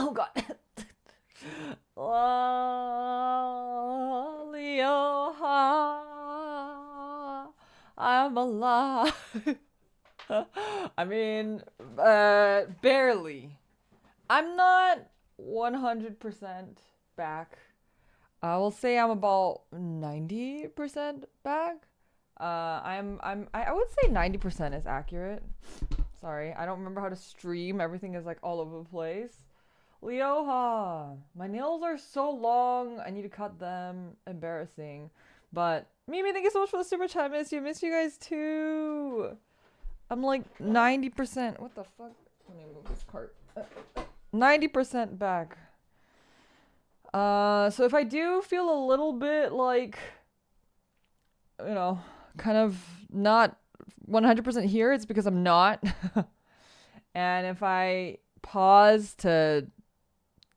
Oh god. Oh, Leo, I'm alive. I mean, barely. I'm not 100% back. I will say I'm about 90% back. I would say 90% is accurate. Sorry, I don't remember how to stream. Everything is like all over the place. Leoha, my nails are so long. I need to cut them. Embarrassing. But Mimi, thank you so much for the super chat. Miss you guys too. I'm like 90%. What the fuck? Let me move this cart. 90% back. So if I do feel a little bit like, kind of not 100% here, it's because I'm not. And if I pause to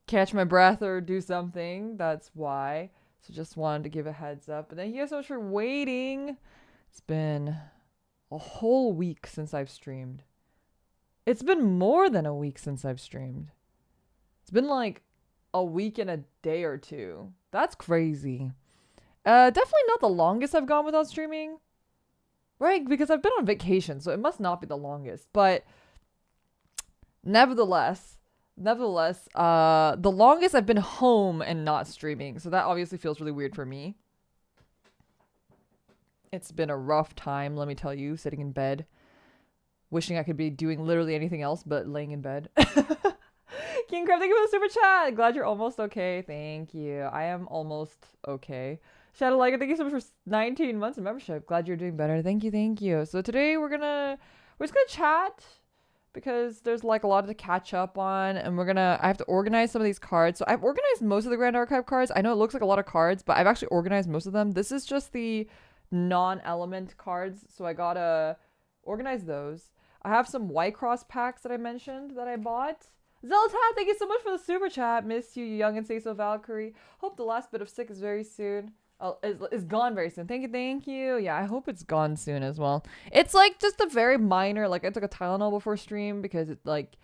catch my breath or do something, that's why. So just wanted to give a heads up. And thank you guys so much for waiting. It's been a whole week since I've streamed. It's been more than a week since I've streamed. It's been like a week and a day or two. That's crazy. Definitely not the longest I've gone without streaming. Right? Because I've been on vacation, so it must not be the longest. But nevertheless, the longest I've been home and not streaming. So that obviously feels really weird for me. It's been a rough time, let me tell you, sitting in bed. Wishing I could be doing literally anything else but laying in bed. King Crab, thank you for the super chat. Glad you're almost okay. Thank you. I am almost okay. Shadow Liger, thank you so much for 19 months of membership. Glad you're doing better. Thank you. So today we're just gonna chat because there's like a lot to catch up on, and I have to organize some of these cards. So I've organized most of the Grand Archive cards. I know it looks like a lot of cards, but I've actually organized most of them. This is just the non-element cards, so I gotta organize those. I have some White Cross packs that I mentioned that I bought. Zelta, thank you so much for the super chat. Miss you, young and say so Valkyrie. Hope the last bit of sick is very soon. Is gone very soon. Thank you. Yeah, I hope it's gone soon as well. It's like just a very minor, like I took a Tylenol before stream because it like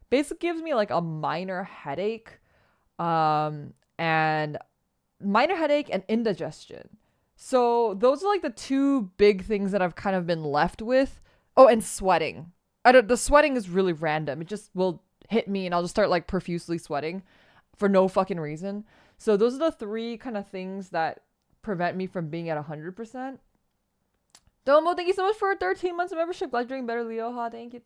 basically gives me like a minor headache. And minor headache and indigestion. So those are like the two big things that I've kind of been left with. Oh, and sweating. The sweating is really random. It just will hit me and I'll just start like profusely sweating for no fucking reason. So those are the three kind of things that prevent me from being at 100%. Domo, thank you so much for 13 months of membership. Glad you're doing better, Leoha. Thank you.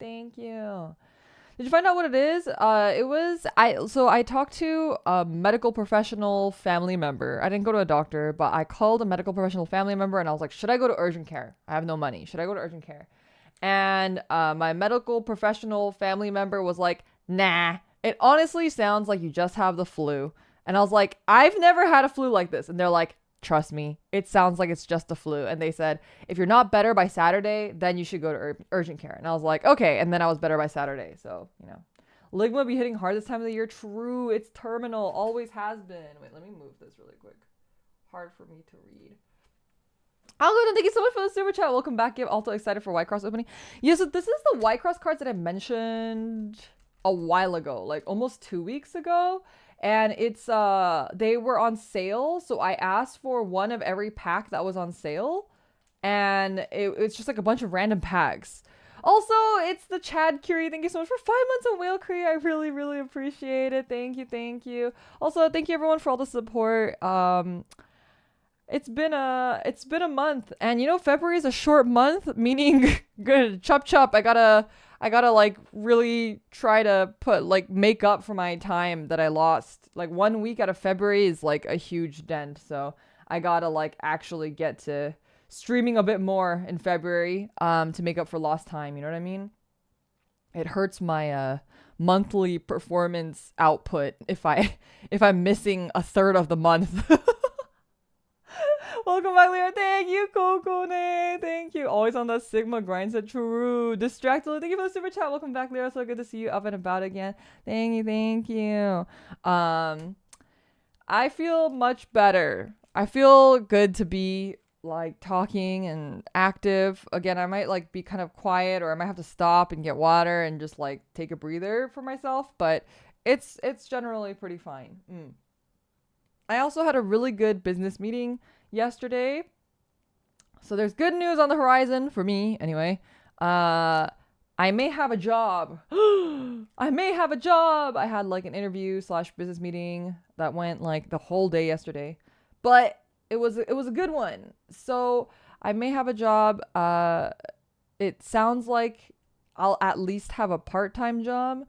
Did you find out what it is? I talked to a medical professional family member. I didn't go to a doctor, but I called a medical professional family member and I was like, should I go to urgent care? I have no money. Should I go to urgent care? And my medical professional family member was like, nah, it honestly sounds like you just have the flu. And I was like, I've never had a flu like this. And they're like, trust me, it sounds like it's just the flu. And they said, if you're not better by Saturday, then you should go to urgent care. And I was like, okay. And then I was better by Saturday. So, Ligma be hitting hard this time of the year. True. It's terminal. Always has been. Wait, let me move this really quick. Hard for me to read. Algorithm, thank you so much for the super chat. Welcome back. I'm also excited for White Cross opening. Yeah, so this is the White Cross cards that I mentioned a while ago, like almost 2 weeks ago. And it's they were on sale, so I asked for one of every pack that was on sale, and it's just like a bunch of random packs. Also, it's the Chad Curie. Thank you so much for 5 months of Whale Curie. I really appreciate it. Thank you. Also, thank you everyone for all the support. It's been a month, and February is a short month, meaning good chop. I gotta like really try to make up for my time that I lost. Like 1 week out of February is like a huge dent. So I gotta like actually get to streaming a bit more in February to make up for lost time. You know what I mean? It hurts my monthly performance output if I'm missing a third of the month. Welcome back, Lear. Thank you, Kokone. Thank you. Always on the Sigma grind. Said true. Distracted. Thank you for the super chat. Welcome back, Lear. So good to see you up and about again. Thank you. I feel much better. I feel good to be like talking and active again. I might like be kind of quiet, or I might have to stop and get water and just like take a breather for myself, but It's generally pretty fine. I also had a really good business meeting yesterday. So there's good news on the horizon for me anyway. I may have a job. I may have a job. I had like an interview slash business meeting that went like the whole day yesterday, but it was a good one. So I may have a job. It sounds like I'll at least have a part-time job.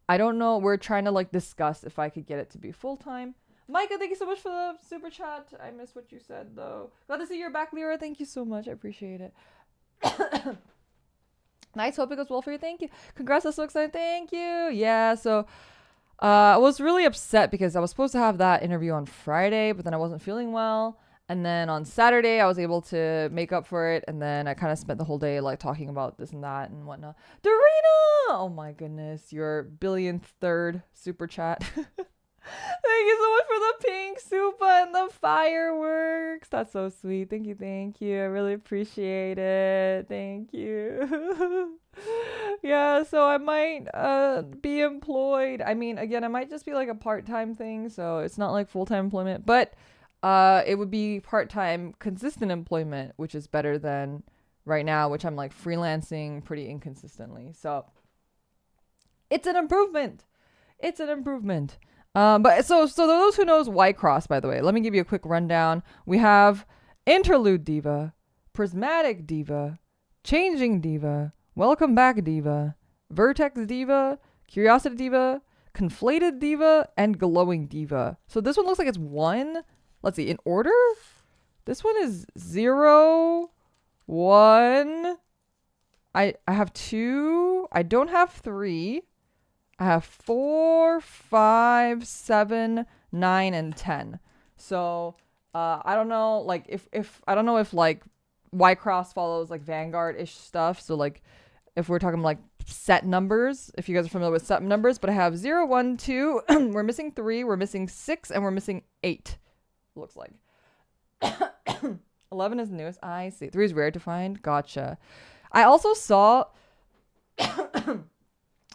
I don't know. We're trying to like discuss if I could get it to be full-time. Micah, thank you so much for the super chat. I missed what you said though. Glad to see you're back, Lyra. Thank you so much. I appreciate it. Nice. Hope it goes well for you. Thank you. Congrats. I'm so excited. Thank you. Yeah. So I was really upset because I was supposed to have that interview on Friday, but then I wasn't feeling well. And then on Saturday, I was able to make up for it. And then I kind of spent the whole day like talking about this and that and whatnot. Dorina! Oh my goodness. Your billionth third super chat. Thank you so much for the pink super and the fireworks. That's so sweet. Thank you. Thank you. I really appreciate it. Thank you. Yeah, so I might be employed. I mean, again, I might just be like a part-time thing, so it's not like full-time employment, but it would be part-time consistent employment, which is better than right now, which I'm like freelancing pretty inconsistently. So it's an improvement. It's an improvement. But so those who knows Whitecross, by the way, let me give you a quick rundown. We have Interlude Diva, Prismatic Diva, Changing Diva, Welcome Back Diva, Vertex Diva, Curiosity Diva, Conflated Diva, and Glowing Diva. So this one looks like it's one. Let's see, in order? This one is 0, 1. I have 2. I don't have 3. I have 4, 5, 7, 9, and 10. So I don't know, like if I don't know if like Whitecross follows like Vanguard-ish stuff. So like if we're talking like set numbers, if you guys are familiar with set numbers, but I have 0, 1, 2. We're missing 3. We're missing 6, and we're missing 8. Looks like 11 is the newest. I see. 3 is rare to find. Gotcha. I also saw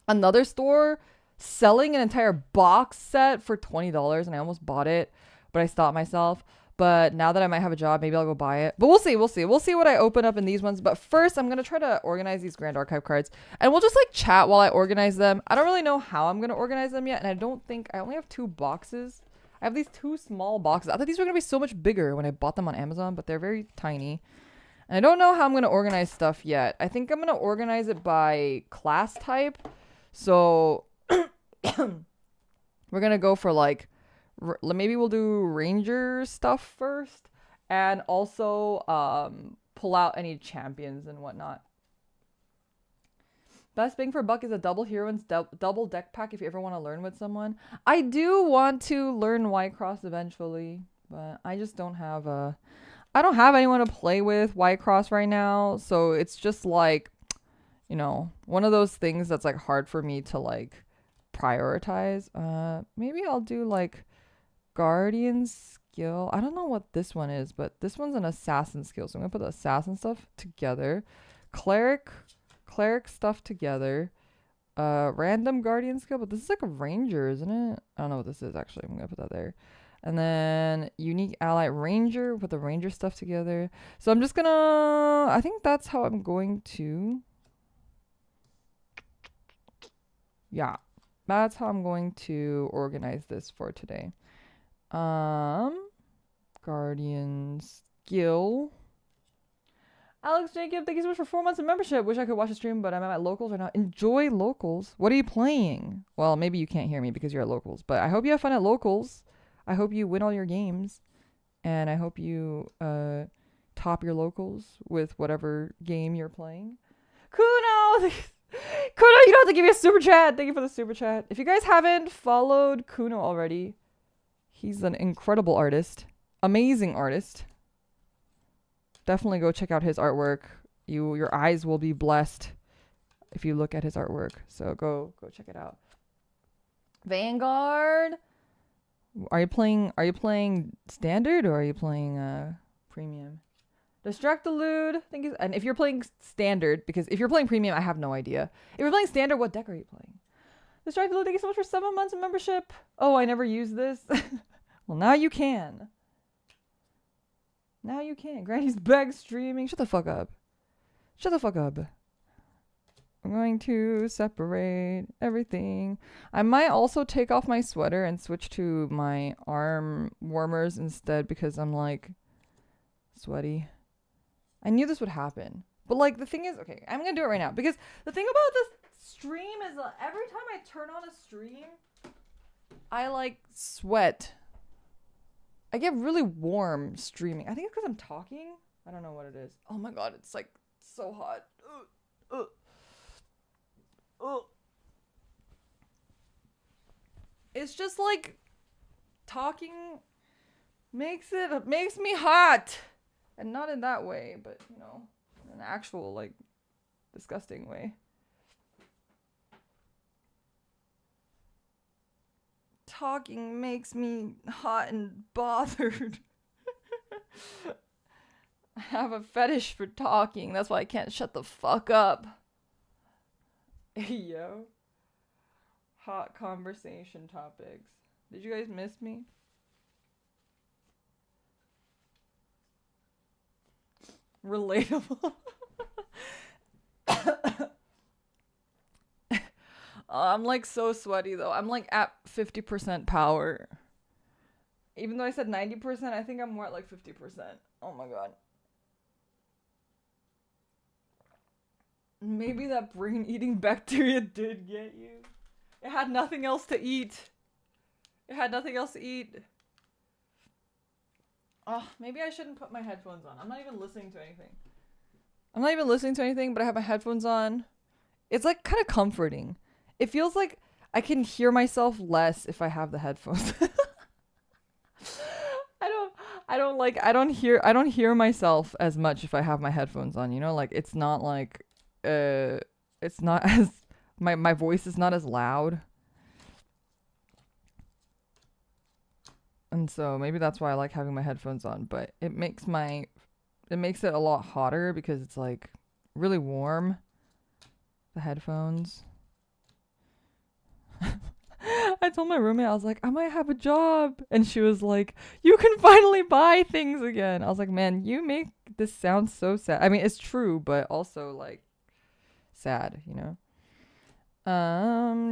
another store selling an entire box set for $20, and I almost bought it, but I stopped myself. But now that I might have a job, maybe I'll go buy it. But we'll see. We'll see what I open up in these ones. But first, I'm going to try to organize these Grand Archive cards, and we'll just like chat while I organize them. I don't really know how I'm going to organize them yet, and I don't think I only have 2 boxes. I have these 2 small boxes. I thought these were going to be so much bigger when I bought them on Amazon, but they're very tiny. And I don't know how I'm going to organize stuff yet. I think I'm going to organize it by class type. So we're going to go for like, maybe we'll do ranger stuff first, and also pull out any champions and whatnot. Best bang for buck is a double heroines double deck pack if you ever want to learn with someone. I do want to learn Whitecross eventually, but I just don't have I don't have anyone to play with Whitecross right now, so it's just like, you know, one of those things that's like hard for me to like prioritize. Maybe I'll do like Guardian skill. I don't know what this one is, but this one's an assassin skill, so I'm gonna put the assassin stuff together. Cleric stuff together. Random guardian skill, but this is like a ranger, isn't it? I don't know what this is actually. I'm gonna put that there. And then unique ally ranger, put the ranger stuff together. So I'm just gonna, I think that's how I'm going to, yeah, that's how I'm going to organize this for today. Guardian skill. Alex Jacob, thank you so much for 4 months of membership. Wish I could watch the stream, but I'm at my locals right now. Enjoy locals. What are you playing? Well, maybe you can't hear me because you're at locals, but I hope you have fun at locals. I hope you win all your games, and I hope you top your locals with whatever game you're playing. Kuno! Kuno, you don't have to give me a super chat. Thank you for the super chat. If you guys haven't followed Kuno already, he's an incredible artist. Amazing artist. Definitely go check out his artwork. Your eyes will be blessed if you look at his artwork. So go check it out. Vanguard. Are you playing standard or are you playing premium? Distract Elude. And if you're playing standard, because if you're playing premium, I have no idea. If you're playing standard, what deck are you playing? Distracted Lou, thank you so much for 7 months of membership. Oh, I never used this. Well, now you can. Now you can. Granny's back streaming. Shut the fuck up. Shut the fuck up. I'm going to separate everything. I might also take off my sweater and switch to my arm warmers instead because I'm like sweaty. I knew this would happen. But like the thing is, okay, I'm going to do it right now because the thing about this stream is every time I turn on a stream, I like sweat. I get really warm streaming. I think it's because I'm talking. I don't know what it is. Oh my god, it's like so hot. It's just like talking makes me hot, and not in that way, but you know, in an actual like disgusting way. Talking makes me hot and bothered. I have a fetish for talking. That's why I can't shut the fuck up. Hey, yo. Hot conversation topics. Did you guys miss me? Relatable. I'm like so sweaty though. I'm like at 50% power. Even though I said 90%, I think I'm more at like 50%. Oh my god. Maybe that brain eating bacteria did get you. It had nothing else to eat. It had nothing else to eat. Oh, maybe I shouldn't put my headphones on. I'm not even listening to anything. But I have my headphones on. It's like kind of comforting. It feels like I can hear myself less if I have the headphones. I don't hear myself as much if I have my headphones on, you know? Like it's not like it's not as my voice is not as loud. And so maybe that's why I like having my headphones on, but it makes it a lot hotter because it's like really warm. The headphones. I told my roommate, I was like, I might have a job. And she was like, you can finally buy things again. I was like, man, you make this sound so sad. I mean, it's true, but also like sad, you know?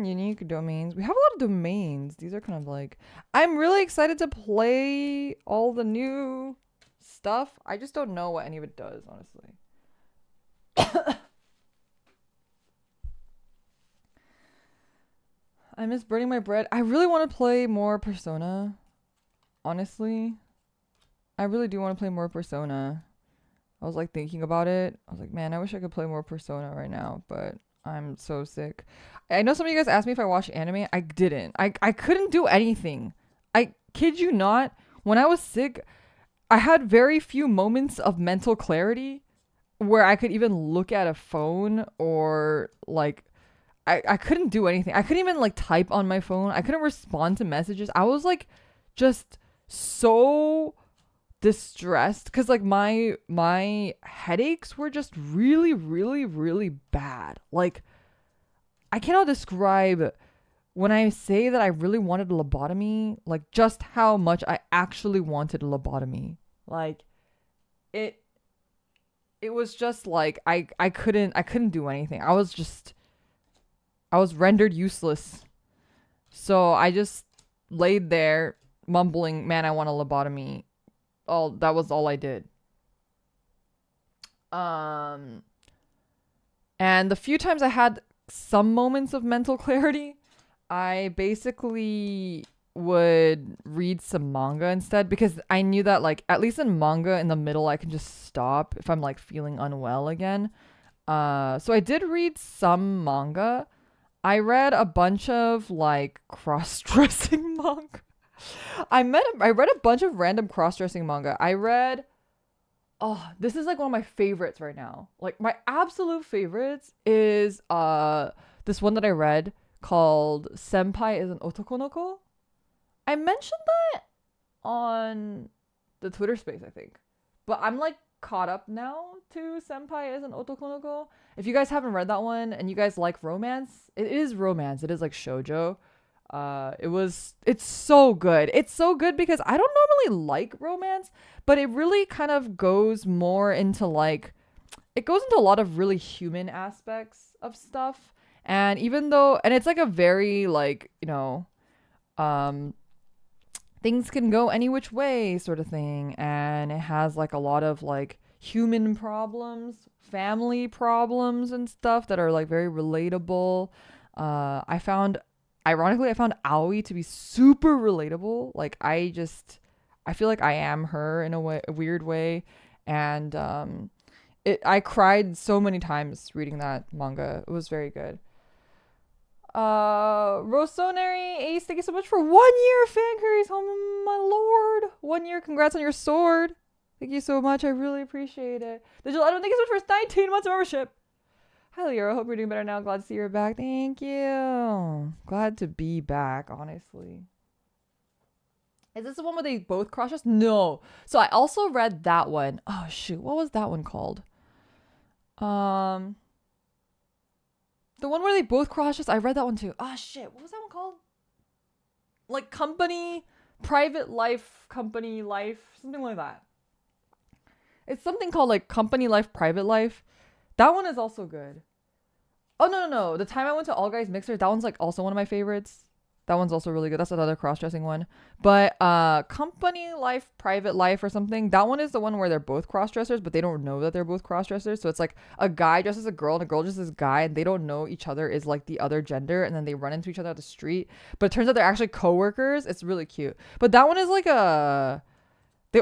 Unique domains. We have a lot of domains. These are kind of like, I'm really excited to play all the new stuff. I just don't know what any of it does, honestly. I miss burning my bread. I really want to play more Persona. Honestly. I really do want to play more Persona. I was like thinking about it. I was like, man, I wish I could play more Persona right now, but I'm so sick. I know some of you guys asked me if I watched anime. I didn't. I couldn't do anything. I kid you not. When I was sick, I had very few moments of mental clarity where I could even look at a phone or like I couldn't do anything. I couldn't even like type on my phone. I couldn't respond to messages. I was like just so distressed because like my headaches were just really, really, really bad. Like I cannot describe when I say that I really wanted a lobotomy, like just how much I actually wanted a lobotomy. Like it was just like I couldn't do anything. I was rendered useless. So I just laid there mumbling, man, I want a lobotomy. That was all I did. And the few times I had some moments of mental clarity, I basically would read some manga instead because I knew that like at least in manga in the middle I can just stop if I'm like feeling unwell again. So I did read some manga. I read a bunch of like cross-dressing manga. I read a bunch of random cross-dressing manga. This is like one of my favorites right now. Like my absolute favorites is this one that I read called Senpai is an Otokonoko. I mentioned that on the Twitter space, I think. But I'm like caught up now to Senpai as an Otokonoko. If you guys haven't read that one and you guys like romance, it is romance. It is like shoujo. It's so good. It's so good because I don't normally like romance, but it really kind of goes more into like, it goes into a lot of really human aspects of stuff. And even though, and it's like a very like, you know, things can go any which way sort of thing. And it has like a lot of like human problems, family problems and stuff that are like very relatable. Ironically, I found Aoi to be super relatable. Like I feel like I am her in a weird way. And, I cried so many times reading that manga. It was very good. Rosoneri Ace, thank you so much for 1 year fan curries. Oh my lord. 1 year, congrats on your sword. Thank you so much. I really appreciate it. Digital, I don't think it's much for 19 months of membership. Hi Leo, hope you're doing better now. Glad to see you're back. Thank you. Glad to be back, honestly. Is this the one where they both cross dress? No. So I also read that one. Oh shoot, what was that one called? The one where they both cross dress, I read that one too. Ah shit, what was that one called? Like company, private life, company life, something like that. It's something called like company life, private life. That one is also good. Oh no. The time I went to All Guys Mixer, that one's like also one of my favorites. That one's also really good. That's another cross-dressing one. But company life, private life or something. That one is the one where they're both cross-dressers, but they don't know that they're both cross-dressers. So it's like a guy dresses a girl and a girl dresses a guy, and they don't know each other is like the other gender, and then they run into each other at the street. But it turns out they're actually co-workers. It's really cute. But that one is like they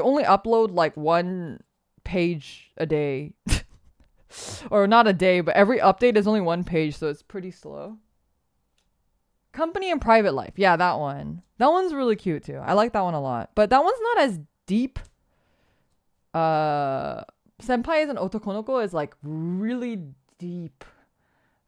only upload like 1 page a day. Or not a day, but every update is only 1 page, so it's pretty slow. Company and private life. Yeah, that one. That one's really cute too. I like that one a lot. But that one's not as deep. Senpai as an Otokonoko is like really deep.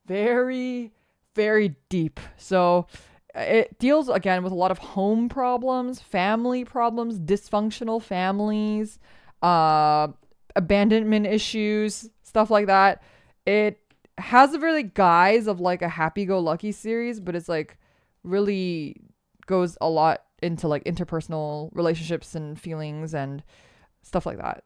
Very, very deep. So it deals again with a lot of home problems, family problems, dysfunctional families, abandonment issues, stuff like that. It has a really guise of like a happy-go-lucky series, but it's like really goes a lot into like interpersonal relationships and feelings and stuff like that.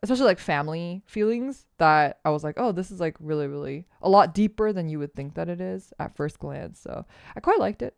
Especially like family feelings that I was like, oh, this is like really, really a lot deeper than you would think that it is at first glance. So I quite liked it.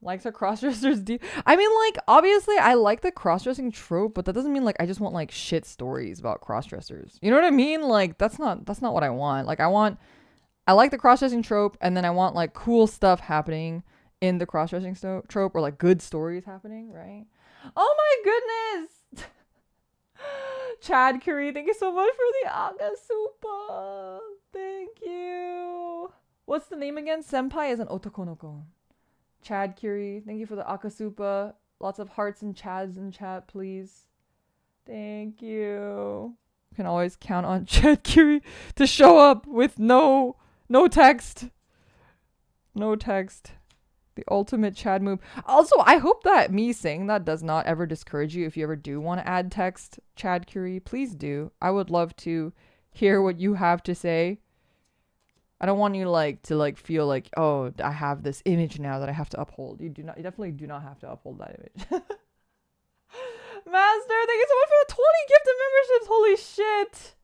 Likes her crossdressers deep. I mean, like, obviously I like the crossdressing trope, but that doesn't mean like I just want like shit stories about crossdressers. You know what I mean? Like that's not what I want. Like I like the crossdressing trope, and then I want like cool stuff happening in the crossdressing trope, or like good stories happening, right? Oh my goodness. Chad Curry, thank you so much for the Agasupa. Thank you. What's the name again? Senpai is an Otokonoko. Chad Curie, thank you for the Akasupa. Lots of hearts and chads in chat, please. Thank you. You can always count on Chad Curie to show up with no text. No text. The ultimate Chad move. Also, I hope that me saying that does not ever discourage you if you ever do want to add text, Chad Curie. Please do. I would love to hear what you have to say. I don't want you to feel like, oh, I have this image now that I have to uphold. You definitely do not have to uphold that image. Master, thank you so much for the 20 gifted memberships. Holy shit.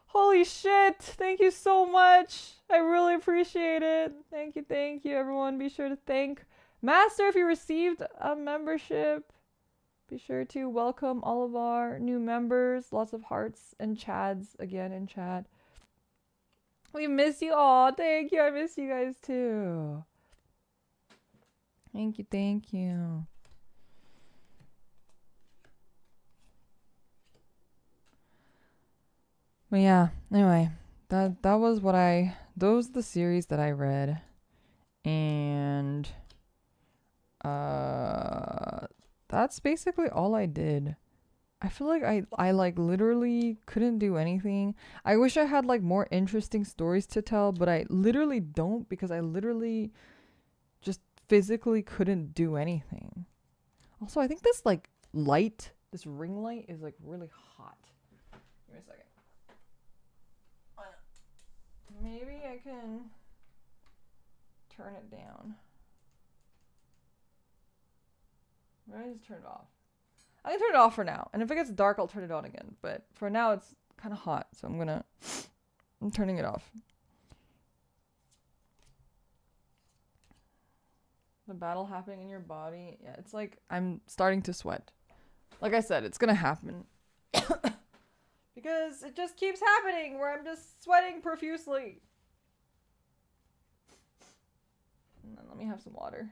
Holy shit. Thank you so much. I really appreciate it. Thank you, everyone. Be sure to thank Master if you received a membership. Be sure to welcome all of our new members. Lots of hearts and chads again in chat. We miss you all. Thank you. I miss you guys too. Thank you. But yeah, anyway, those are the series that I read. And that's basically all I did. I feel like I like literally couldn't do anything. I wish I had like more interesting stories to tell, but I literally don't, because I literally just physically couldn't do anything. Also, I think this like light, this ring light is like really hot. Give me a second. Maybe I can turn it down. Maybe I just turn it off. I can turn it off for now. And if it gets dark, I'll turn it on again. But for now, it's kind of hot. So I'm turning it off. The battle happening in your body. Yeah, it's like I'm starting to sweat. Like I said, it's going to happen. Because it just keeps happening where I'm just sweating profusely. And then let me have some water.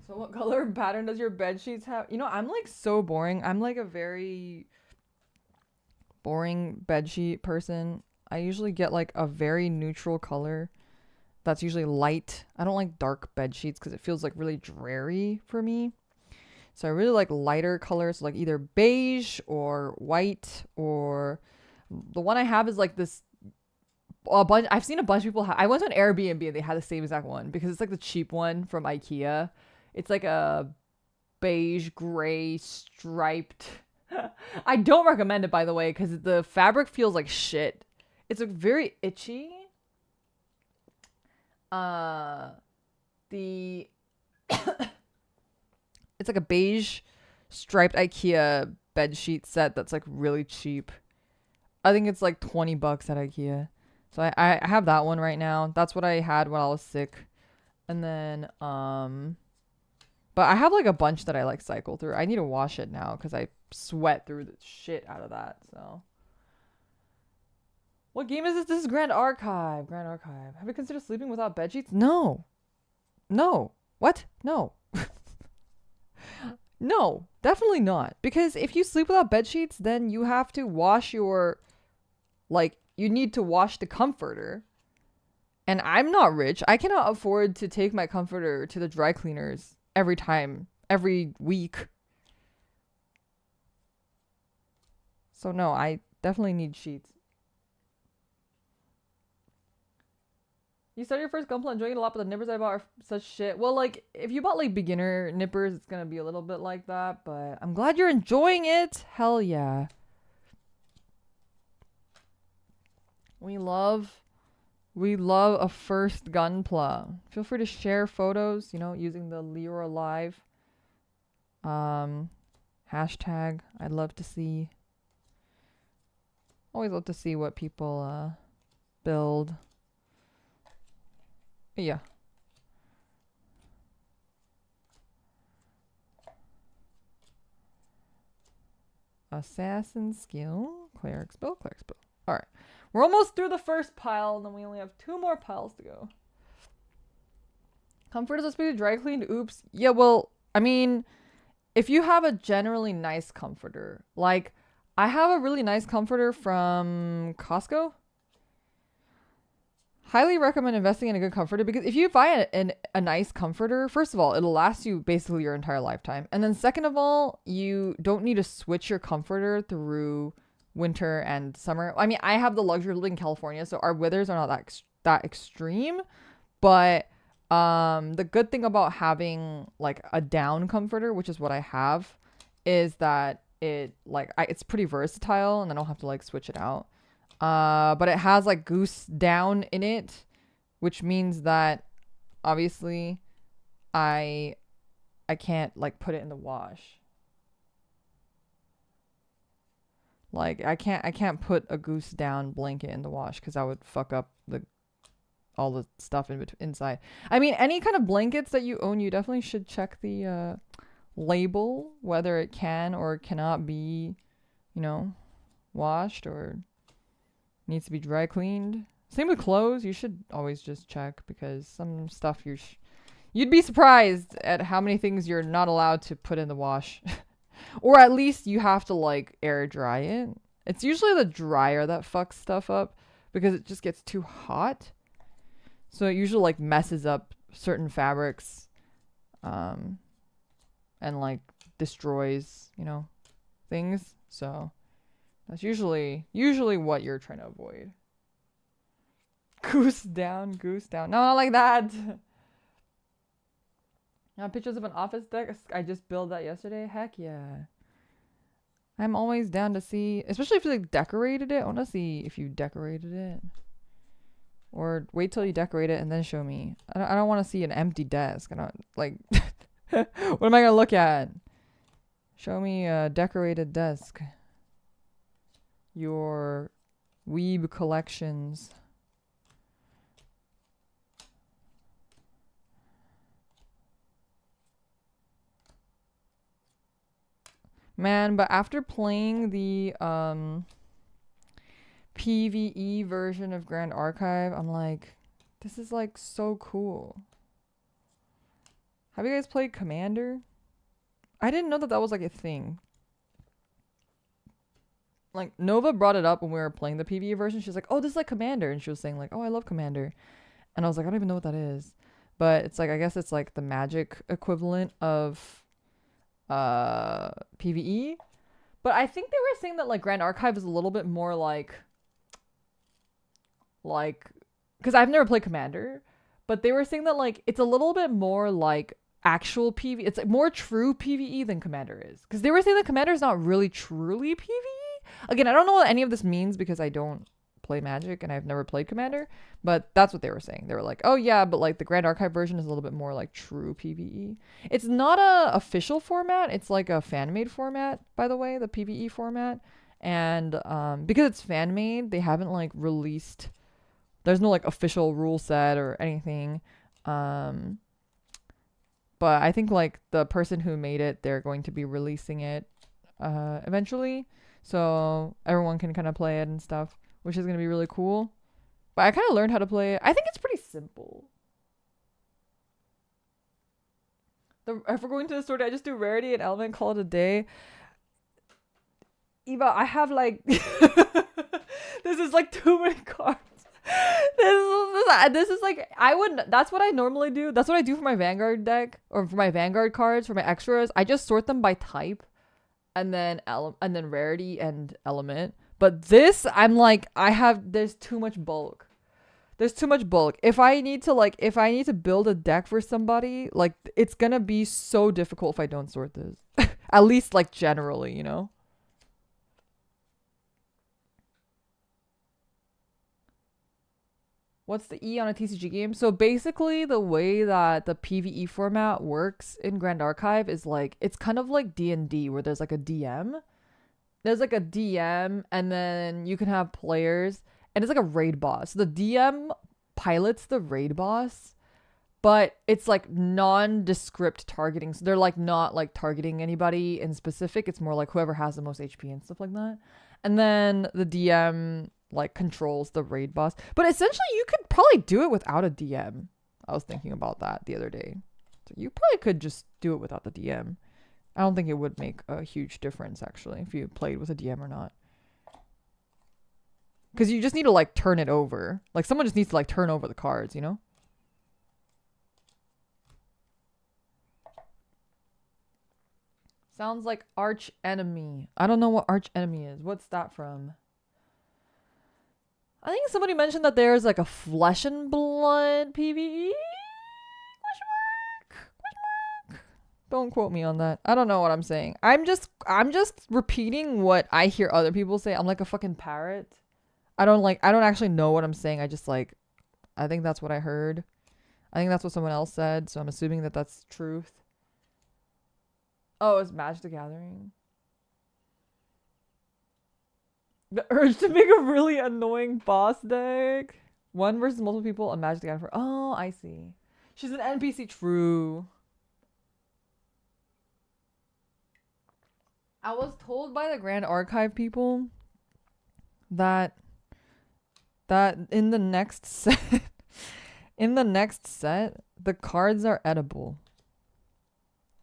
So what color pattern does your bed sheets have? You know, I'm like so boring. I'm like a very boring bed sheet person. I usually get like a very neutral color that's usually light. I don't like dark bed sheets because it feels like really dreary for me. So I really like lighter colors, like either beige or white, or the one I have is like this. I've seen a bunch of people I went to an Airbnb and they had the same exact one because it's like the cheap one from IKEA. It's like a beige gray striped. I don't recommend it, by the way, because the fabric feels like shit. It's like very itchy. It's like a beige striped IKEA bed sheet set that's like really cheap. I think it's like $20 at IKEA. So I have that one right now. That's what I had when I was sick. And then but I have like a bunch that I like cycle through. I need to wash it now because I sweat through the shit out of that. So what game is this? This is Grand Archive. Grand Archive. Have you considered sleeping without bed sheets? No. No. What? No. No, definitely not. Because if you sleep without bed sheets, then you have to wash your, like, you need to wash the comforter. And I'm not rich. I cannot afford to take my comforter to the dry cleaners every time, every week. So no, I definitely need sheets. You started your first Gunpla enjoying it a lot, but the nippers I bought are such shit. Well, like, if you bought, like, beginner nippers, it's gonna be a little bit like that, but I'm glad you're enjoying it. Hell yeah. We love a first Gunpla. Feel free to share photos, you know, using the Leora Live hashtag. I'd love to see. Always love to see what people build. Yeah. Assassin skill. Cleric spell. Cleric spell. Alright. We're almost through the first pile, and then we only have 2 more piles to go. Comfort is supposed to be dry cleaned. Oops. Yeah, well, I mean, if you have a generally nice comforter, like, I have a really nice comforter from Costco. Highly recommend investing in a good comforter because if you buy a nice comforter, first of all, it'll last you basically your entire lifetime. And then second of all, you don't need to switch your comforter through winter and summer. I mean, I have the luxury of living in California, so our withers are not that extreme. But the good thing about having like a down comforter, which is what I have, is that it's pretty versatile and I don't have to like switch it out. But it has like goose down in it, which means that obviously I can't like put it in the wash. Like I can't put a goose down blanket in the wash because I would fuck up all the stuff inside. I mean, any kind of blankets that you own, you definitely should check the label whether it can or cannot be, you know, washed or needs to be dry cleaned. Same with clothes. You should always just check because some stuff you'd be surprised at how many things you're not allowed to put in the wash. Or at least you have to like air dry it. It's usually the dryer that fucks stuff up because it just gets too hot. So it usually like messes up certain fabrics and like destroys, you know, things. So that's usually what you're trying to avoid. Goose down, goose down. No, not like that. Now pictures of an office deck. I just built that yesterday. Heck yeah. I'm always down to see, especially if you like decorated it. I want to see if you decorated it. Or wait till you decorate it and then show me. I don't want to see an empty desk. I don't like. What am I gonna look at? Show me a decorated desk. Your weeb collections. Man, but after playing the PvE version of Grand Archive, I'm like, this is like so cool. Have you guys played Commander? I didn't know that that was like a thing. Like Nova brought it up when we were playing the PvE version. She's like, "Oh, this is like Commander," and she was saying like, "Oh, I love Commander," and I was like, "I don't even know what that is," but it's like I guess it's like the Magic equivalent of PvE. But I think they were saying that like Grand Archive is a little bit more like because I've never played Commander, but they were saying that like it's a little bit more like actual PvE. It's like more true PvE than Commander is, because they were saying that Commander is not really truly PvE. Again, I don't know what any of this means because I don't play Magic and I've never played Commander, but that's what they were saying. They were like, oh yeah, but like the Grand Archive version is a little bit more like true PvE. It's not a official format. It's like a fan-made format, by the way, the PvE format. And because it's fan-made, they haven't like released, there's no like official rule set or anything. But I think like the person who made it, they're going to be releasing it eventually, so everyone can kind of play it and stuff, which is going to be really cool. But I kind of learned how to play it. I think it's pretty simple. If we're going to the store, I just do rarity and element, call it a day. Eva, I have like this is like too many cards. This is like that's what I normally do. That's what I do for my Vanguard deck, or for my Vanguard cards, for my extras. I just sort them by type and then rarity and element. But this, I'm like, there's too much bulk. There's too much bulk. If I need to build a deck for somebody, like it's gonna be so difficult if I don't sort this. At least like generally, you know? What's the E on a TCG game? So basically the way that the PvE format works in Grand Archive is like, it's kind of like D&D where there's like a DM. There's like a DM and then you can have players and it's like a raid boss. So the DM pilots the raid boss, but it's like nondescript targeting. So they're like not like targeting anybody in specific. It's more like whoever has the most HP and stuff like that. And then the DM like controls the raid boss. But essentially you could probably do it without a DM. I was thinking about that the other day. So you probably could just do it without the DM. I don't think it would make a huge difference actually if you played with a DM or not. Because you just need to like turn it over. Like someone just needs to like turn over the cards, you know? Sounds like Arch Enemy. I don't know what Arch Enemy is. What's that from? I think somebody mentioned that there's like a Flesh and Blood PvE? Question mark? Don't quote me on that. I don't know what I'm saying. I'm just repeating what I hear other people say. I'm like a fucking parrot. I don't actually know what I'm saying. I think that's what I heard. I think that's what someone else said, so I'm assuming that that's truth. Oh, it's Magic the Gathering. The urge to make a really annoying boss deck. One versus multiple people on Magic the Gathering. Oh, I see. She's an NPC. True. I was told by the Grand Archive people that in the next set, the cards are edible.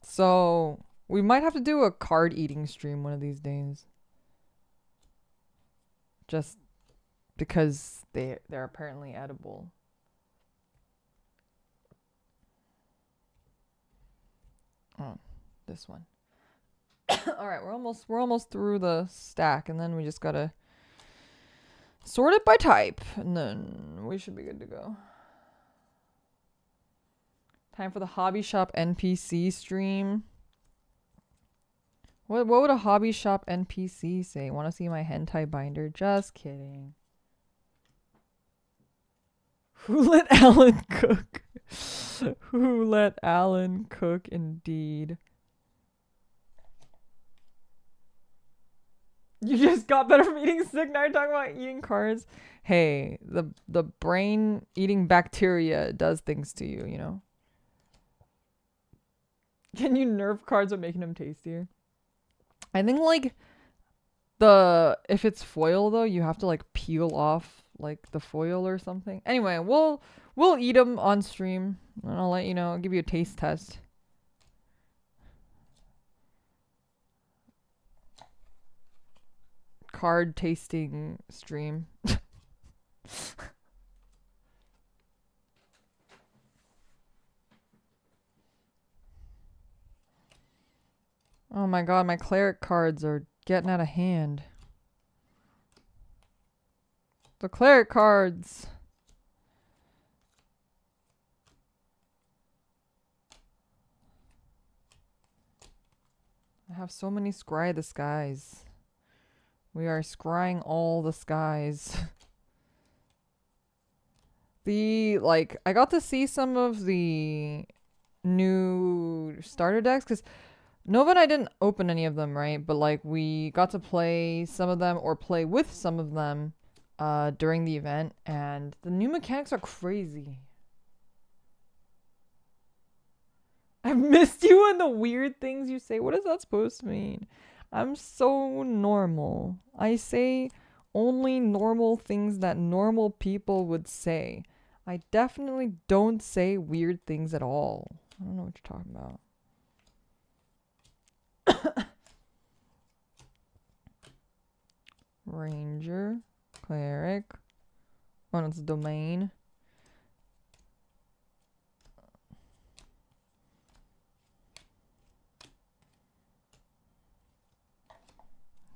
So we might have to do a card eating stream one of these days. Just because they're apparently edible. Oh, this one. All right, we're almost through the stack, and then we just gotta Sort it by type, and then we should be good to go. Time for the hobby shop NPC stream. What would a hobby shop NPC say? Want to see my hentai binder? Just kidding. Who let Alan cook? Who let Alan cook indeed? You just got better from eating sick. Now you're talking about eating cards. Hey, the brain eating bacteria does things to you, you know? Can you nerf cards by making them tastier? I think like if it's foil though, you have to like peel off like the foil or something. Anyway, we'll eat them on stream and I'll let you know. I'll give you a taste test. Card tasting stream. Oh my god, my cleric cards are getting out of hand. The cleric cards. I have so many scry the skies. We are scrying all the skies. I got to see some of the new starter decks because Nova and I didn't open any of them, right? But like we got to play some of them or play with some of them during the event, and the new mechanics are crazy. I've missed you and the weird things you say. What is that supposed to mean? I'm so normal. I say only normal things that normal people would say. I definitely don't say weird things at all. I don't know what you're talking about. Ranger, cleric. Oh, no, it's domain.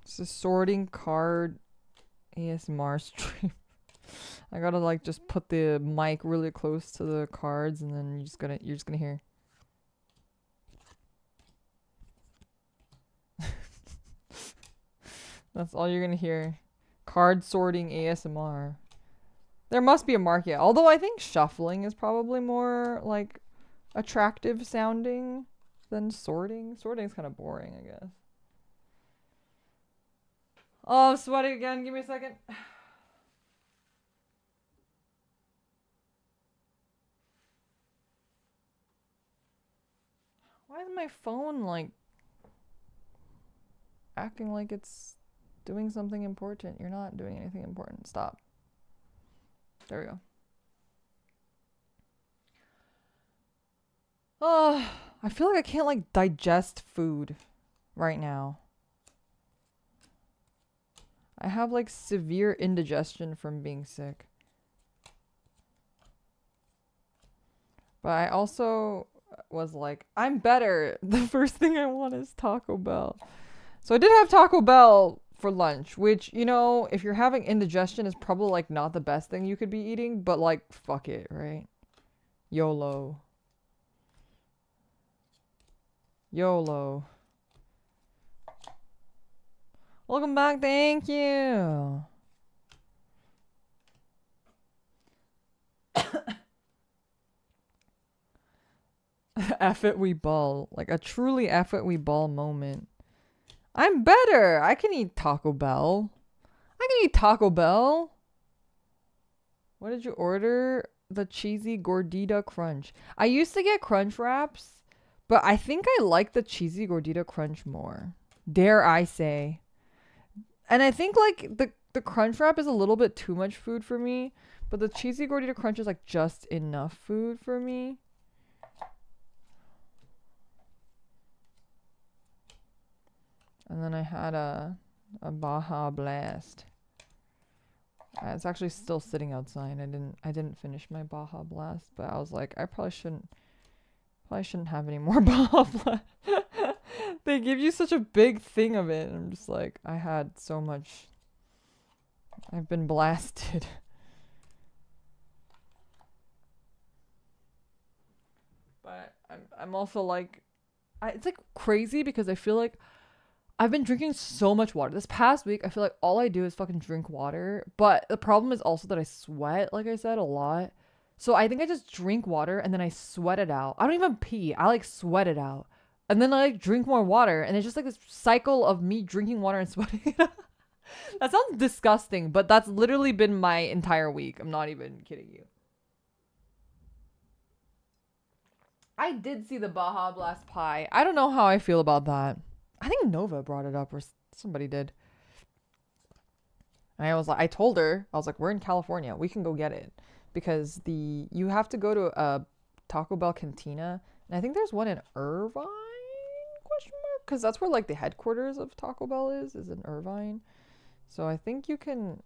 It's a sorting card ASMR stream. I gotta like just put the mic really close to the cards, and then you're just gonna hear. That's all you're gonna hear. Card sorting ASMR. There must be a market. Although I think shuffling is probably more like attractive sounding than sorting. Sorting is kind of boring, I guess. Oh, I'm sweating again. Give me a second. Why is my phone like acting like it's doing something important? You're not doing anything important. Stop. There we go. Oh, I feel like I can't like digest food right now. I have like severe indigestion from being sick. But I also was like, I'm better. The first thing I want is Taco Bell. So I did have Taco Bell for lunch, which, you know, if you're having indigestion is probably like not the best thing you could be eating, but like fuck it, right? YOLO. YOLO. Welcome back, thank you. F it, we ball. Like a truly F it, we ball moment. I'm better. I can eat Taco Bell. I can eat Taco Bell. What did you order? The cheesy gordita crunch. I used to get crunch wraps, but I think I like the cheesy gordita crunch more. Dare I say. And I think like the crunch wrap is a little bit too much food for me, but the cheesy gordita crunch is like just enough food for me. And then I had a Baja Blast. It's actually still sitting outside. I didn't finish my Baja Blast, but I was like, I probably shouldn't have any more Baja Blast. They give you such a big thing of it. And I'm just like, I had so much I've been blasted. But I'm also like, it's like crazy because I feel like I've been drinking so much water. This past week, I feel like all I do is fucking drink water. But the problem is also that I sweat, like I said, a lot. So I think I just drink water and then I sweat it out. I don't even pee. I like sweat it out. And then I like drink more water. And it's just like this cycle of me drinking water and sweating it out. That sounds disgusting, but that's literally been my entire week. I'm not even kidding you. I did see the Baja Blast pie. I don't know how I feel about that. I think Nova brought it up or somebody did. And I told her, I was like, we're in California. We can go get it. Because you have to go to a Taco Bell cantina. And I think there's one in Irvine, question mark? Because that's where like the headquarters of Taco Bell is in Irvine. So I think you can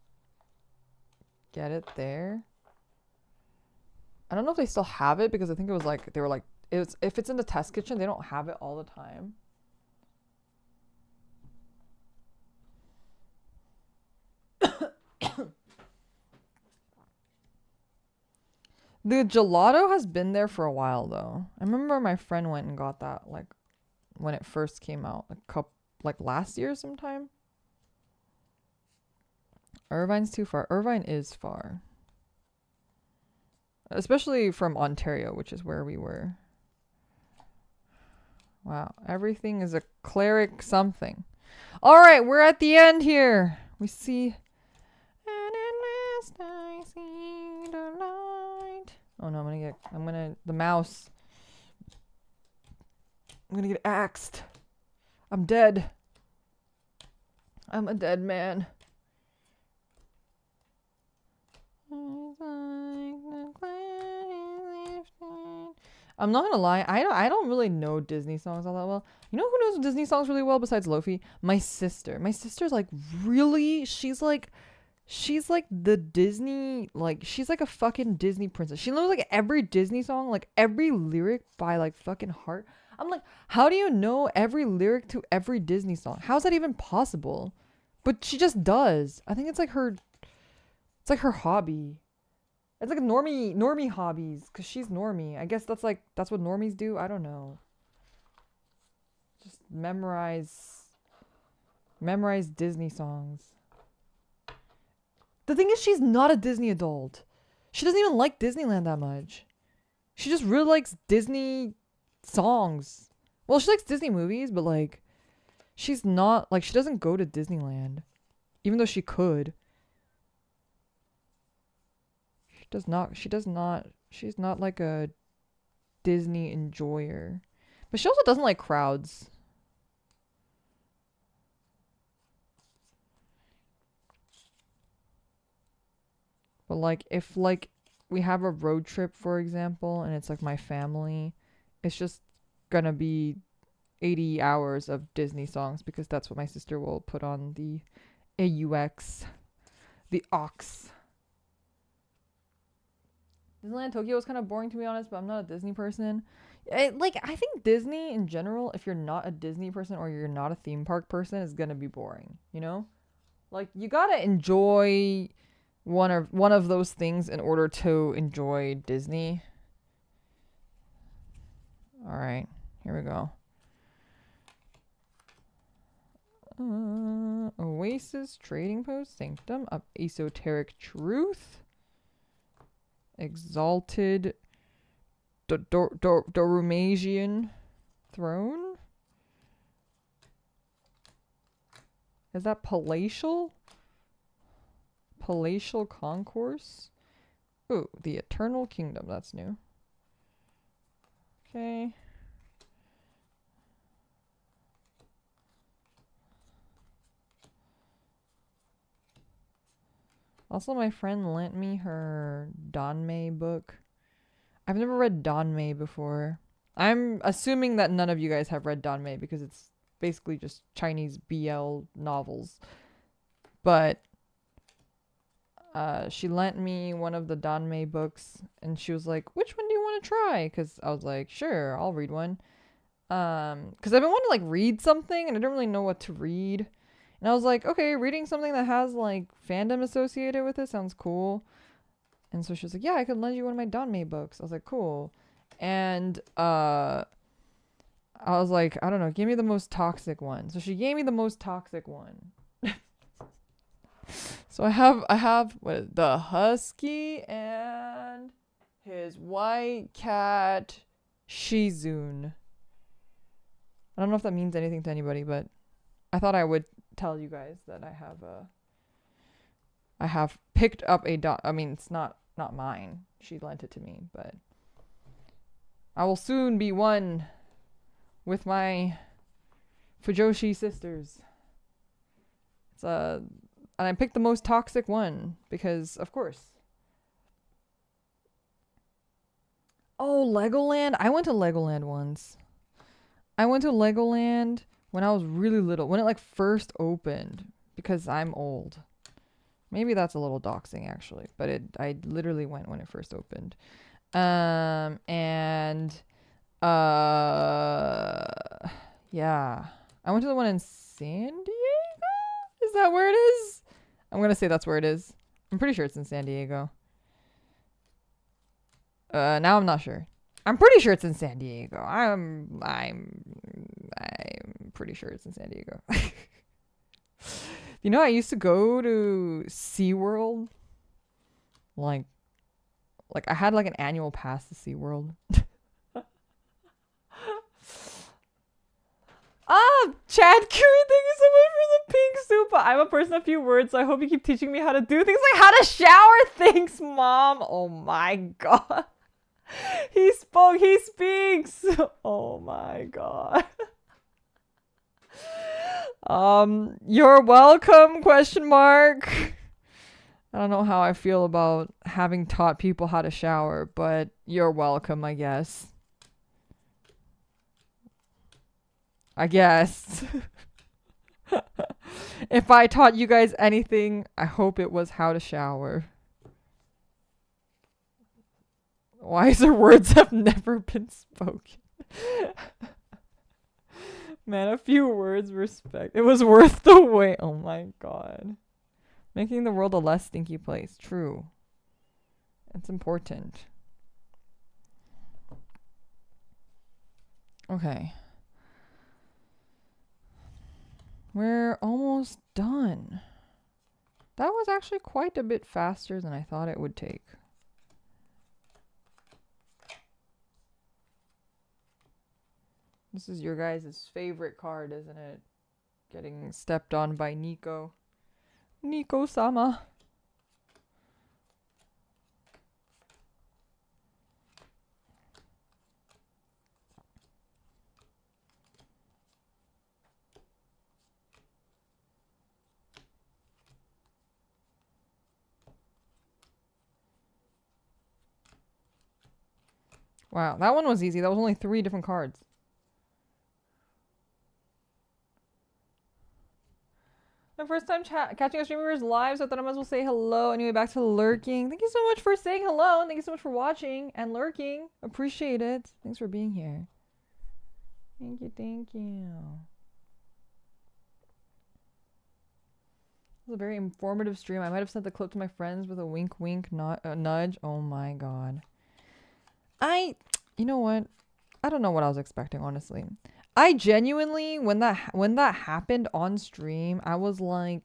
get it there. I don't know if they still have it because I think it was like, they were like, if it's in the test kitchen, they don't have it all the time. The gelato has been there for a while though. I remember my friend went and got that like when it first came out, like last year sometime. Irvine's too far. Irvine is far. Especially from Ontario, which is where we were. Wow, everything is a cleric something. All right, we're at the end here. We see. And at last I see the light. Oh no, the mouse. I'm gonna get axed. I'm dead. I'm a dead man. I'm not gonna lie, I don't really know Disney songs all that well. You know who knows Disney songs really well besides Lofi? My sister. My sister's like really, she's like the Disney, like she's like a fucking Disney princess. She knows like every Disney song, like every lyric by like fucking heart. I'm like, how do you know every lyric to every Disney song? How's that even possible? But she just does. I think it's like her hobby. It's like a normie hobbies, because she's normie. I guess that's what normies do. I don't know. Just memorize Disney songs. The thing is, she's not a Disney adult. She doesn't even like Disneyland that much. She just really likes Disney songs. Well, she likes Disney movies, but like, she's not, like, she doesn't go to Disneyland. Even though she could. She's not like a Disney enjoyer. But she also doesn't like crowds. But like, if like we have a road trip, for example, and it's like my family, it's just gonna be 80 hours of Disney songs because that's what my sister will put on the AUX, the aux. Disneyland Tokyo was kind of boring, to be honest, but I'm not a Disney person. I think Disney in general, if you're not a Disney person or you're not a theme park person, is gonna be boring, you know? Like, you gotta enjoy one of those things in order to enjoy Disney. Alright, here we go. Oasis, Trading Post, Sanctum of Esoteric Truth. Exalted Dorumagian Throne? Is that palatial? Palatial Concourse? Ooh, the Eternal Kingdom. That's new. Okay. Also, my friend lent me her Danmei book. I've never read Danmei before. I'm assuming that none of you guys have read Danmei because it's basically just Chinese BL novels. But she lent me one of the Danmei books and she was like, which one do you want to try? Because I was like, sure, I'll read one. Because I've been wanting to like read something and I don't really know what to read. And I was like, okay, reading something that has like fandom associated with it sounds cool. And so she was like, yeah, I could lend you one of my Danmei books. I was like, cool. And I was like, I don't know, give me the most toxic one. So she gave me the most toxic one. So I have what, the husky and his white cat Shizun. I don't know if that means anything to anybody, but I thought I would tell you guys that I have picked up a dog. I mean, it's not mine. She lent it to me, but I will soon be one with my Fujoshi sisters. And I picked the most toxic one because, of course. Oh, Legoland. I went to Legoland once. I went to Legoland when I was really little, when it like first opened, because I'm old. Maybe that's a little doxing actually, but I literally went when it first opened. Yeah. I went to the one in San Diego? Is that where it is? I'm gonna say that's where it is. I'm pretty sure it's in San Diego. Now I'm not sure. I'm pretty sure it's in San Diego. I'm pretty sure it's in San Diego. You know, I used to go to SeaWorld. Like I had like an annual pass to SeaWorld. Chad Curry, thank you so much for the pink soup. I'm a person of few words, so I hope you keep teaching me how to do things like how to shower. Thanks, Mom. Oh my god. He spoke, he speaks. Oh my god. You're welcome, question mark. I don't know how I feel about having taught people how to shower, but you're welcome, I guess. I guess. If I taught you guys anything, I hope it was how to shower. Wiser words have never been spoken. Man, a few words, respect. It was worth the wait. Oh my god. Making the world a less stinky place. True. It's important. Okay. We're almost done. That was actually quite a bit faster than I thought it would take. This is your guys' favorite card, isn't it? Getting stepped on by Nico. Nico-sama. Wow, that one was easy. That was only 3 different cards. My first time catching a streamer's live, so I thought I might as well say hello. Anyway, back to lurking. Thank you so much for saying hello, and thank you so much for watching and lurking. Appreciate it. Thanks for being here. Thank you, thank you. It was a very informative stream. I might have sent the clip to my friends with a wink wink nudge. Oh my god. You know what? I don't know what I was expecting, honestly. I genuinely, when that happened on stream, I was like,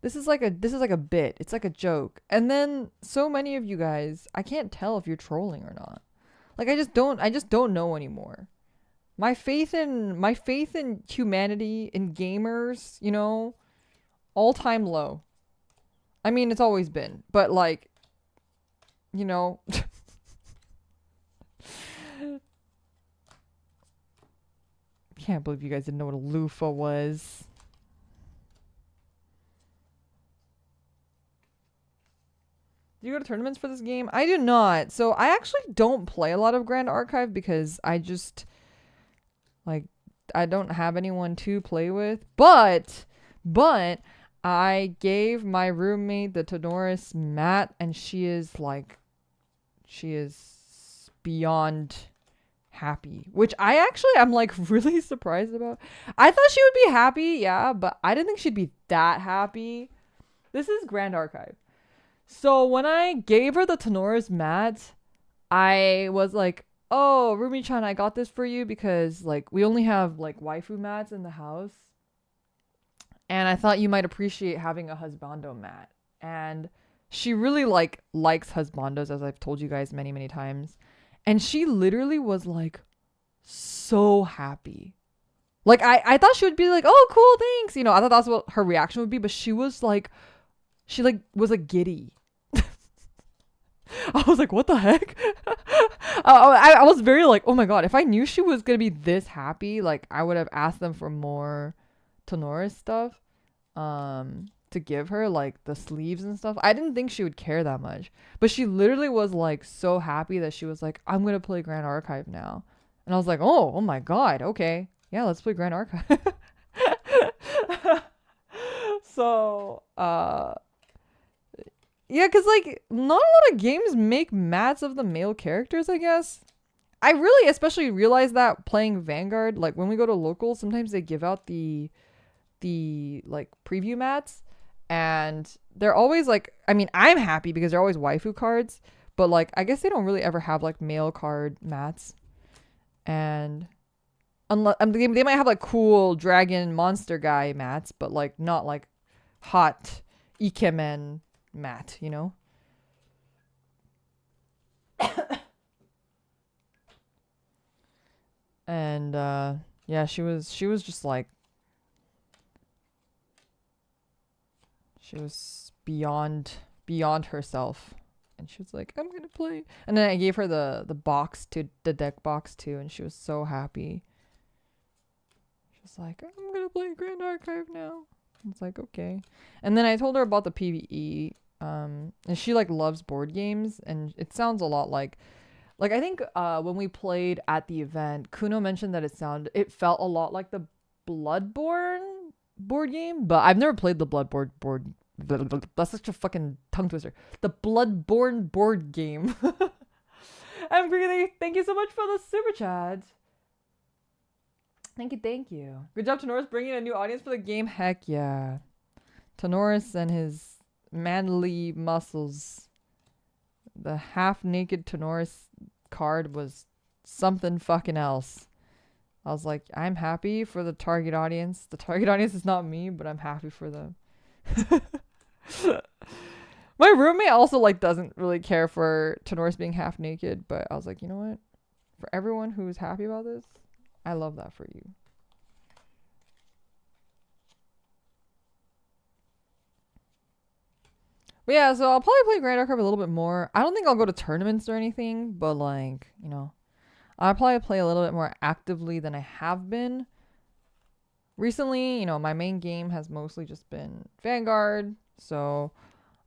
this is like a bit. It's like a joke. And then so many of you guys, I can't tell if you're trolling or not. Like I just don't know anymore. My faith in humanity, in gamers, you know, all-time low. I mean, it's always been, but like, you know, can't believe you guys didn't know what a loofah was. Do you go to tournaments for this game? I do not. So I actually don't play a lot of Grand Archive because I just, like, I don't have anyone to play with. But I gave my roommate the Tonoris mat, and she is beyond happy, which I actually am like really surprised about. I thought she would be happy, yeah, but I didn't think she'd be that happy. This is Grand Archive. So when I gave her the Tenoris mat, I was like, oh, Rumi-chan, I got this for you because like we only have like waifu mats in the house. And I thought you might appreciate having a husbando mat. And she really like likes husbandos, as I've told you guys many, many times. And she literally was like so happy. Like I thought she would be like, oh, cool, thanks. You know, I thought that's what her reaction would be, but she was like was like giddy. I was like, what the heck? I was very like, oh my god, if I knew she was gonna be this happy, like I would have asked them for more Tenoris stuff to give her, like the sleeves and stuff. I didn't think she would care that much, but she literally was like so happy that she was like, I'm gonna play Grand Archive now. And I was like, oh my god, okay, yeah, let's play Grand Archive. So yeah, because like not a lot of games make mats of the male characters, I guess. I really especially realized that playing Vanguard, like when we go to locals, sometimes they give out the like preview mats, and they're always like, I mean, I'm happy because they're always waifu cards, but like I guess they don't really ever have like male card mats. And unless they might have like cool dragon monster guy mats, but like not like hot ikemen mat, you know. And yeah, she was just like, she was beyond herself. And she was like, I'm gonna play. And then I gave her the box, to the deck box too, and she was so happy. She was like, I'm gonna play Grand Archive now. It's like, okay. And then I told her about the PvE, and she like loves board games, and it sounds a lot like I think when we played at the event, Kuno mentioned that it felt a lot like the Bloodborne board game, but I've never played the Bloodborne board. That's such a fucking tongue twister. The Bloodborne board game. And really, thank you so much for the super chat. Thank you. Good job, Tenoris, bringing a new audience for the game. Heck yeah. Tenoris and his manly muscles. The half-naked Tenoris card was something fucking else. I was like, I'm happy for the target audience. The target audience is not me, but I'm happy for them. My roommate also like doesn't really care for Tenoris being half naked, but I was like, you know what? For everyone who's happy about this, I love that for you. But yeah, so I'll probably play Grand Archive a little bit more. I don't think I'll go to tournaments or anything, but like, you know, I'll probably play a little bit more actively than I have been. Recently, you know, my main game has mostly just been Vanguard, so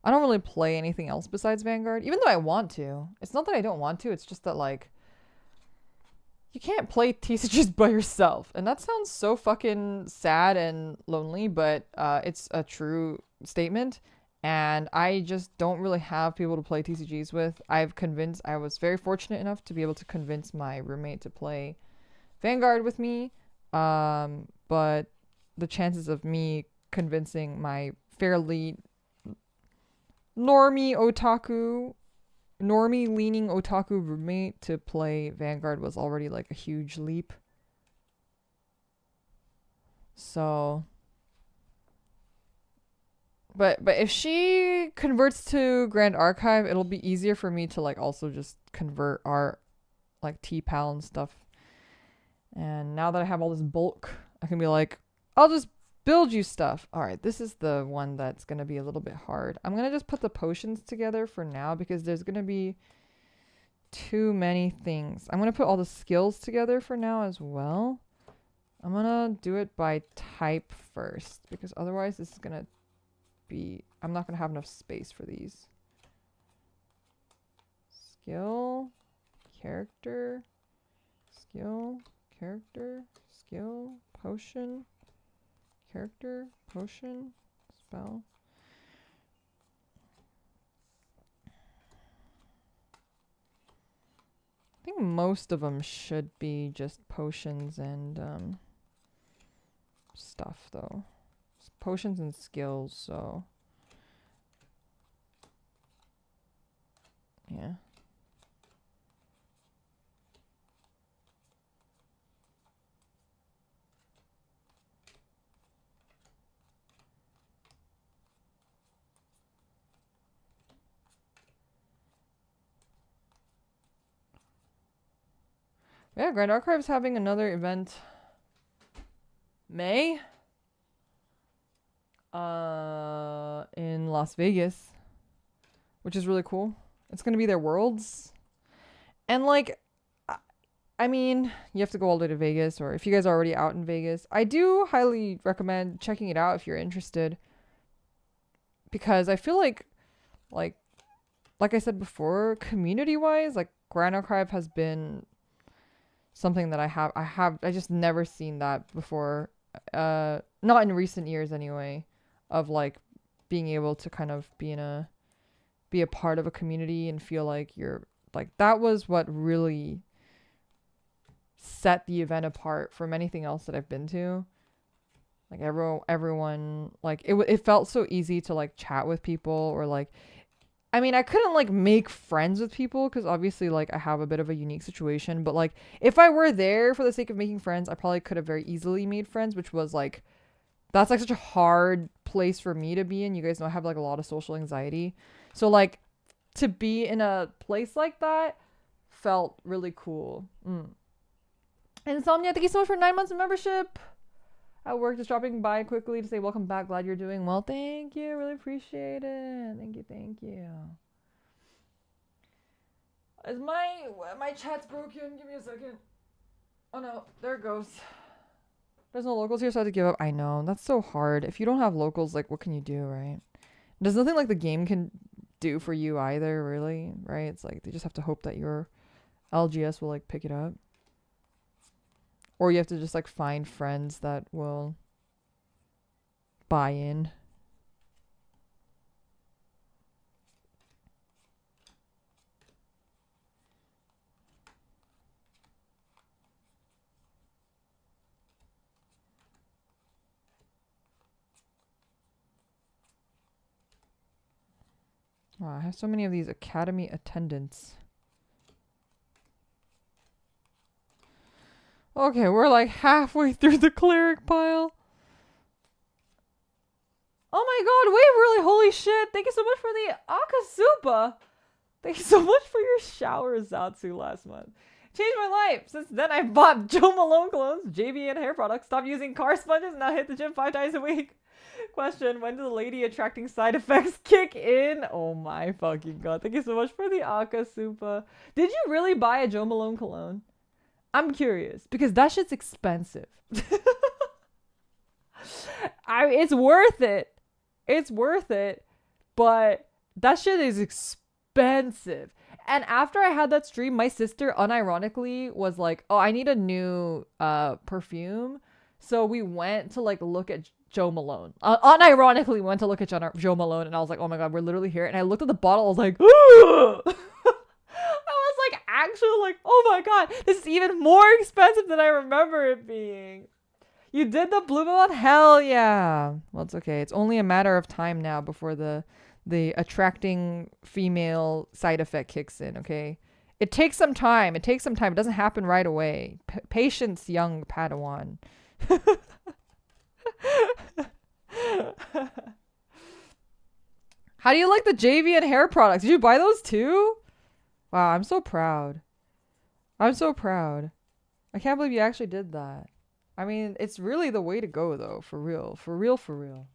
I don't really play anything else besides Vanguard, even though I want to. It's not that I don't want to, it's just that like, you can't play TCGs by yourself. And that sounds so fucking sad and lonely, but it's a true statement. And I just don't really have people to play TCGs with. I was very fortunate enough to be able to convince my roommate to play Vanguard with me. But the chances of me convincing my fairly normie leaning otaku roommate to play Vanguard was already like a huge leap. So, but if she converts to Grand Archive, it'll be easier for me to like also just convert our like T-Pal and stuff. And now that I have all this bulk, I can be like, I'll just build you stuff. All right, this is the one that's going to be a little bit hard. I'm going to just put the potions together for now because there's going to be too many things. I'm going to put all the skills together for now as well. I'm going to do it by type first because otherwise this is going to be, I'm not going to have enough space for these. Skill, character, skill, character, skill, potion, character, potion, spell. I think most of them should be just potions and stuff though. Potions and skills, so yeah. Yeah, Grand Archive's having another event May in Las Vegas, which is really cool. It's going to be their worlds. And like I mean, you have to go all the way to Vegas, or if you guys are already out in Vegas, I do highly recommend checking it out if you're interested. Because I feel like I said before, community-wise, like Grand Archive has been something that I just never seen that before. Not in recent years anyway, of like being able to kind of be a part of a community and feel like you're like, that was what really set the event apart from anything else that I've been to. Like everyone like it felt so easy to like chat with people, or like, I mean, I couldn't like make friends with people because obviously like I have a bit of a unique situation, but like if I were there for the sake of making friends, I probably could have very easily made friends, which was like, that's like such a hard place for me to be in. You guys know I have like a lot of social anxiety. So like to be in a place like that felt really cool. Insomnia, thank you so much for 9 months of membership. At work, just dropping by quickly to say welcome back. Glad you're doing well. Thank you. Really appreciate it. Thank you. Is my chat's broken? Give me a second. Oh no, there it goes. There's no locals here, so I had to give up. I know, that's so hard. If you don't have locals, like what can you do, right? There's nothing like the game can do for you either, really, right? It's like they just have to hope that your LGS will like pick it up. Or you have to just like find friends that will buy in. Wow, I have so many of these academy attendants. Okay, we're like halfway through the cleric pile. Oh my god, Waverly, holy shit. Thank you so much for the Akasupa. Thank you so much for your shower, Zatsu, last month. Changed my life. Since then, I've bought Joe Malone clones, JV, and hair products. Stopped using car sponges, and now hit the gym 5 times a week. Question, when do the lady attracting side effects kick in? Oh my fucking god. Thank you so much for the Akasupa. Did you really buy a Joe Malone cologne? I'm curious, because that shit's expensive. It's worth it. It's worth it, but that shit is expensive. And after I had that stream, my sister unironically was like, oh, I need a new perfume. So we went to like look at Joe Malone. Unironically went to look at Joe Malone, and I was like, oh my god, we're literally here. And I looked at the bottle, I was like, ooh! I was like, actually like, oh my god, this is even more expensive than I remember it being. You did the blue one? Hell yeah. Well, it's okay. It's only a matter of time now before the attracting female side effect kicks in, okay? It takes some time. It doesn't happen right away. Patience, young Padawan. How do you like the JV and hair products? Did you buy those too? Wow, I'm so proud. I'm so proud. I can't believe you actually did that. I mean, it's really the way to go, though. For real. For real, for real.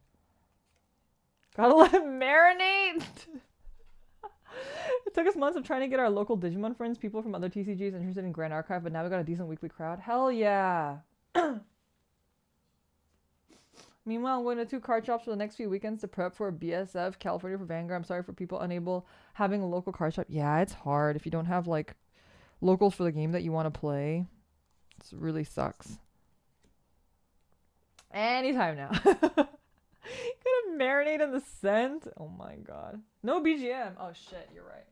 Gotta let it marinate! It took us months of trying to get our local Digimon friends, people from other TCGs interested in Grand Archive, but now we got a decent weekly crowd. Hell yeah! Meanwhile, I'm going to 2 card shops for the next few weekends to prep for BSF, California for Vanguard. I'm sorry for people unable having a local card shop. Yeah, it's hard if you don't have, like, locals for the game that you want to play. It really sucks. Anytime now. Gonna marinate in the scent? Oh my god. No BGM. Oh shit, you're right.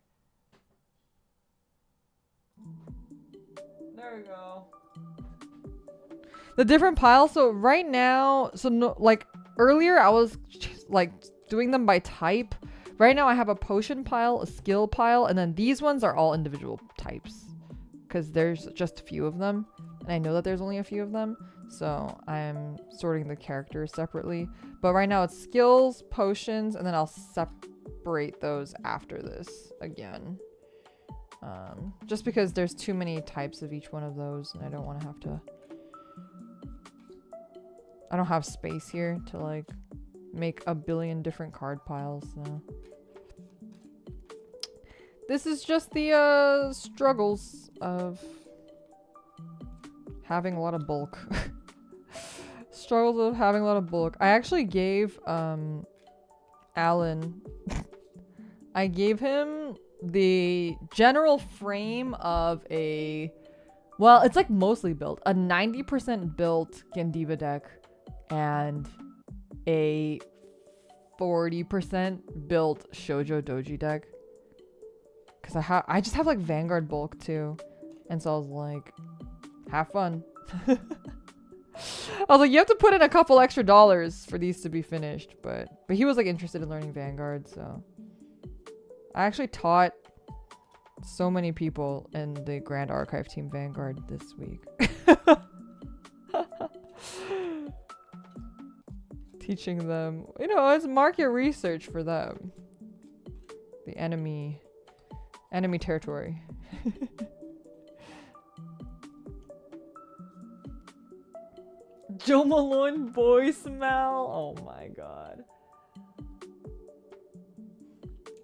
There we go. The different piles. So right now, so no, like earlier I was like doing them by type. Right now I have a potion pile, a skill pile, and then these ones are all individual types because there's just a few of them, and I know that there's only a few of them, so I'm sorting the characters separately. But right now it's skills, potions, and then I'll separate those after this again. Just because there's too many types of each one of those, and I don't want to have to... I don't have space here to like make a billion different card piles, so... This is just the struggles of having a lot of bulk. Struggles of having a lot of bulk. I actually gave Alan I gave him the general frame of a, well, it's like mostly built, a 90% built Gendiva deck and a 40% built Shoujo Doji deck. Because I just have like Vanguard bulk too. And so I was like, have fun. I was like, you have to put in a couple extra dollars for these to be finished. But he was like interested in learning Vanguard, so. I actually taught so many people in the Grand Archive Team Vanguard this week. Teaching them, you know, it's market research for them. The enemy territory. Joe Malone voicemail. Oh my god.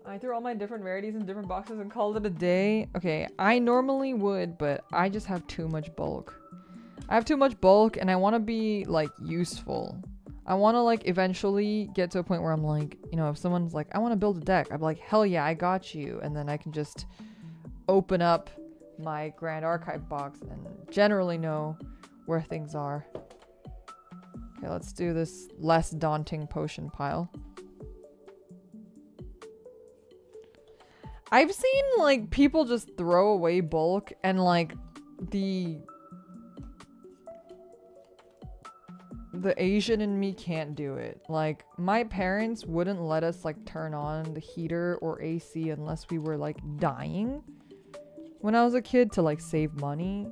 I threw all my different rarities in different boxes and called it a day. Okay, I normally would, but I just have too much bulk. I have too much bulk and I want to be like useful. I want to like eventually get to a point where I'm like, you know, if someone's like, I want to build a deck, I'm like, hell yeah, I got you. And then I can just open up my Grand Archive box and generally know where things are. Okay, let's do this less daunting potion pile. I've seen like people just throw away bulk and like the Asian in me can't do it. Like my parents wouldn't let us like turn on the heater or AC unless we were like dying when I was a kid to like save money.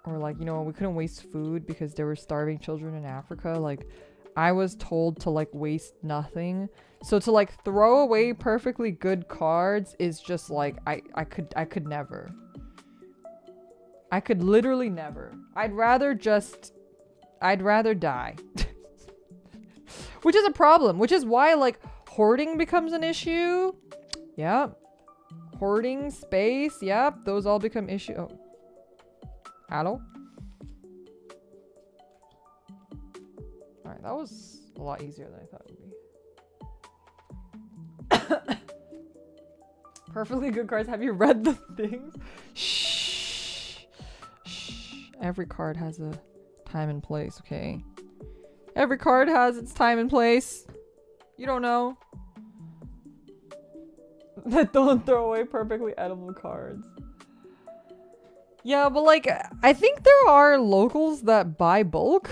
Or like, you know, we couldn't waste food because there were starving children in Africa. Like I was told to like waste nothing. So to like throw away perfectly good cards is just like I could never. I could literally never. I'd rather die. Which is a problem, which is why like hoarding becomes an issue. Yep. Hoarding space, yep, those all become issue. Oh. Hello? Alright, that was a lot easier than I thought it would be. Perfectly good cards. Have you read the things? Shh. Shh. Every card has a time and place, okay? Every card has its time and place. You don't know. That don't throw away perfectly edible cards. Yeah, but like, I think there are locals that buy bulk.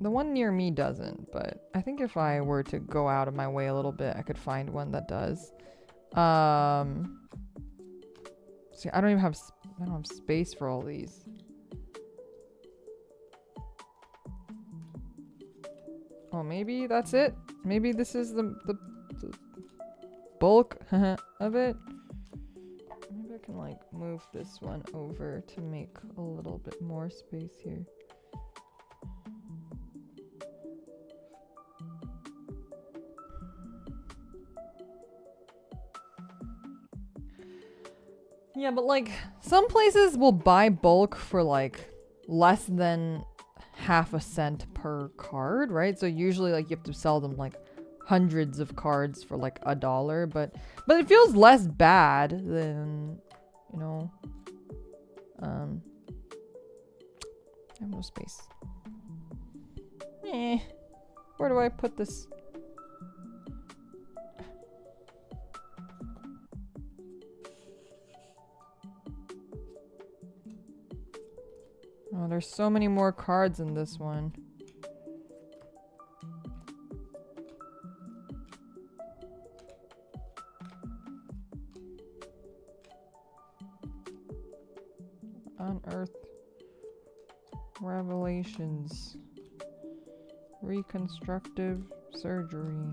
The one near me doesn't, but I think if I were to go out of my way a little bit, I could find one that does. See, I don't have space for all these. Oh, maybe that's it. Maybe this is the bulk of it. Maybe I can like move this one over to make a little bit more space here. Yeah, but like some places will buy bulk for like less than half a cent per card, right? So usually like you have to sell them like hundreds of cards for like $1, but it feels less bad than, you know, I have no space. Where do I put this? Oh, there's so many more cards in this one. Unearthed revelations. Reconstructive surgery.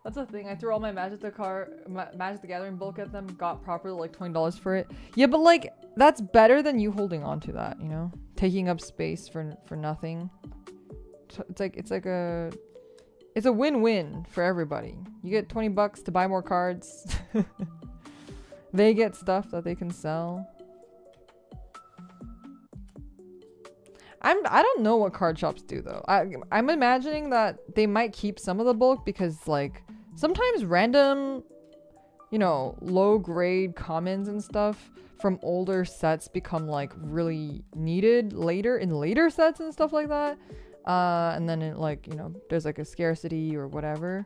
That's the thing. I threw all my Magic the Gathering bulk at them. Got properly like $20 for it. Yeah, but like that's better than you holding on to that. You know, taking up space for nothing. It's a win-win for everybody. You get $20 to buy more cards. They get stuff that they can sell. I don't know what card shops do though. I'm imagining that they might keep some of the bulk because like sometimes random, you know, low grade commons and stuff from older sets become like really needed later in later sets and stuff like that. And then it like, you know, there's like a scarcity or whatever.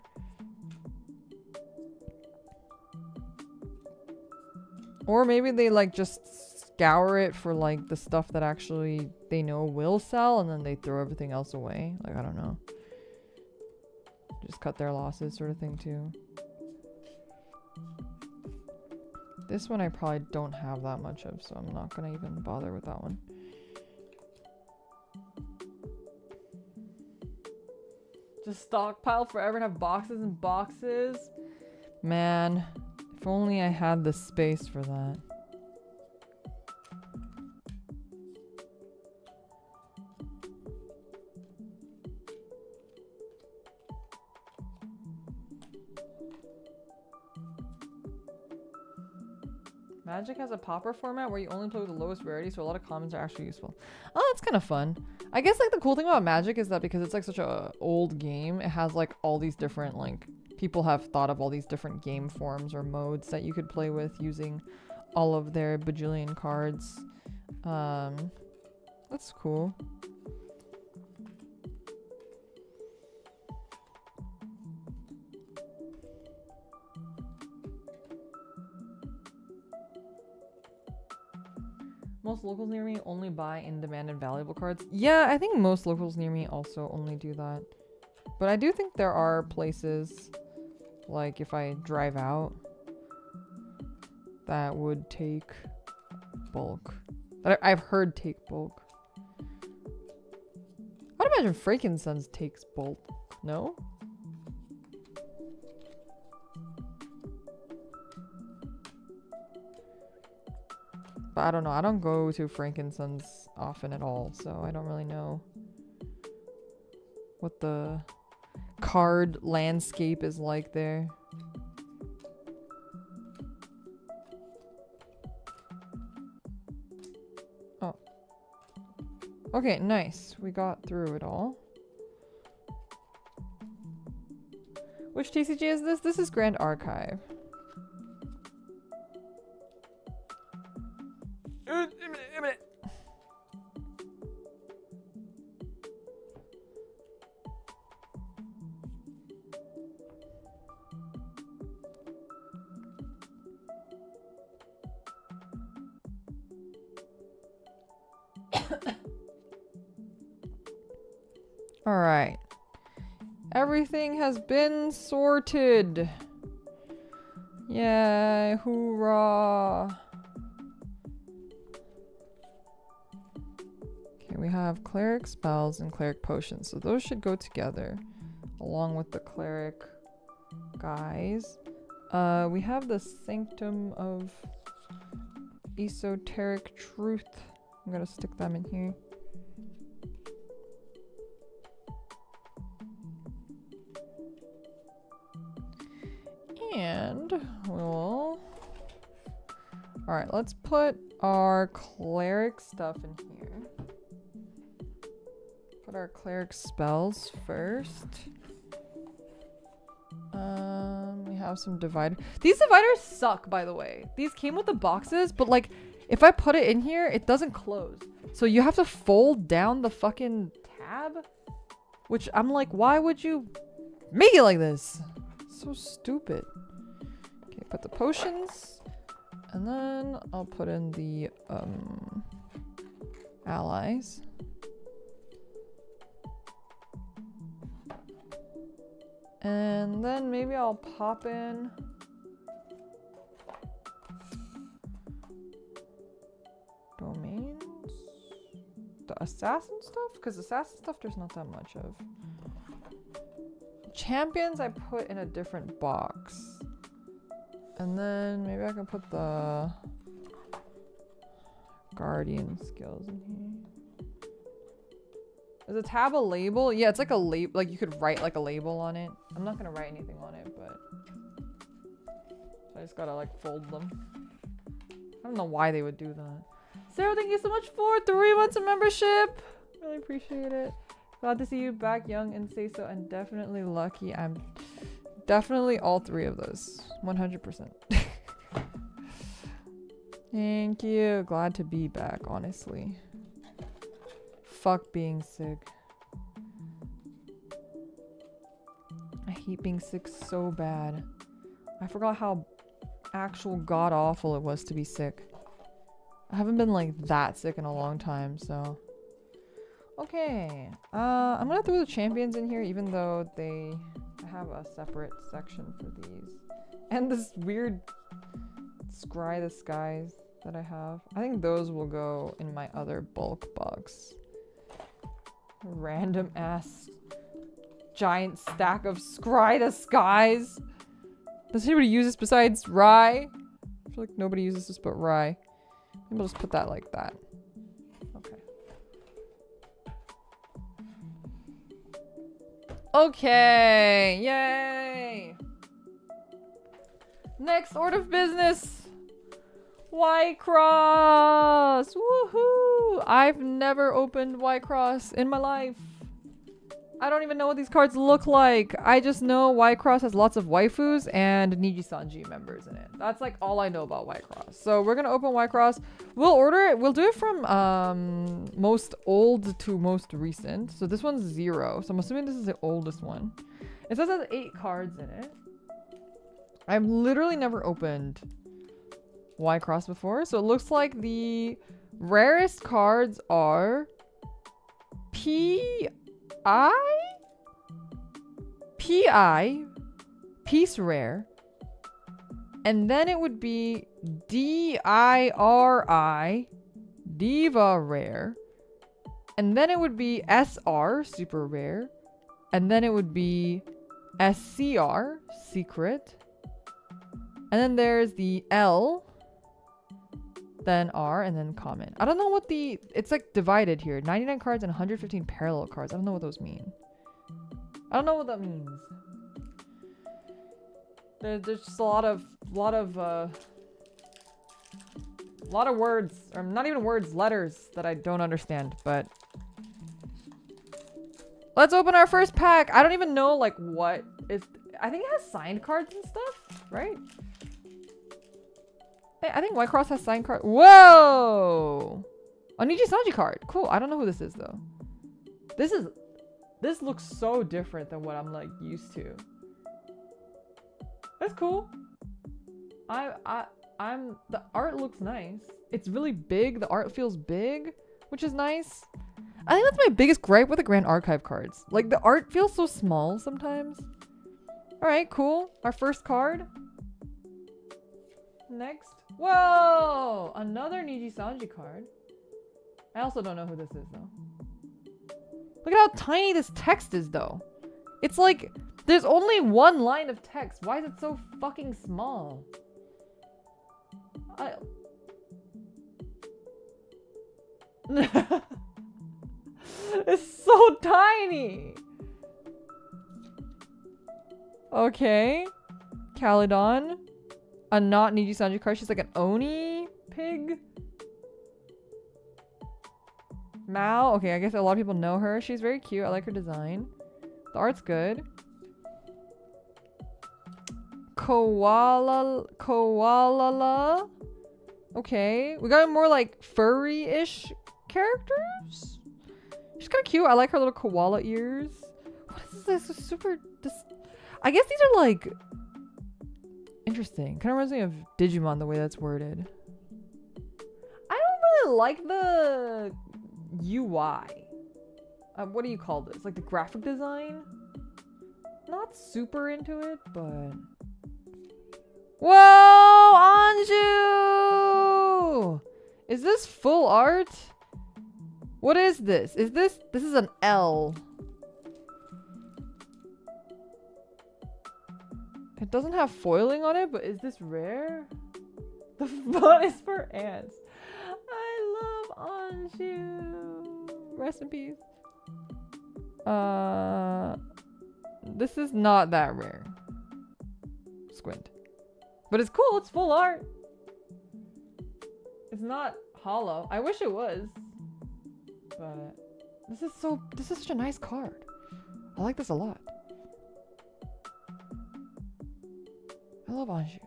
Or maybe they like just scour it for like the stuff that actually they know will sell and then they throw everything else away. Like, I don't know. Just cut their losses sort of thing too. This one I probably don't have that much of, so I'm not gonna even bother with that one. Just stockpile forever and have boxes and boxes. Man, if only I had the space for that. Magic has a pauper format where you only play with the lowest rarity, so a lot of commons are actually useful. Oh, that's kind of fun. I guess like the cool thing about Magic is that because it's like such a old game, it has like all these different like people have thought of all these different game forms or modes that you could play with using all of their bajillion cards. That's cool. Most locals near me only buy in-demand and valuable cards. Yeah, I think most locals near me also only do that. But I do think there are places, like if I drive out, that would take bulk. That I've heard take bulk. I'd imagine frankincense takes bulk. No? But I don't know. I don't go to frankincense often at all, so I don't really know what the card landscape is like there. Oh. Okay, nice. We got through it all. Which TCG is this? This is Grand Archive. All right. Everything has been sorted. Yay, hoorah. Okay, we have cleric spells and cleric potions. So those should go together along with the cleric guys. We have the Sanctum of Esoteric Truth. I'm gonna stick them in here. And we'll... Alright, let's put our cleric stuff in here. Put our cleric spells first. We have some divider. These dividers suck, by the way. These came with the boxes, but like, if I put it in here, it doesn't close. So you have to fold down the fucking tab? Which I'm like, why would you make it like this? So stupid. Okay, put the potions. And then I'll put in the allies. And then maybe I'll pop in domains, the assassin stuff, because assassin stuff there's not that much of. Champions I put in a different box, and then maybe I can put the guardian skills in here. Is a tab a label? Yeah, it's like a label. Like you could write like a label on it. I'm not gonna write anything on it, but I just gotta like fold them. I don't know why they would do that. Sarah, thank you so much for 3 months of membership. Really appreciate it. Glad to see you back young and say so, and definitely lucky. I'm definitely all 3 of those. 100%. Thank you. Glad to be back, honestly. Fuck being sick. I hate being sick so bad. I forgot how actual god awful it was to be sick. I haven't been like that sick in a long time, so. Okay. I'm gonna throw the champions in here even though they have a separate section for these. And this weird Scry the Skies that I have. I think those will go in my other bulk box. Random ass giant stack of Scry the Skies. Does anybody use this besides Rye? I feel like nobody uses this but Rye. Maybe I'll just put that like that. Okay. Okay. Yay. Next order of business. Whitecross! Woohoo! I've never opened Whitecross in my life. I don't even know what these cards look like. I just know Whitecross has lots of waifus and Niji-Sanji members in it. That's like all I know about Whitecross. So we're gonna open Whitecross. We'll order it. We'll do it from most old to most recent. So this one's 0. So I'm assuming this is the oldest one. It says it has 8 cards in it. I've literally never opened Whitecross before, so it looks like the rarest cards are P.I. Peace Rare, and then it would be D.I.R.I. Diva Rare, and then it would be S.R. Super Rare, and then it would be S.C.R. Secret, and then there's the L, then R, and then common. I don't know what it's like divided here. 99 cards and 115 parallel cards. I don't know what those mean. I don't know what that means. There's just a lot of words, or not even words, letters that I don't understand, but let's open our first pack. I don't even know like what is, I think it has signed cards and stuff, right? I think Whitecross has signed cards. Whoa! A Niji-Sanji card. Cool. I don't know who this is though. This looks so different than what I'm like used to. That's cool. The art looks nice. It's really big. The art feels big, which is nice. I think that's my biggest gripe with the Grand Archive cards. Like the art feels so small sometimes. All right, cool. Our first card. Next. Whoa! Another Niji-Sanji card. I also don't know who this is though. Look at how tiny this text is though. It's like there's only one line of text. Why is it so fucking small? It's so tiny. Okay. Calydon. A not Niji-Sanji card. She's like an Oni pig. Mao. Okay, I guess a lot of people know her. She's very cute. I like her design. The art's good. Koalala. Okay. We got more like furry-ish characters. She's kind of cute. I like her little koala ears. What is this? It's super... I guess these are like... interesting. Kind of reminds me of Digimon, the way that's worded. I don't really like the UI. What do you call this? Like the graphic design? Not super into it, but... Whoa! Anju! Is this full art? What is this? Is this... This is an L. It doesn't have foiling on it, but is this rare? The font is for ants. I love Anju. Rest in peace. This is not that rare. Squint. But it's cool, it's full art. It's not hollow. I wish it was. But this is such a nice card. I like this a lot. I love Anju.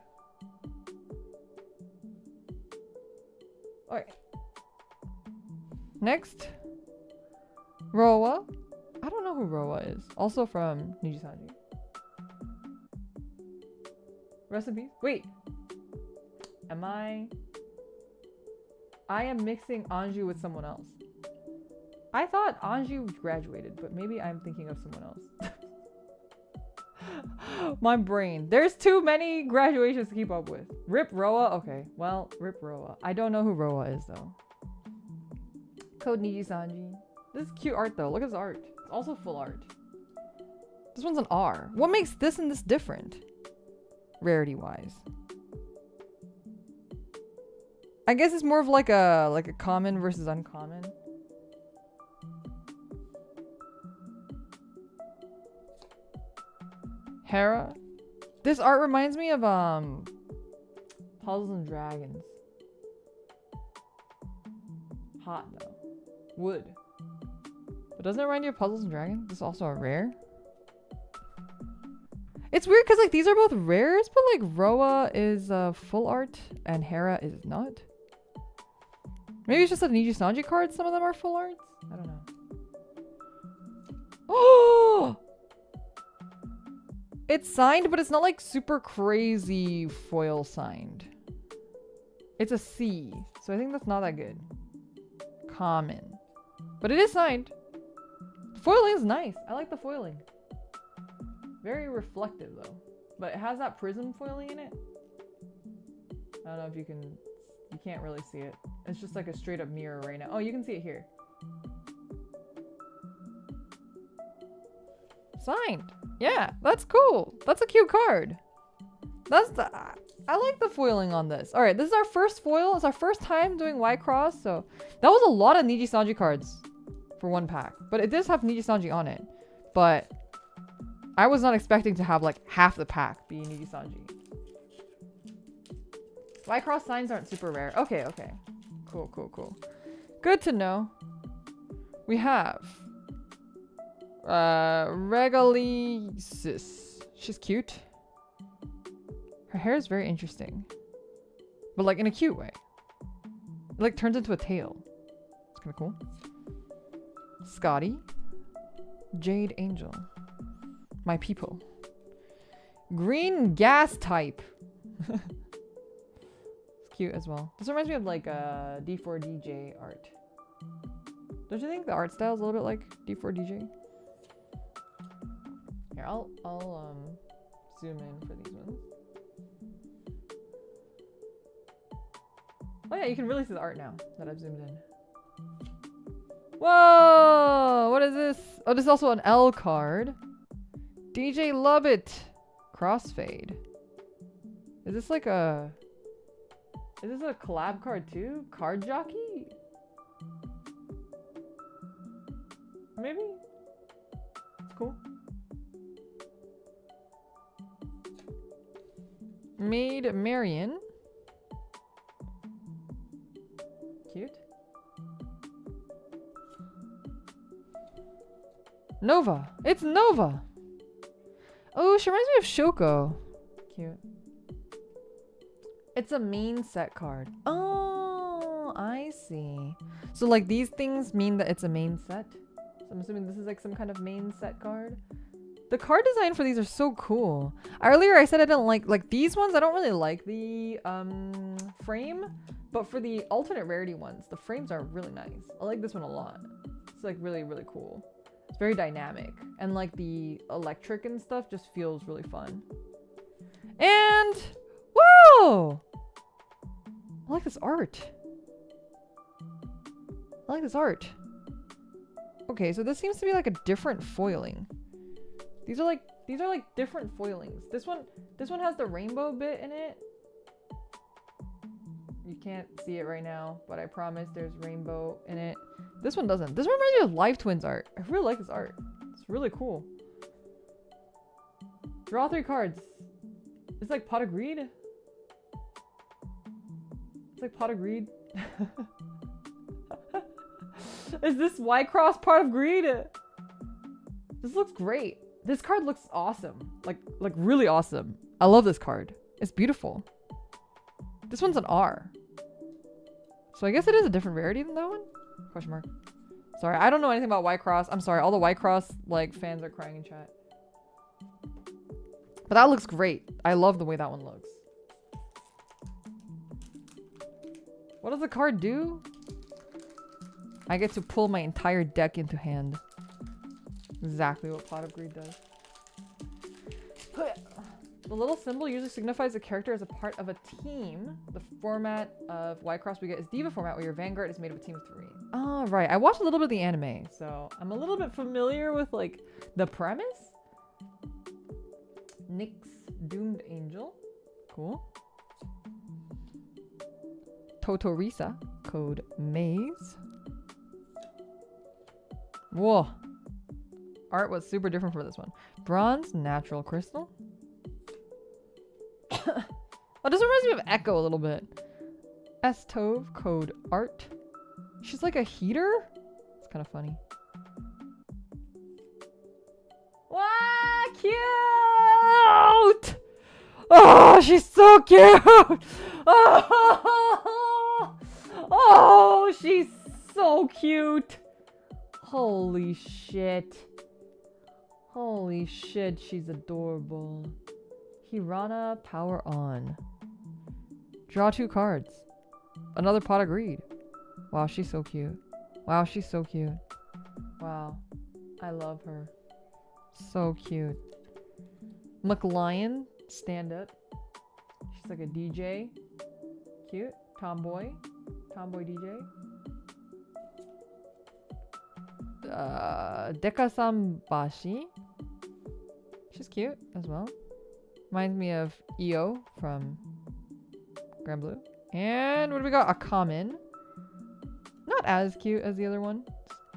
Okay. Next. Roa. I don't know who Roa is. Also from Nijisanji. Rest in peace. Wait. Am I am mixing Anju with someone else. I thought Anju graduated, but maybe I'm thinking of someone else. My brain. There's too many graduations to keep up with. Rip Roa? Okay. Well, Rip Roa. I don't know who Roa is, though. Code Nijisanji. This is cute art, though. Look at this art. It's also full art. This one's an R. What makes this and this different? Rarity-wise. I guess it's more of like a common versus uncommon. Hera. This art reminds me of Puzzles and Dragons. Hot though. Wood. But doesn't it remind you of Puzzles and Dragons? This is also a rare. It's weird because like these are both rares, but like Roa is full art and Hera is not. Maybe it's just a Nijisanji card. Some of them are full arts. I don't know. Oh! It's signed, but it's not like super crazy foil signed. It's a C, so I think that's not that good. Common. But it is signed. The foiling is nice. I like the foiling. Very reflective though. But it has that prism foiling in it. I don't know if you can... You can't really see it. It's just like a straight up mirror right now. Oh, you can see it here. Signed. Yeah, that's cool. That's a cute card. I like the foiling on this. All right, this is our first foil. It's our first time doing Y-Cross, so that was a lot of Nijisanji cards for one pack. But it does have Nijisanji on it. But I was not expecting to have like half the pack be Nijisanji. Y-Cross signs aren't super rare. Okay, okay. Cool, cool, cool. Good to know. We have Regalisis. She's cute. Her hair is very interesting. But like in a cute way. It like turns into a tail. It's kind of cool. Scotty. Jade Angel. My people. Green gas type. It's cute as well. This reminds me of like D4DJ art. Don't you think the art style is a little bit like D4DJ? Here, I'll zoom in for these ones. Oh yeah, you can really see the art now that I've zoomed in. Whoa! What is this? Oh, this is also an L card. DJ Love It. Crossfade. Is this like a... Is this a collab card too? Card Jockey? Maybe? It's cool. Maid Marian. Cute. Nova. It's Nova. Oh, she reminds me of Shoko. Cute. It's a main set card. Oh, I see. So like these things mean that it's a main set. So I'm assuming this is like some kind of main set card. The card design for these are so cool. Earlier I said I didn't like these ones. I don't really like the frame, but for the alternate rarity ones, the frames are really nice. I like this one a lot. It's like really, really cool. It's very dynamic, and like the electric and stuff just feels really fun. And whoa! I like this art. I like this art. Okay, so this seems to be like a different foiling. These are like different foilings. This one has the rainbow bit in it. You can't see it right now, but I promise there's rainbow in it. This one doesn't. This one reminds me of Live Twins art. I really like this art. It's really cool. Draw 3 cards. It's like Pot of Greed. It's like Pot of Greed. Is this Y-Cross Pot of Greed? This looks great. This card looks awesome. Like really awesome. I love this card. It's beautiful. This one's an R. So I guess it is a different rarity than that one? Question mark. Sorry, I don't know anything about Y-Cross. I'm sorry, all the Y-Cross like fans are crying in chat. But that looks great. I love the way that one looks. What does the card do? I get to pull my entire deck into hand. Exactly what Pot of Greed does. The little symbol usually signifies a character as a part of a team. The format of Y-Cross we get is Diva format, where your Vanguard is made of a team of 3. Oh, right. I watched a little bit of the anime, so I'm a little bit familiar with like the premise. Nyx Doomed Angel. Cool. Totorisa. Code Maze. Whoa. Art was super different for this one. Bronze Natural Crystal. Oh, this reminds me of Echo a little bit. Estove Code Art. She's like a heater? It's kind of funny. Wow, cute! Oh, she's so cute! Oh, oh, she's so cute! Holy shit. Holy shit, she's adorable. Hirana, power on. Draw 2 cards. Another Pot of Greed. Wow, she's so cute. Wow, she's so cute. Wow. I love her. So cute. McLion, stand up. She's like a DJ. Cute. Tomboy. Tomboy DJ. Dekasan Bashi. She's cute as well. Reminds me of EO from Grand Blue. And what do we got? A common. Not as cute as the other one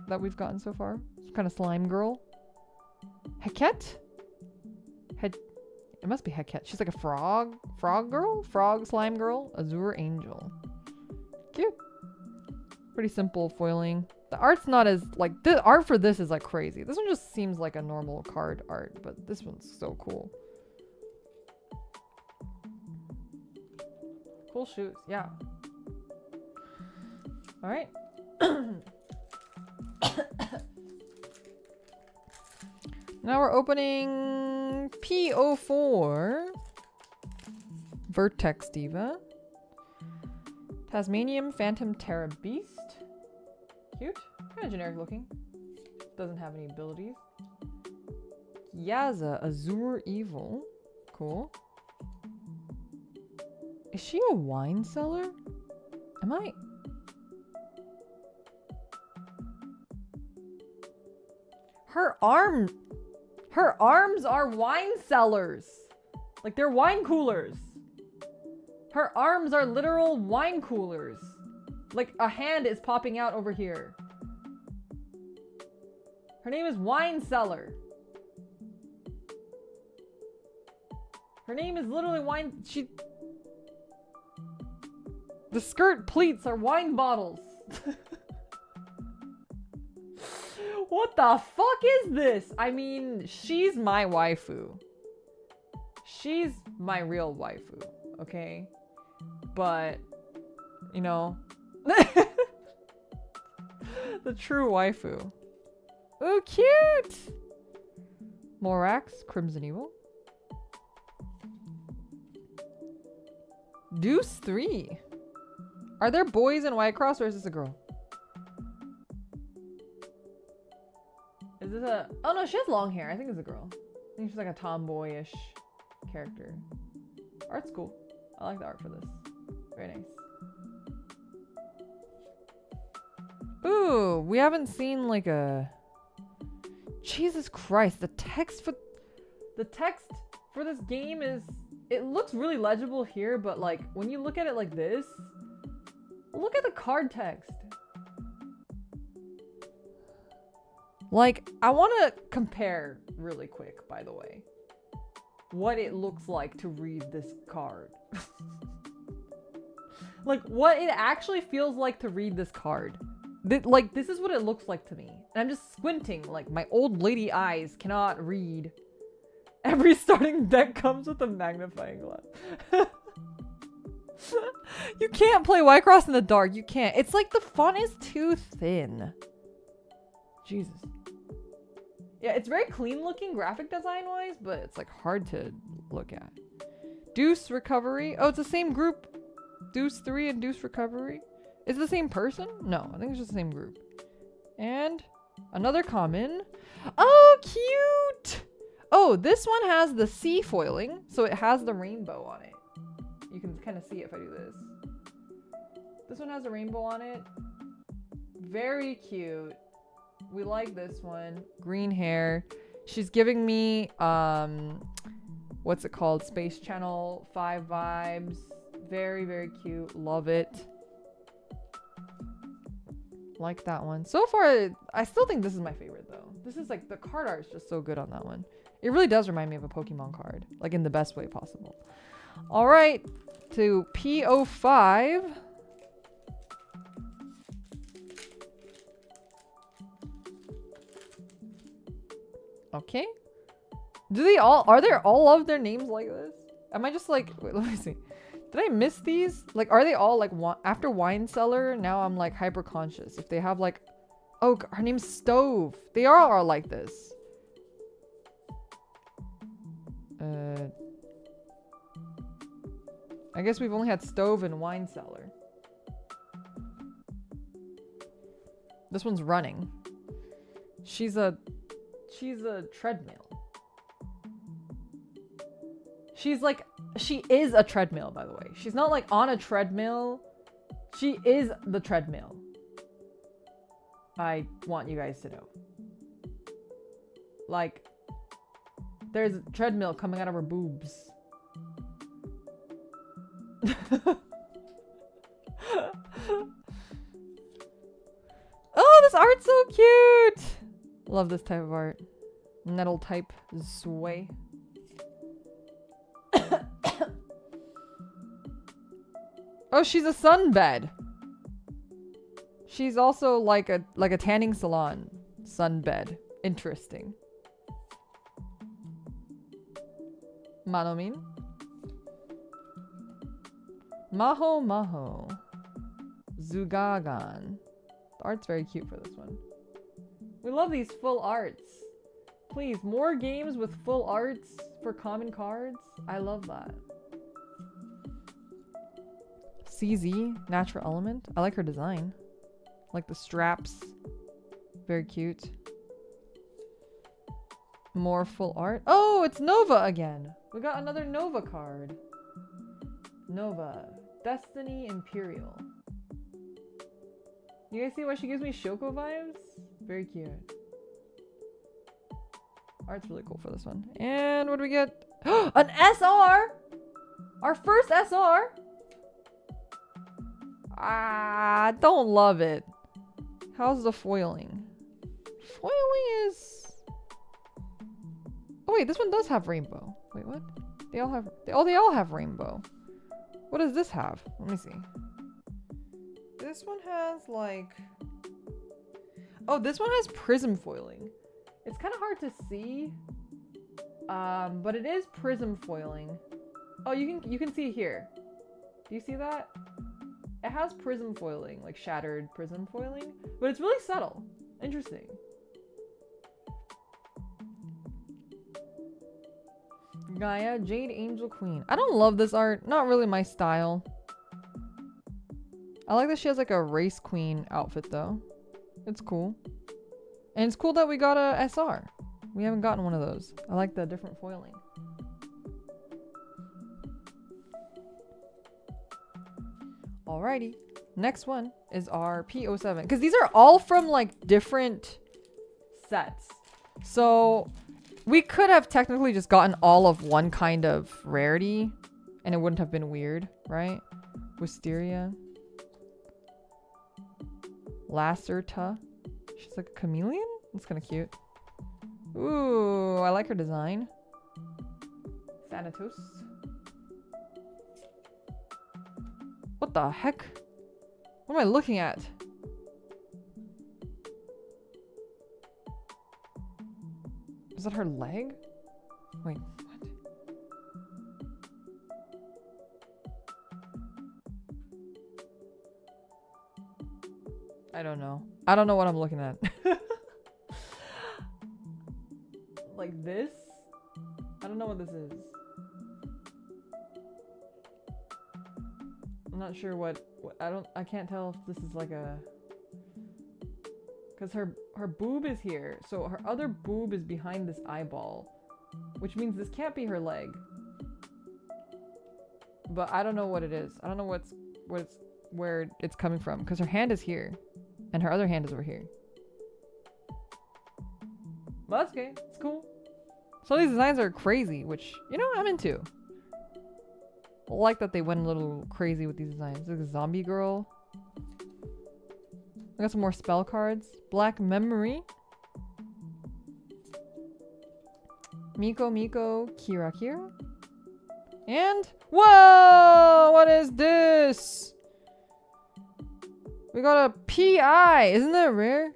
that we've gotten so far. It's kind of slime girl. Heket? It must be Heket. She's like a frog girl? Frog slime girl? Azure Angel. Cute. Pretty simple foiling. The art's not as like the art for this is like crazy. This one just seems like a normal card art, but this one's so cool. Cool shoes, yeah. All right. Now we're opening P04 Vertex Diva. Tasmanian Phantom Terra Beast. Cute. Kind of generic looking. Doesn't have any abilities. Yaza Azure Evil. Cool. Is she a wine cellar? Am I? Her arms are wine cellars. Like they're wine coolers. Her arms are literal wine coolers. Like a hand is popping out over here. Her name is Wine Cellar. Her name is literally Wine... The skirt pleats are wine bottles. What the fuck is this? I mean, she's my waifu. She's my real waifu, okay? But, you know... The true waifu. Oh, cute! Morax, Crimson Evil. Deuce 3. Are there boys in Whitecross or is this a girl? Is this a... Oh no, she has long hair. I think it's a girl. I think she's like a tomboyish character. Art's cool. I like the art for this. Very nice. Ooh, we haven't seen like a... Jesus Christ, the text for this game is... It looks really legible here, but like when you look at it like this, look at the card text. Like, I want to compare really quick, by the way, what it looks like to read this card. Like, what it actually feels like to read this card. Like, this is what it looks like to me. And I'm just squinting, like, my old lady eyes cannot read. Every starting deck comes with a magnifying glass. You can't play Whitecross in the dark. You can't. It's like the font is too thin. Jesus. Yeah, it's very clean looking graphic design wise, but it's like hard to look at. Deuce Recovery. Oh, it's the same group. Deuce 3 and Deuce Recovery. Is it the same person? No, I think it's just the same group. And another common. Oh, cute! Oh, this one has the sea foiling, so it has the rainbow on it. You can kind of see it if I do this. This one has a rainbow on it. Very cute. We like this one. Green hair. She's giving me, what's it called? Space Channel 5 vibes. Very, very cute. Love it. Like that one. So far, I still think this is my favorite though. This is like, the card art is just so good on that one. It really does remind me of a Pokemon card. Like in the best way possible. All right. To P05. Okay. Do they all, are there all of their names like this? Am I just like, wait, let me see. Did I miss these? Like, are they all like, after Wine Cellar, now I'm like hyper conscious. If they have like, oh, her name's Stove. They all are like this. I guess we've only had Stove and Wine Cellar. This one's running. She's a treadmill. She's like, she is a treadmill, by the way. She's not like on a treadmill. She is the treadmill. I want you guys to know. Like, there's a treadmill coming out of her boobs. Oh, this art's so cute! Love this type of art. Nettle type sway. Oh, she's a sunbed. She's also like a tanning salon sunbed. Interesting. Manomin. Maho Maho. Zugagan. The art's very cute for this one. We love these full arts. Please, more games with full arts for common cards. I love that. CZ, Natural Element. I like her design. I like the straps. Very cute. More full art. Oh, it's Nova again. We got another Nova card. Nova. Destiny Imperial. You guys see why she gives me Shoko vibes? Very cute. Art's really cool for this one. And what do we get? An SR! Our first SR! Ah, don't love it. How's the foiling? Foiling is... Oh wait, this one does have rainbow. Wait, what? They all have rainbow. What does this have? Let me see. This one has like... Oh, this one has prism foiling. It's kind of hard to see. But it is prism foiling. Oh, you can see it here. Do you see that? It has prism foiling, like shattered prism foiling, but it's really subtle. Interesting. Gaia, Jade Angel Queen. I don't love this art. Not really my style. I like that she has like a race queen outfit though. It's cool. And it's cool that we got a SR. We haven't gotten one of those. I like the different foiling. Alrighty. Next one is our P07. Because these are all from like different sets. So we could have technically just gotten all of one kind of rarity. And it wouldn't have been weird, right? Wisteria. Lacerta. She's like a chameleon? That's kind of cute. Ooh, I like her design. Thanatos. What the heck? What am I looking at? Is that her leg? Wait, what? I don't know. I don't know what I'm looking at. Like this? I don't know what this is. I'm not sure what I can't tell if this is like a, because her boob is here, so her other boob is behind this eyeball, which means this can't be her leg. But I don't know what it is. I don't know where it's coming from, because her hand is here and her other hand is over here. But that's okay. It's cool. Some of these designs are crazy, which, you know, I'm into. I like that they went a little crazy with these designs. There's a zombie girl. I got some more spell cards. Black Memory. Miko, Kira. And, whoa! What is this? We got a PI. Isn't that rare?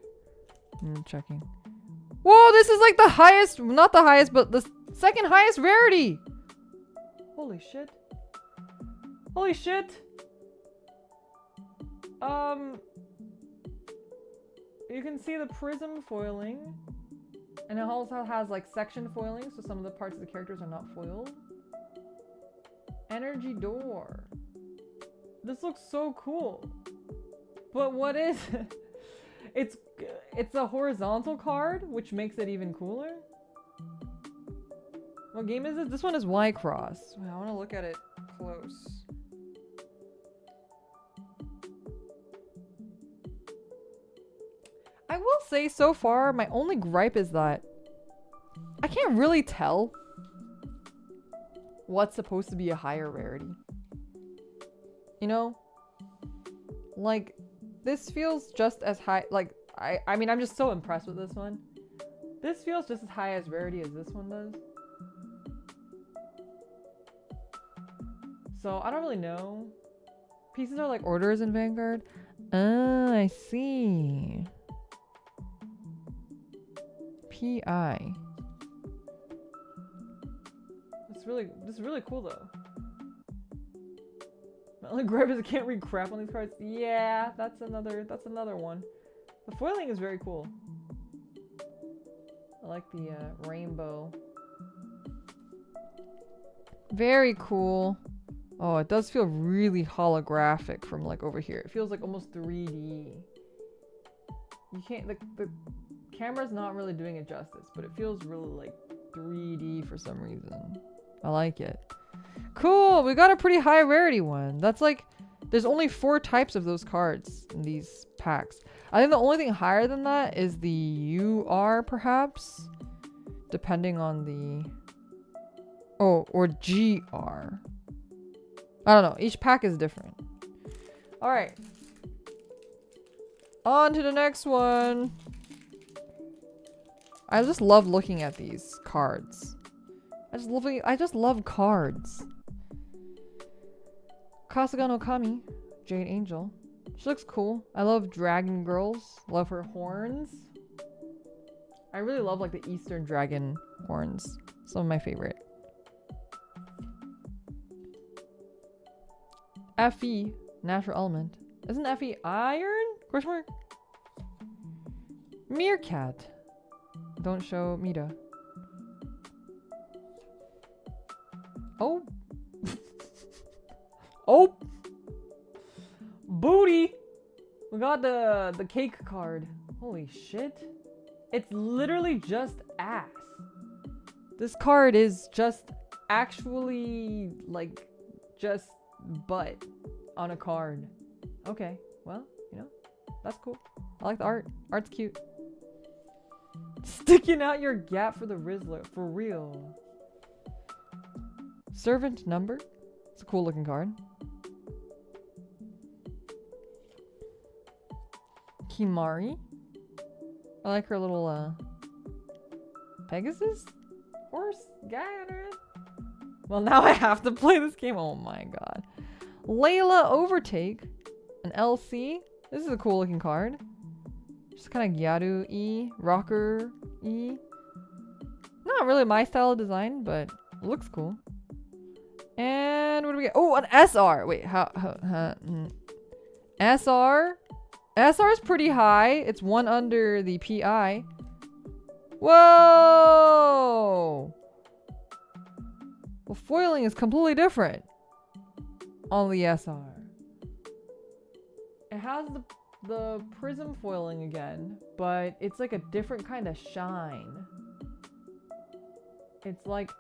I'm checking. Whoa, this is like the highest, not the highest, but the second highest rarity. Holy shit. Holy shit. You can see the prism foiling. And it also has like section foiling, so some of the parts of the characters are not foiled. Energy door. This looks so cool. But what is it? It's a horizontal card, which makes it even cooler. What game is this? This one is Y-Cross. I want to look at it close. I will say so far, my only gripe is that I can't really tell what's supposed to be a higher rarity. You know? Like, this feels just as high, like, I mean, I'm just so impressed with this one. This feels just as high as rarity as this one does. So, I don't really know. Pieces are like orders in Vanguard. Ah, I see. PI. This is really cool though. My only gripe is I can't read crap on these cards. Yeah, that's another one. The foiling is very cool. I like the rainbow. Very cool. Oh, it does feel really holographic from like over here. It feels like almost 3D. You can't, the camera's not really doing it justice, but it feels really like 3D for some reason. I like it. Cool, we got a pretty high rarity one. That's like, there's only 4 types of those cards in these packs. I think the only thing higher than that is the UR perhaps, depending on the, oh, or GR. I don't know, each pack is different. All right, on to the next one. I just love looking at these cards. I just love cards. Kasuga no Kami, Jade Angel. She looks cool. I love dragon girls. Love her horns. I really love like the Eastern dragon horns. Some of my favorite. FE, natural element. Isn't FE iron? Question mark? Meerkat. Don't show Mita. Oh. Oh. Booty. We got the cake card. Holy shit. It's literally just ass. This card is just actually like just butt on a card. Okay, well, you know, that's cool. I like the art. Art's cute. Sticking out your gap for the Rizzler. For real. Servant number. It's a cool looking card. Kimari. I like her little Pegasus horse guy on her head. Well, now I have to play this game. Oh my god. Layla Overtake. An LC. This is a cool looking card. Just kind of Gyaru-y, rocker-y. Not really my style of design, but it looks cool. And what do we get? Oh, an SR. Wait, SR? SR is pretty high. It's one under the PI. Whoa! Well, foiling is completely different on the SR. It has the prism foiling again, but it's like a different kind of shine. It's like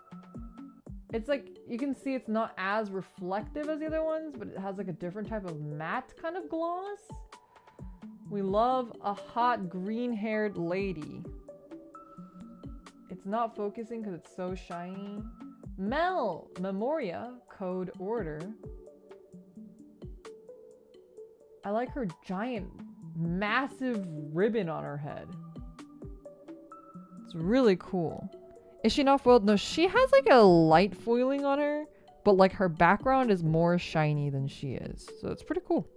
you can see it's not as reflective as the other ones, but it has like a different type of matte kind of gloss. We love a hot green-haired lady. It's not focusing because it's so shiny. Memoria, code order. I like her giant, massive ribbon on her head. It's really cool. Is she not foiled? No, she has like a light foiling on her, but like her background is more shiny than she is. So it's pretty cool.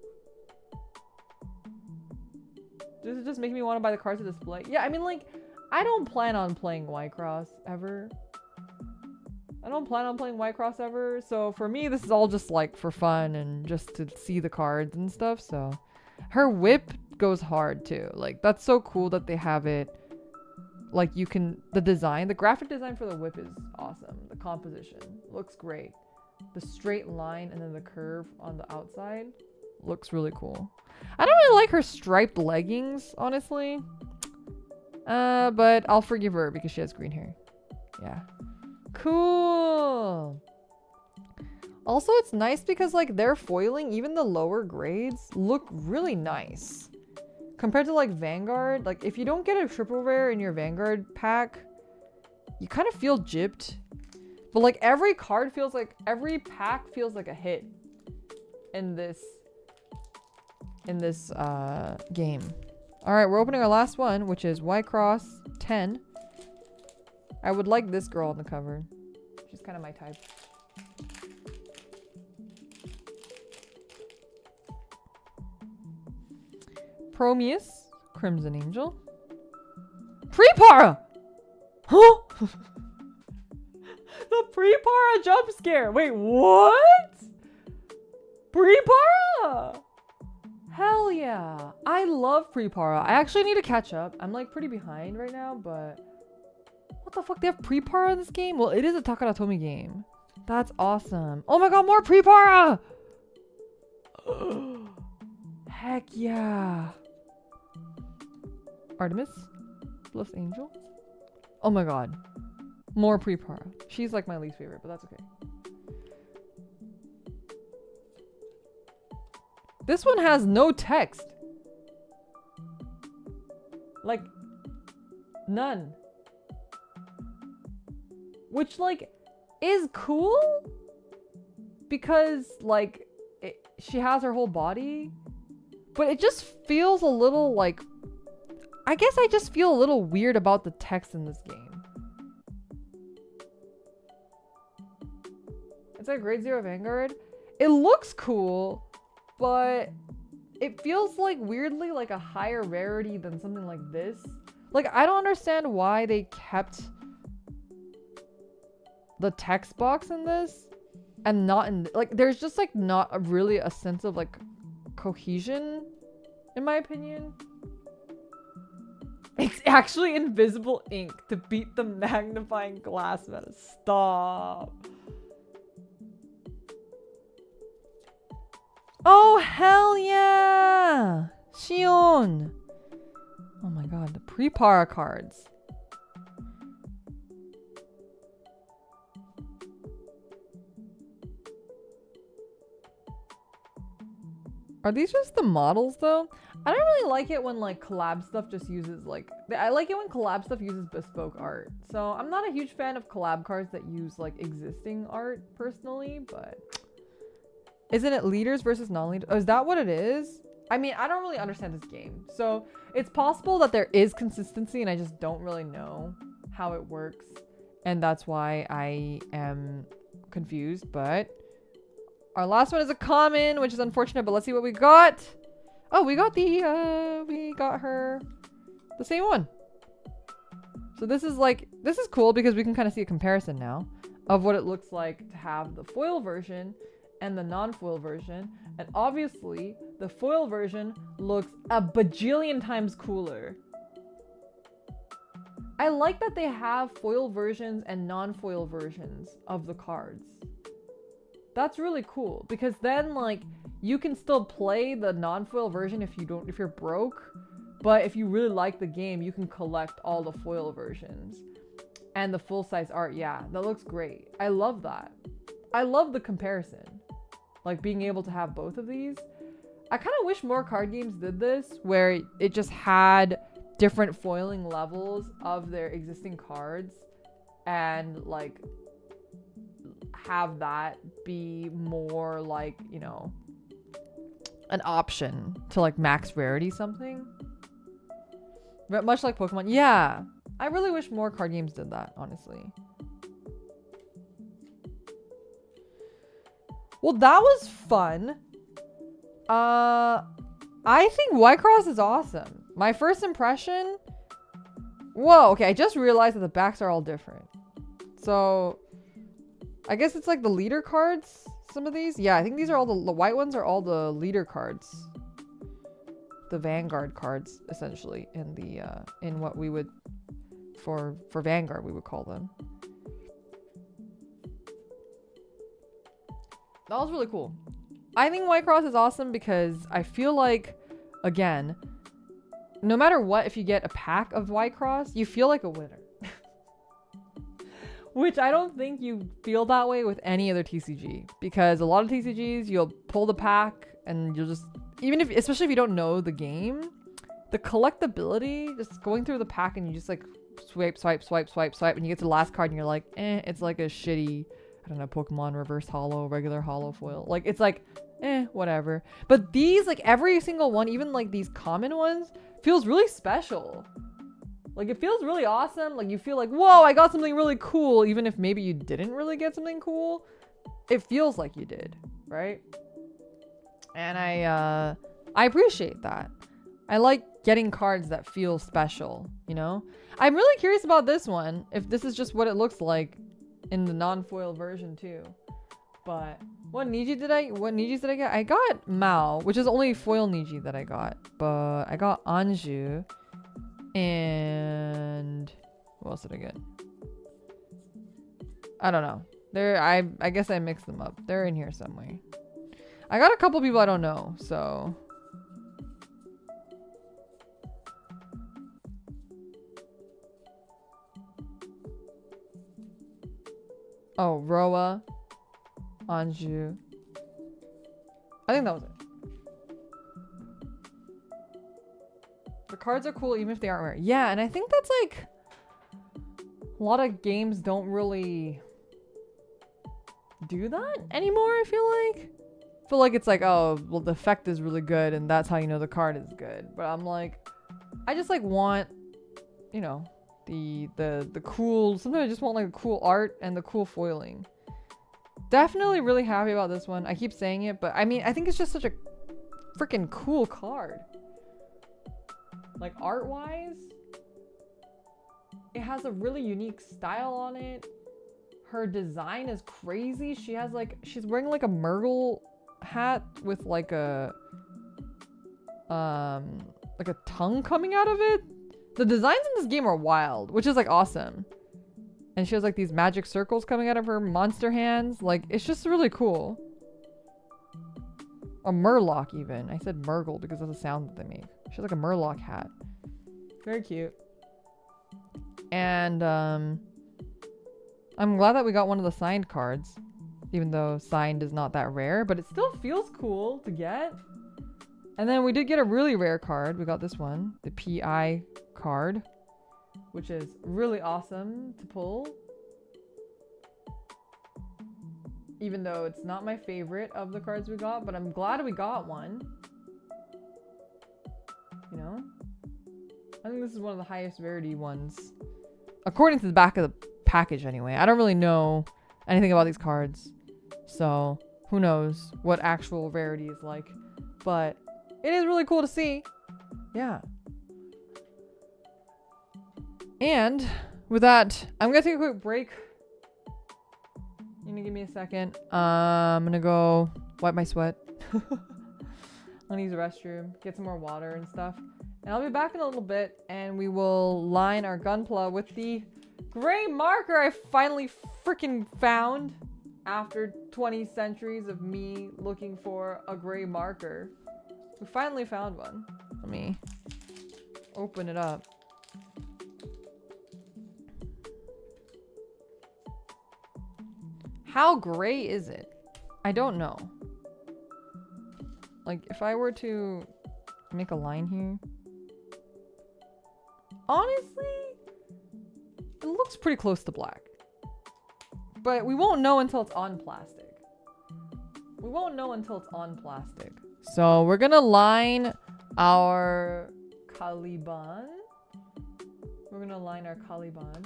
Does it just make me want to buy the cards to display? Yeah, I mean, like, I don't plan on playing Whitecross ever. I don't plan on playing Whitecross ever. So for me, this is all just like for fun and just to see the cards and stuff. So her whip goes hard too. Like, that's so cool that they have it. Like, you can, the graphic design for the whip is awesome. The composition looks great. The straight line and then the curve on the outside looks really cool. I don't really like her striped leggings, honestly. But I'll forgive her because she has green hair. Yeah. Cool. Also, it's nice because like their foiling, even the lower grades, look really nice. Compared to like Vanguard, like if you don't get a triple rare in your Vanguard pack, you kind of feel gypped. But like every pack feels like a hit in this game. All right, we're opening our last one, which is Whitecross 10. I would like this girl on the cover. She's kind of my type. Prometheus, Crimson Angel. Prepara! Huh? The Prepara jump scare. Wait, what? Prepara! Hell yeah. I love Prepara. I actually need to catch up. I'm like pretty behind right now, but what the fuck? They have Prepara in this game? Well, it is a Takaratomi game. That's awesome. Oh my god, more Prepara! Heck yeah. Artemis, plus Angel. Oh my god. More Prepara. She's like my least favorite, but that's okay. This one has no text. Like, none. Which, like, is cool. Because, like, she has her whole body. But it just feels a little, like... I guess I just feel a little weird about the text in this game. It's like grade 0 Vanguard. It looks cool. But it feels like weirdly like a higher rarity than something like this. Like, I don't understand why they kept the text box in this and not in, like, there's just like not really a sense of like cohesion in my opinion. It's actually invisible ink to beat the magnifying glass meta. Stop. Oh, hell yeah! Shion! Oh my god, the pre-para cards. Are these just the models though? I don't really like it when like collab stuff just uses like, I like it when collab stuff uses bespoke art. So I'm not a huge fan of collab cards that use like existing art personally, but isn't it leaders versus non-leaders? Oh, is that what it is? I mean, I don't really understand this game. So it's possible that there is consistency and I just don't really know how it works. And that's why I am confused, but our last one is a common, which is unfortunate, but let's see what we got. Oh, we got her the same one. So this is like, this is cool because we can kind of see a comparison now of what it looks like to have the foil version and the non-foil version. And obviously the foil version looks a bajillion times cooler. I like that they have foil versions and non-foil versions of the cards. That's really cool because then like you can still play the non-foil version if you're broke, but if you really like the game, you can collect all the foil versions and the full-size art. Yeah, that looks great. I love that. I love the comparison, like being able to have both of these. I kind of wish more card games did this where it just had different foiling levels of their existing cards and like have that be more like, you know, an option to like max rarity something. But much like Pokemon. Yeah. I really wish more card games did that, honestly. Well, that was fun. I think Whitecross is awesome. My first impression... Whoa, okay, I just realized that the backs are all different. So... I guess it's like the leader cards, some of these. Yeah, I think these are all the white ones are all the leader cards. The Vanguard cards, essentially, in the in what we would for Vanguard we would call them. That was really cool. I think Whitecross is awesome because I feel like, again, no matter what, if you get a pack of Whitecross, you feel like a winner. Which I don't think you feel that way with any other TCG, because a lot of TCGs you'll pull the pack and you'll just, even if, especially if you don't know the game, the collectability, just going through the pack and you just like swipe and you get to the last card and you're like, it's like a shitty, I don't know, Pokemon reverse holo, regular holo foil. Like it's like, whatever. But these, like every single one, even like these common ones, feels really special. Like it feels really awesome. Like you feel like, whoa, I got something really cool. Even if maybe you didn't really get something cool, it feels like you did, right? And I appreciate that. I like getting cards that feel special, you know? I'm really curious about this one, if this is just what it looks like in the non-foil version too. But what Niji did I get? I got Mao, which is only foil Niji that I got. But I got Anju. And what else did I get? I don't know. I guess I mixed them up. They're in here somewhere. I got a couple people I don't know, so. Oh, Roa, Anju. I think that was it. The cards are cool even if they aren't rare. Yeah, and I think that's like a lot of games don't really do that anymore, I feel like it's like, oh, well, the effect is really good and that's how you know the card is good. But I'm like, I just like want, you know, the cool, sometimes I just want like the cool art and the cool foiling. Definitely really happy about this one. I keep saying it, but I mean, I think it's just such a freaking cool card. Like art-wise, it has a really unique style on it. Her design is crazy. She has like, she's wearing like a Murgle hat with like a tongue coming out of it. The designs in this game are wild, which is like awesome. And she has like these magic circles coming out of her monster hands. Like, it's just really cool. A murloc even. I said Murgle because of the sound that they make. She has like a murloc hat. Very cute. And I'm glad that we got one of the signed cards. Even though signed is not that rare. But it still feels cool to get. And then we did get a really rare card. We got this one. The PI card. Which is really awesome to pull. Even though it's not my favorite of the cards we got, but I'm glad we got one. You know? I think this is one of the highest rarity ones. According to the back of the package anyway. I don't really know anything about these cards. So, who knows what actual rarity is like. But it is really cool to see. Yeah. And with that, I'm going to take a quick break. You gonna give me a second. I'm gonna go wipe my sweat. I'm gonna use the restroom, get some more water and stuff. And I'll be back in a little bit and we will line our gunpla with the gray marker I finally freaking found after 20 centuries of me looking for a gray marker. We finally found one. Let me open it up. How gray is it? I don't know. Like, if I were to make a line here. Honestly, it looks pretty close to black. But we won't know until it's on plastic. We won't know until it's on plastic. So we're gonna line our Caliban. We're gonna line our Caliban.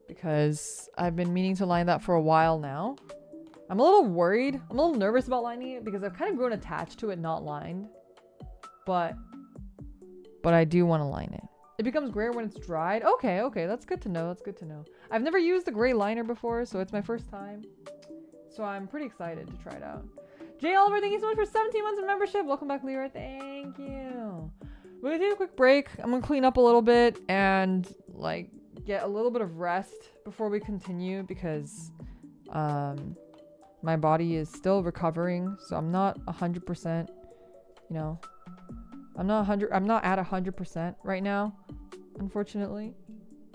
Because I've been meaning to line that for a while now. I'm a little worried. I'm a little nervous about lining it because I've kind of grown attached to it not lined. But I do want to line it. It becomes grayer when it's dried. Okay, that's good to know. That's good to know. I've never used the gray liner before, so it's my first time. So I'm pretty excited to try it out. Jay Oliver, thank you so much for 17 months of membership. Welcome back, Leroy. Thank you. We're gonna take a quick break. I'm gonna clean up a little bit and like get a little bit of rest before we continue because my body is still recovering, so I'm not 100%, you know. I'm not at 100% right now, unfortunately.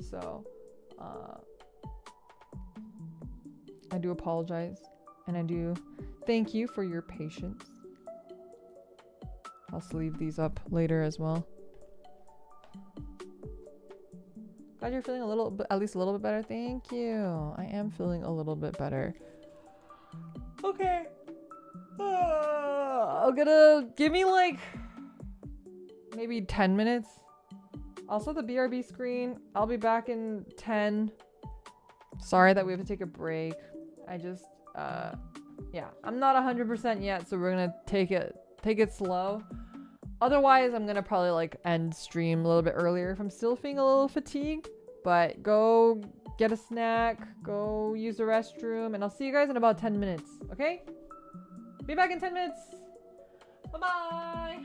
So I do apologize and I do thank you for your patience. I'll sleeve these up later as well. Glad you're feeling a little bit, at least a little bit better. Thank you. I am feeling a little bit better. Okay. I'm gonna give me like maybe 10 minutes. I'll set the BRB screen. I'll be back in 10. Sorry that we have to take a break. I just, yeah, I'm not 100% yet, so we're gonna take it slow. Otherwise, I'm gonna probably like end stream a little bit earlier if I'm still feeling a little fatigued. But go get a snack, go use the restroom, and I'll see you guys in about 10 minutes, okay? Be back in 10 minutes. Bye-bye.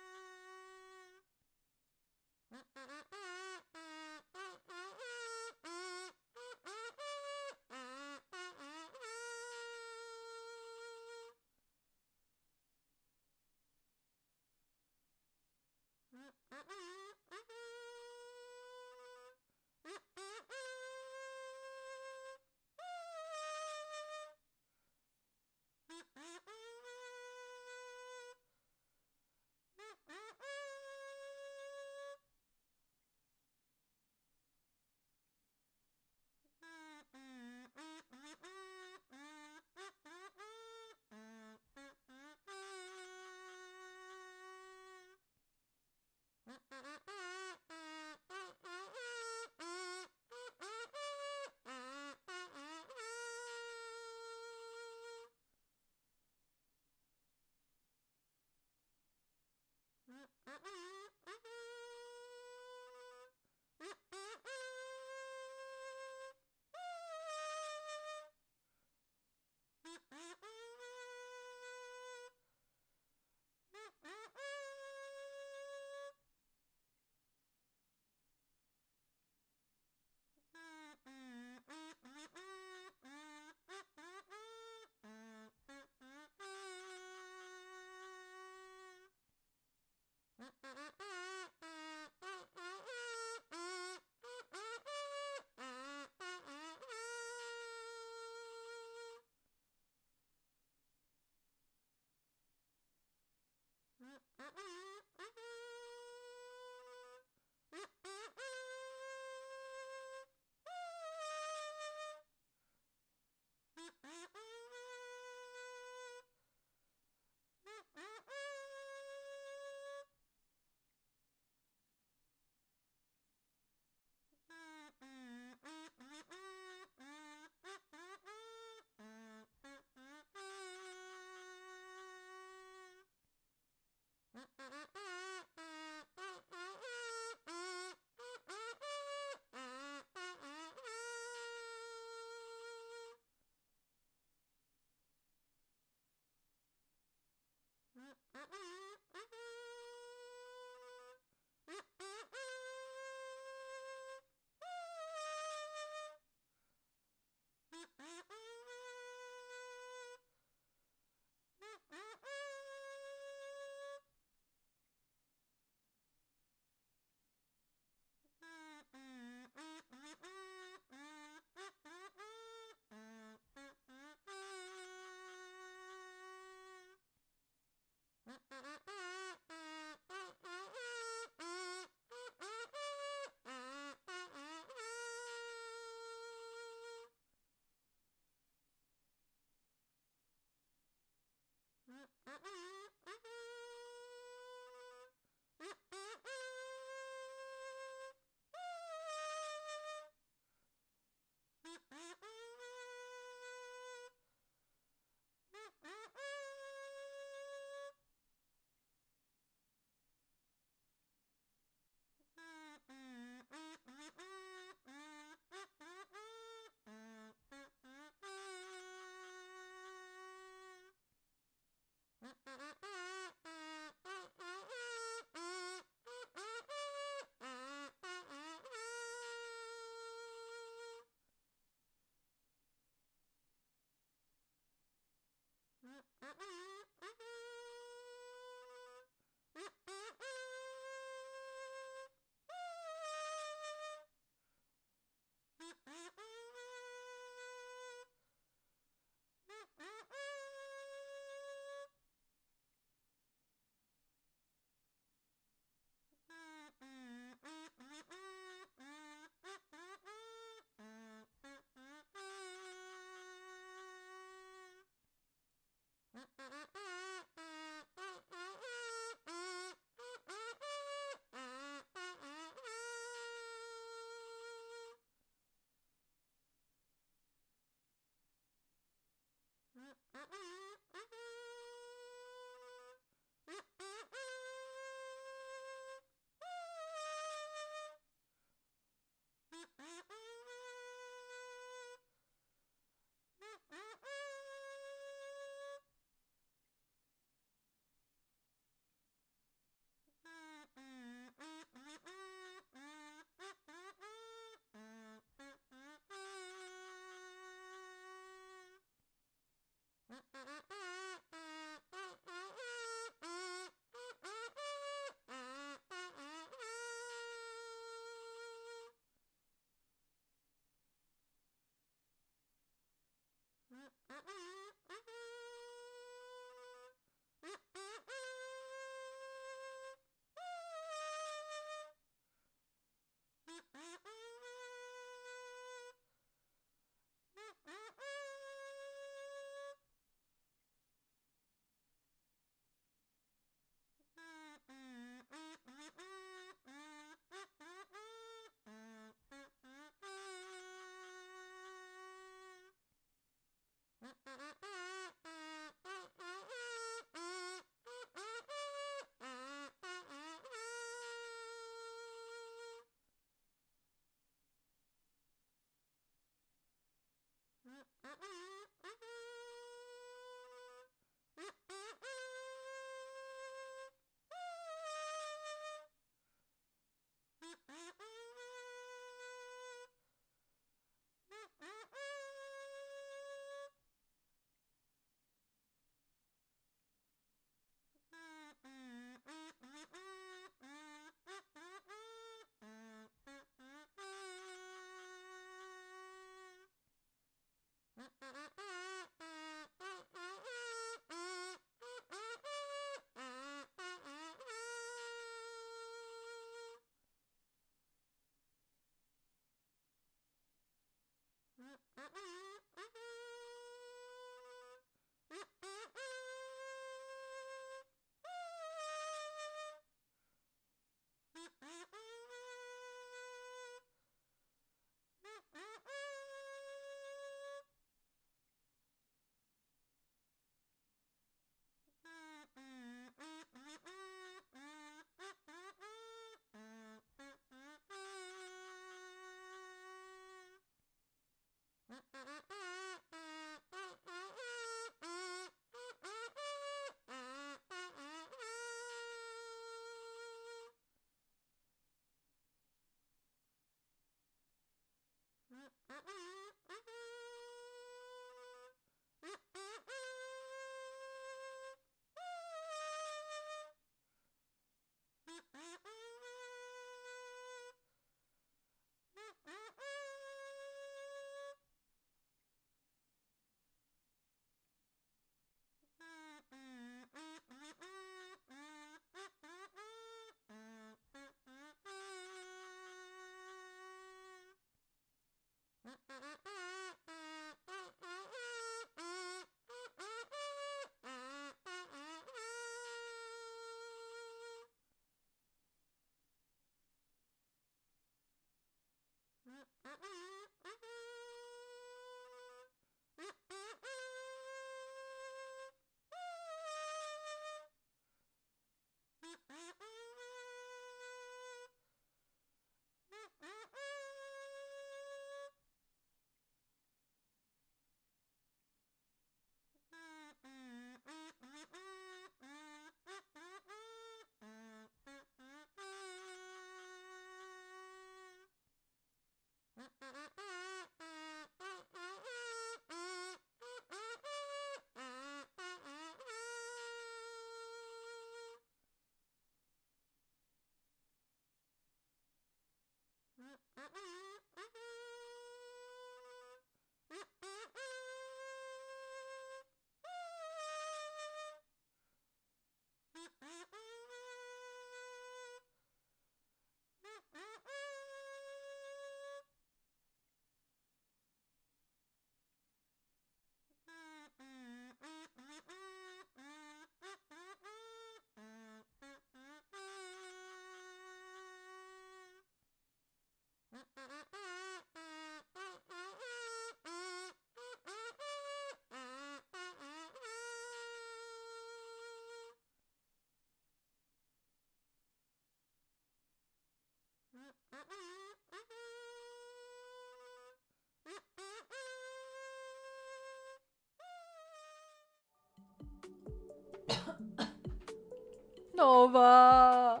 Nova!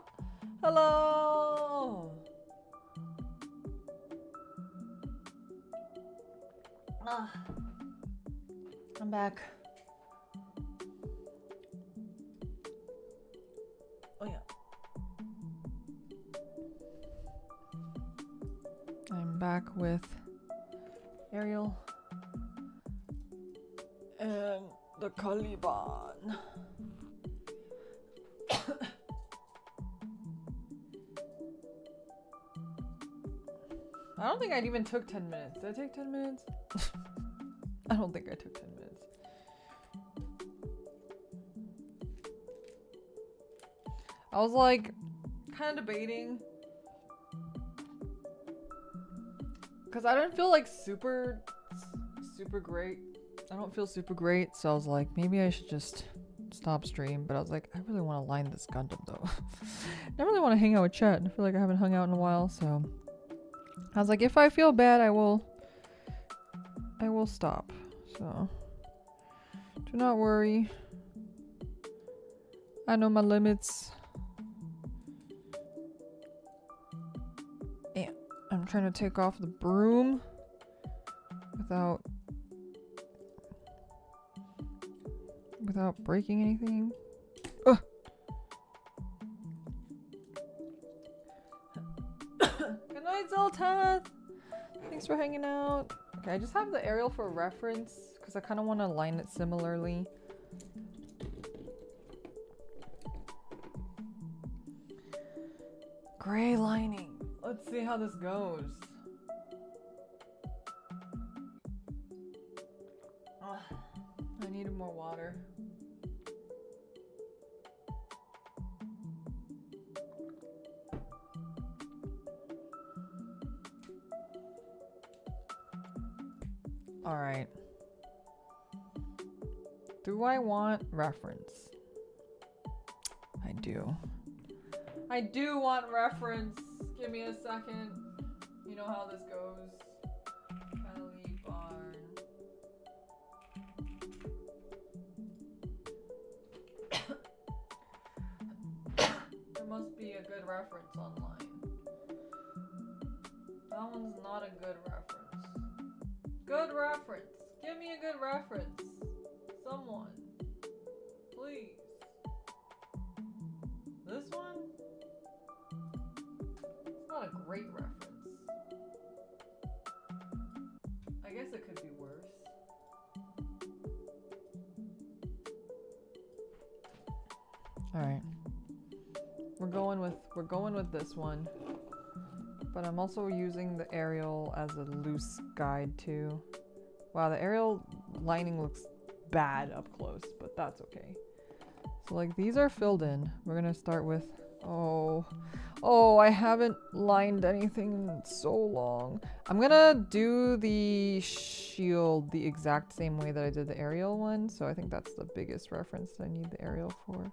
Hello! I'm back. Oh yeah. I'm back with Ariel and the Caliban. I don't think I even took 10 minutes. Did I take 10 minutes? I don't think I took 10 minutes. I was like kind of debating because I didn't feel like super great. I don't feel super great, so I was like, maybe I should just stop stream. But I was like, I really want to line this Gundam though. I really want to hang out with chat. I feel like I haven't hung out in a while, so I was like, if I feel bad, I will stop. So do not worry. I know my limits. And I'm trying to take off the broom without breaking anything. Ugh. Good night, Zoltan. Thanks for hanging out. Okay, I just have the aerial for reference because I kind of want to line it similarly. Gray lining. Let's see how this goes. I needed more water. All right. Do I want reference? I do. I do want reference. Give me a second. You know how this goes. Caliban. There must be a good reference online. That one's not a good reference. Good reference. Give me a good reference. Someone. Please. This one? It's not a great reference. I guess it could be worse. Alright. We're going with this one. But I'm also using the aerial as a loose guide too. Wow, the aerial lining looks bad up close, but that's okay. So like these are filled in. We're gonna start with Oh, I haven't lined anything in so long. I'm gonna do the shield the exact same way that I did the aerial one, so I think that's the biggest reference that I need the aerial for.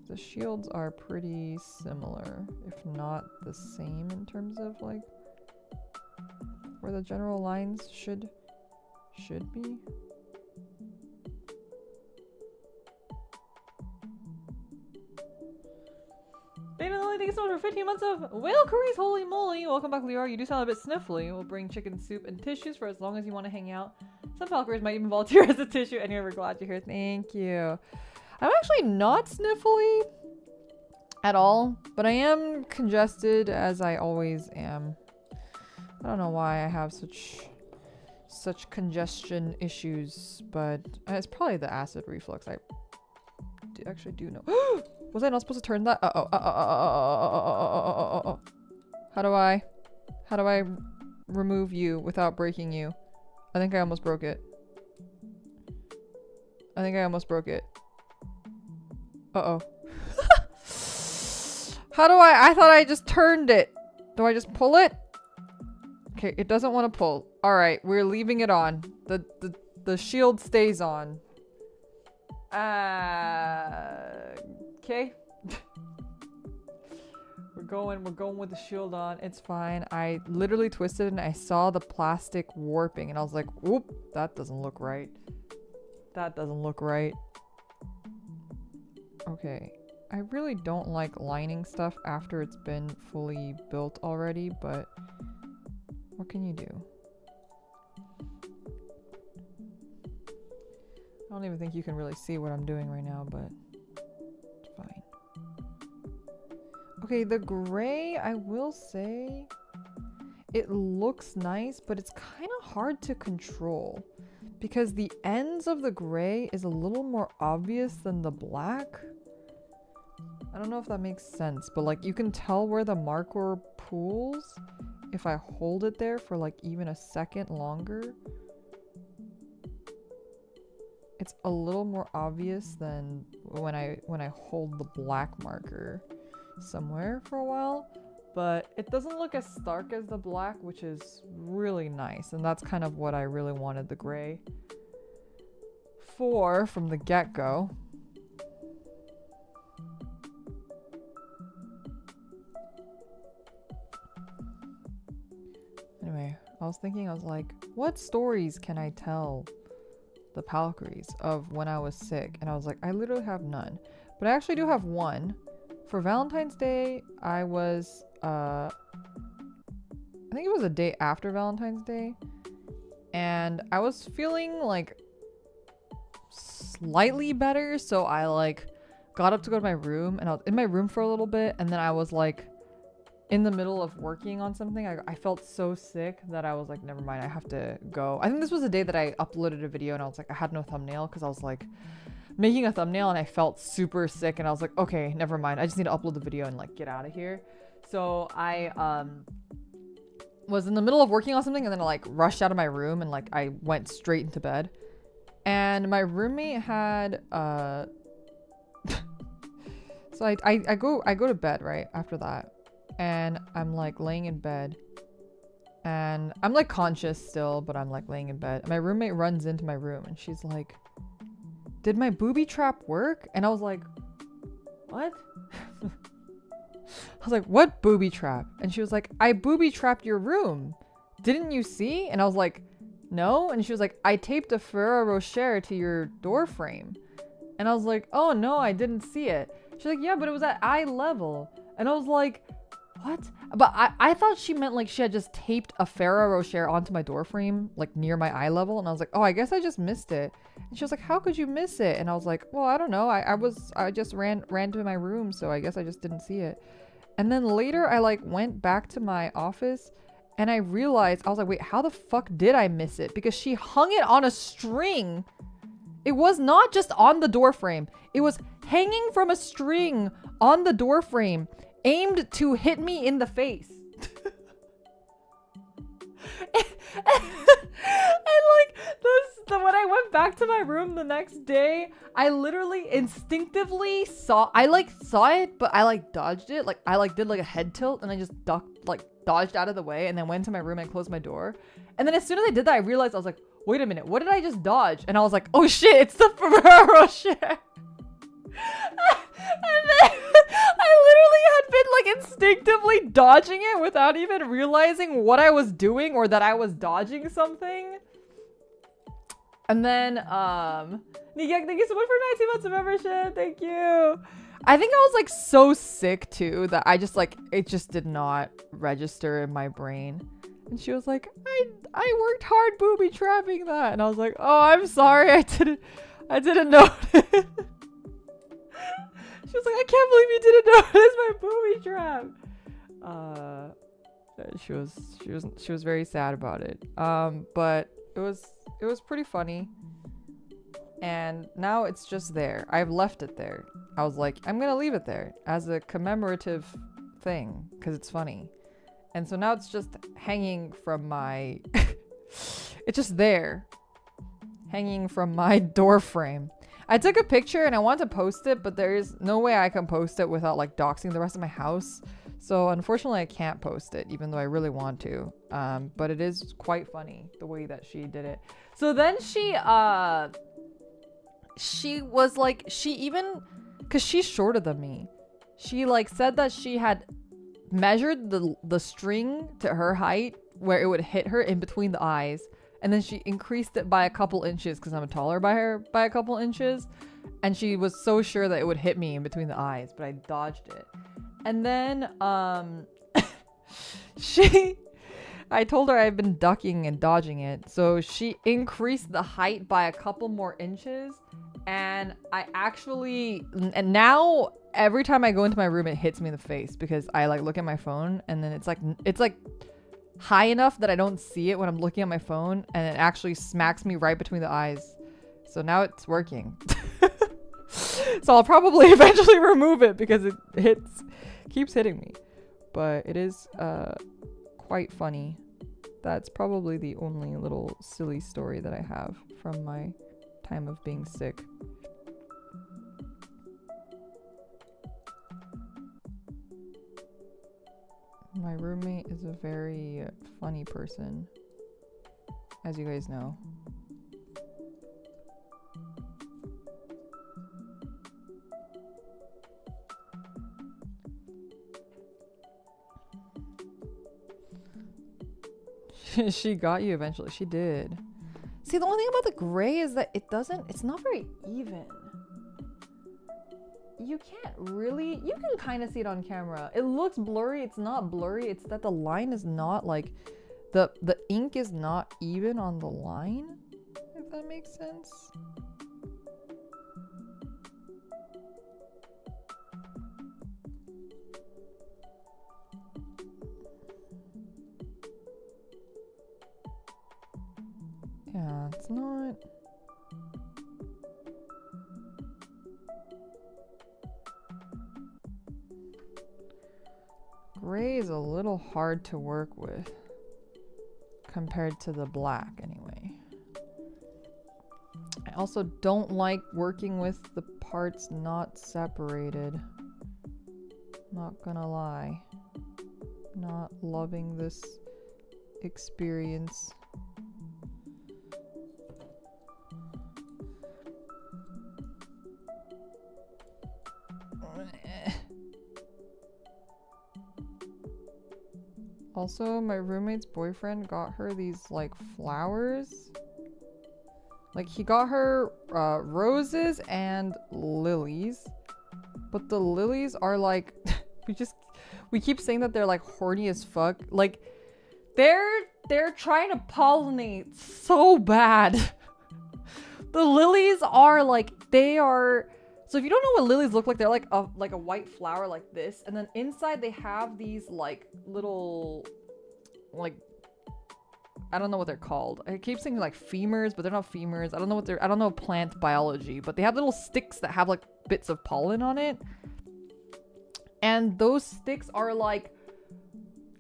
The shields are pretty similar, if not the same in terms of like where the general lines should be. Dana Lily, thank you so much for 15 months of whale curries. Holy moly. Welcome back, Lior. You do sound a bit sniffly. We'll bring chicken soup and tissues for as long as you want to hang out. Some Valkyries might even volunteer as a tissue, and we're glad you're here. Thank you. I'm actually not sniffly at all, but I am congested as I always am. I don't know why I have such congestion issues, but it's probably the acid reflux. I actually do know. Was I not supposed to turn that? How do I remove you without breaking you? I think I almost broke it. Uh-oh. How do I thought I just turned it. Do I just pull it? Okay, it doesn't want to pull. All right, we're leaving it on. The shield stays on. Okay. We're going with the shield on. It's fine. I literally twisted and I saw the plastic warping and I was like, "Oop, that doesn't look right. That doesn't look right." Okay. I really don't like lining stuff after it's been fully built already, but what can you do? I don't even think you can really see what I'm doing right now, but it's fine. Okay, the gray, I will say, it looks nice, but it's kind of hard to control because the ends of the gray is a little more obvious than the black. I don't know if that makes sense, but like you can tell where the marker pools if I hold it there for like even a second longer. It's a little more obvious than when I hold the black marker somewhere for a while, but it doesn't look as stark as the black, which is really nice, and that's kind of what I really wanted the gray for from the get-go. Anyway, I was like, what stories can I tell the Valkyries of when I was sick? And I was like, I literally have none. But I actually do have one. For Valentine's Day, I was, I think it was a day after Valentine's Day. And I was feeling like slightly better. So I like got up to go to my room and I was in my room for a little bit. And then I was like, in the middle of working on something, I felt so sick that I was like, never mind, I have to go. I think this was the day that I uploaded a video and I was like, I had no thumbnail because I was like making a thumbnail and I felt super sick and I was like, okay, never mind, I just need to upload the video and like get out of here. So I was in the middle of working on something and then I like rushed out of my room and like I went straight into bed. And my roommate had so I go to bed right after that. And I'm like laying in bed and I'm like conscious still, but I'm like laying in bed. And my roommate runs into my room and she's like, did my booby trap work? And I was like, what? I was like, what booby trap? And she was like, I booby trapped your room. Didn't you see? And I was like, no. And she was like, I taped a Ferrero Rocher to your door frame. And I was like, oh no, I didn't see it. She's like, yeah, but it was at eye level. And I was like, what? But I thought she meant like she had just taped a Ferrero Rocher onto my door frame, like near my eye level. And I was like, oh, I guess I just missed it. And she was like, how could you miss it? And I was like, well, I don't know. I just ran to my room. So I guess I just didn't see it. And then later I like went back to my office and I realized, I was like, wait, how the fuck did I miss it? Because she hung it on a string. It was not just on the door frame. It was hanging from a string on the door frame, aimed to hit me in the face. and like when I went back to my room the next day, I literally instinctively saw it, but I like dodged it. Like I like did like a head tilt and I just dodged out of the way and then went to my room and closed my door. And then as soon as I did that, I realized I was like, wait a minute, what did I just dodge? And I was like, oh shit, it's the Ferrero share. And then I literally had been like instinctively dodging it without even realizing what I was doing or that I was dodging something. And then, Nigek, thank you so much for 19 months of membership. Thank you. I think I was like so sick too that I just like, it just did not register in my brain. And she was like, I worked hard booby trapping that. And I was like, oh, I'm sorry. I didn't notice. She was like, I can't believe you didn't notice my booby trap. She was very sad about it. But it was pretty funny. And now it's just there. I've left it there. I was like, I'm gonna leave it there as a commemorative thing because it's funny. And so now it's just hanging from my it's just there hanging from my door frame. I took a picture and I want to post it, but there's no way I can post it without like doxing the rest of my house. So unfortunately I can't post it even though I really want to. But it is quite funny the way that she did it. So then she was like, she even, cause she's shorter than me. She like said that she had measured the string to her height where it would hit her in between the eyes. And then she increased it by a couple inches because I'm taller by her by a couple inches. And she was so sure that it would hit me in between the eyes, but I dodged it. And then I told her I've been ducking and dodging it. So she increased the height by a couple more inches. And and now every time I go into my room, it hits me in the face because I like look at my phone and then it's like high enough that I don't see it when I'm looking at my phone, and it actually smacks me right between the eyes. So now it's working. So I'll probably eventually remove it because it keeps hitting me. But it is quite funny. That's probably the only little silly story that I have from my time of being sick. My roommate is a very funny person, as you guys know. She got you eventually. She did. See, the only thing about the gray is that it's not very even. You can't really, you can kind of see it on camera. It looks blurry. It's not blurry. It's that the line is not like, the ink is not even on the line, if that makes sense. Yeah, it's not. Gray is a little hard to work with compared to the black anyway. I also don't like working with the parts not separated. Not gonna lie. Not loving this experience. Also, my roommate's boyfriend got her these like flowers. Like he got her roses and lilies. But the lilies are like we keep saying that they're like horny as fuck. Like they're trying to pollinate so bad. The lilies are like, they are, so if you don't know what lilies look like, they're like a white flower like this, and then inside they have these like little, like, I don't know what they're called. I keep saying like femurs, but they're not femurs. I don't know plant biology, but they have little sticks that have like bits of pollen on it. And those sticks are like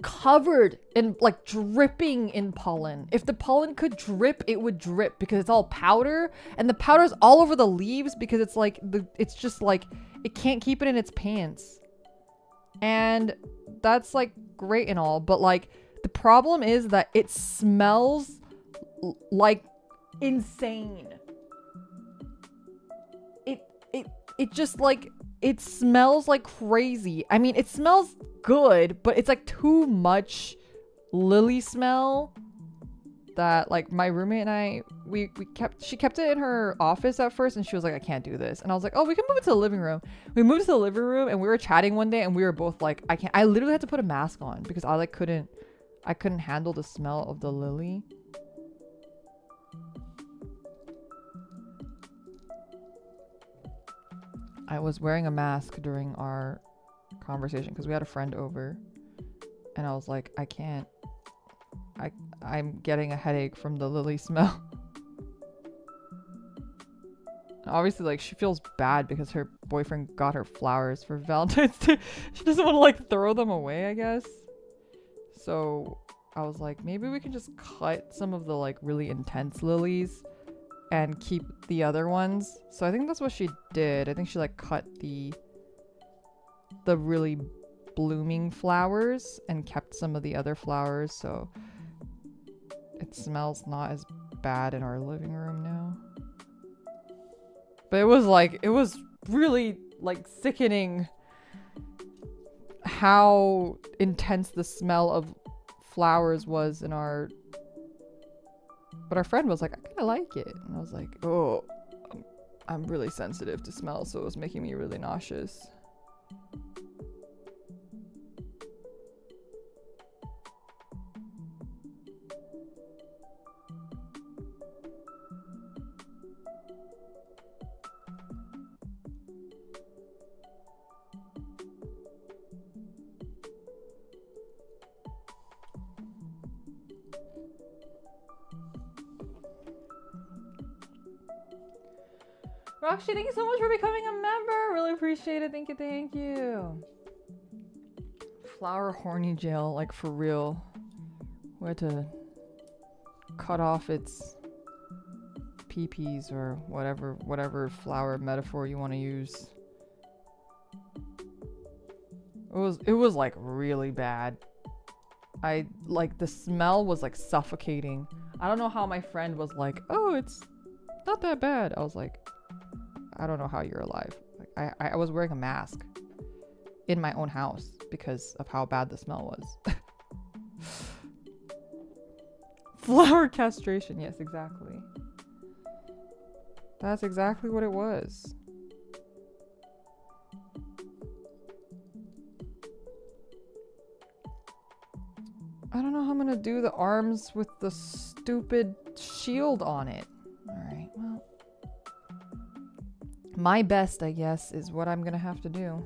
covered in like dripping in pollen. If the pollen could drip, it would drip because it's all powder, and the powder's all over the leaves because it's like it's just like it can't keep it in its pants. And that's like great and all, but like the problem is that it smells like insane. It just like it smells like crazy. I mean, it smells good, but it's like too much lily smell that like my roommate and I she kept it in her office at first, and she was like, I can't do this. And I was like, oh, we can move it to the living room. We moved to the living room, and we were chatting one day, and we were both like, I literally had to put a mask on because I couldn't handle the smell of the lily. I was wearing a mask during our conversation because we had a friend over, and I was like, I can't. I'm getting a headache from the lily smell. Obviously, like, she feels bad because her boyfriend got her flowers for Valentine's Day. She doesn't want to like throw them away, I guess. So I was like, maybe we can just cut some of the like really intense lilies and keep the other ones. So I think that's what she did. I think she like cut the really blooming flowers and kept some of the other flowers, so it smells not as bad in our living room now. But it was really like sickening how intense the smell of flowers was in our. But our friend was like, I kind of like it. And I was like, oh, I'm really sensitive to smell, so it was making me really nauseous. Roxy, thank you so much for becoming a member. Really appreciate it. Thank you, thank you. Flower horny gel, like for real. We had to cut off its peepees or whatever flower metaphor you want to use. It was like really bad. The smell was like suffocating. I don't know how my friend was like, oh, it's not that bad. I was like, I don't know how you're alive. Like, I was wearing a mask in my own house because of how bad the smell was. Flower castration. Yes, exactly. That's exactly what it was. I don't know how I'm gonna do the arms with the stupid shield on it. Alright, well. My best, I guess, is what I'm gonna have to do.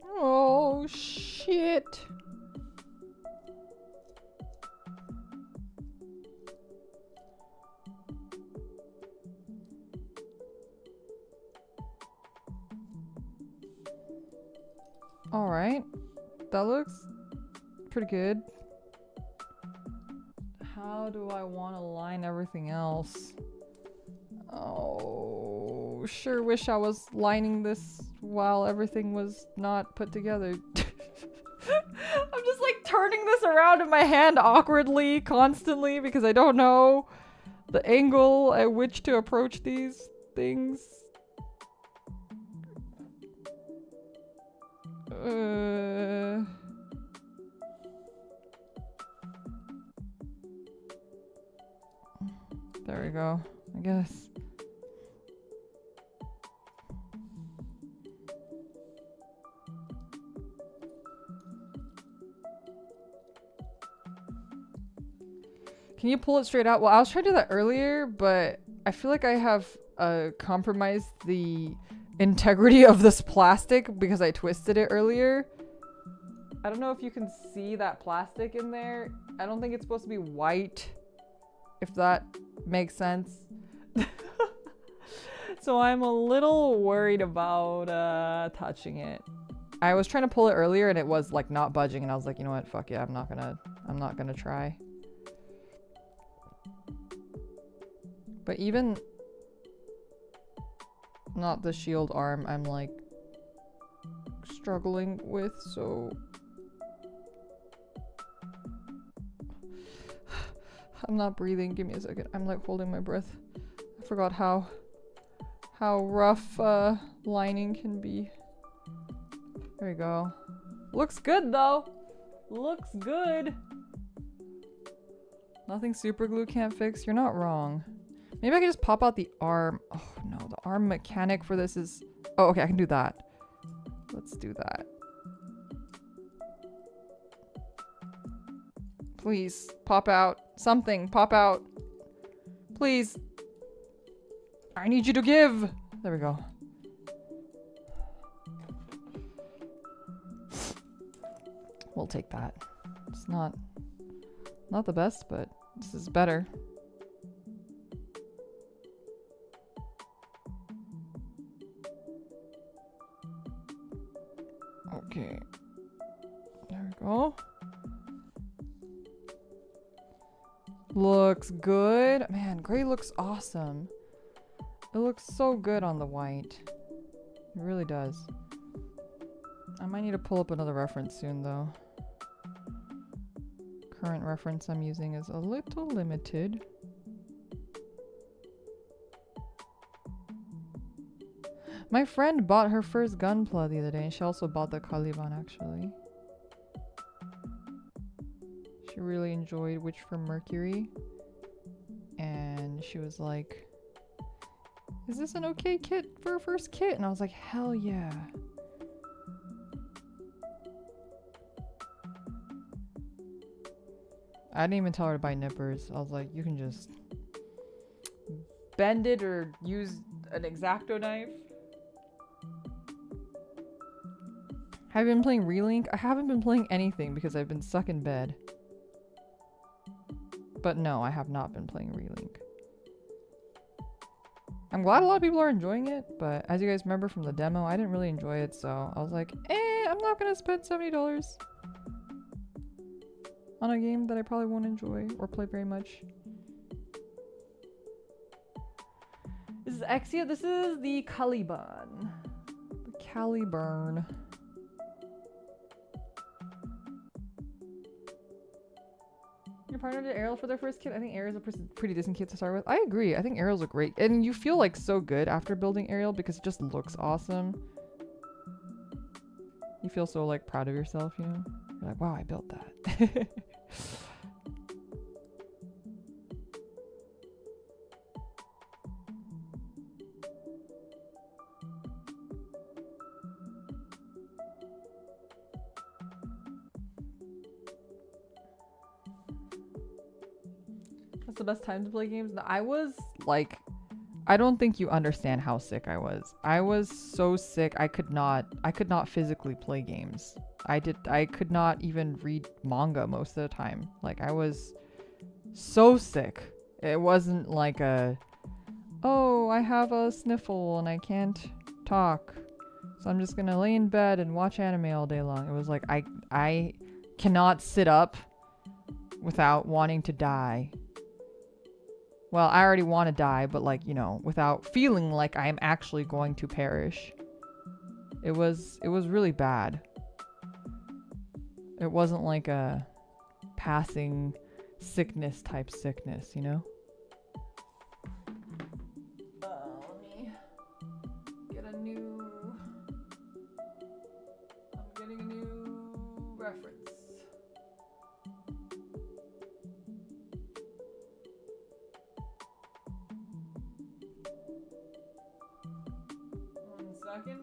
Oh, shit. All right, that looks pretty good. How do I want to line everything else? Oh, sure wish I was lining this while everything was not put together. I'm just like turning this around in my hand awkwardly, constantly, because I don't know the angle at which to approach these things. There we go, I guess. Can you pull it straight out? Well, I was trying to do that earlier, but I feel like I have compromised the integrity of this plastic because I twisted it earlier. I don't know if you can see that plastic in there. I don't think it's supposed to be white, if that makes sense. So I'm a little worried about touching it. I was trying to pull it earlier and it was like not budging, and I was like, you know what, fuck yeah, I'm not gonna try. But even not the shield arm, I'm like struggling with, so I'm not breathing. Give me a second. I'm like holding my breath. I forgot how rough lining can be. There we go. Looks good though. Looks good. Nothing super glue can't fix. You're not wrong. Maybe I can just pop out the arm. Oh no, the arm mechanic for this is... Oh, okay, I can do that. Let's do that. Please, pop out. Something, pop out. Please. I need you to give. There we go. We'll take that. It's not the best, but this is better. Okay. There we go. Looks good. Man, gray looks awesome. It looks so good on the white. It really does. I might need to pull up another reference soon though. Current reference I'm using is a little limited. My friend bought her first Gunpla the other day, and she also bought the Caliban actually. She really enjoyed Witch from Mercury. And she was like, is this an okay kit for a first kit? And I was like, hell yeah. I didn't even tell her to buy nippers. I was like, you can just bend it or use an X-Acto knife. Have you been playing Relink? I haven't been playing anything because I've been stuck in bed. But no, I have not been playing Relink. I'm glad a lot of people are enjoying it, but as you guys remember from the demo, I didn't really enjoy it, so I was like, I'm not gonna spend $70 on a game that I probably won't enjoy or play very much. This is Exia. This is the Caliban. The Caliburn. Your partner did Ariel for their first kit. I think Ariel's a pretty decent kit to start with. I agree. I think Ariel's a great, and you feel like so good after building Ariel because it just looks awesome. You feel so like proud of yourself, you know? You're like, wow, I built that. That's the best time to play games. I was like, I don't think you understand how sick I was. I was so sick I could not physically play games. I could not even read manga most of the time. Like, I was so sick. It wasn't like oh, I have a sniffle and I can't talk, so I'm just gonna lay in bed and watch anime all day long. It was like, I cannot sit up without wanting to die. Well, I already want to die, but like, you know, without feeling like I am actually going to perish. It was really bad. It wasn't like a passing sickness type sickness, you know? Let me get a new... I'm getting a new reference. Second.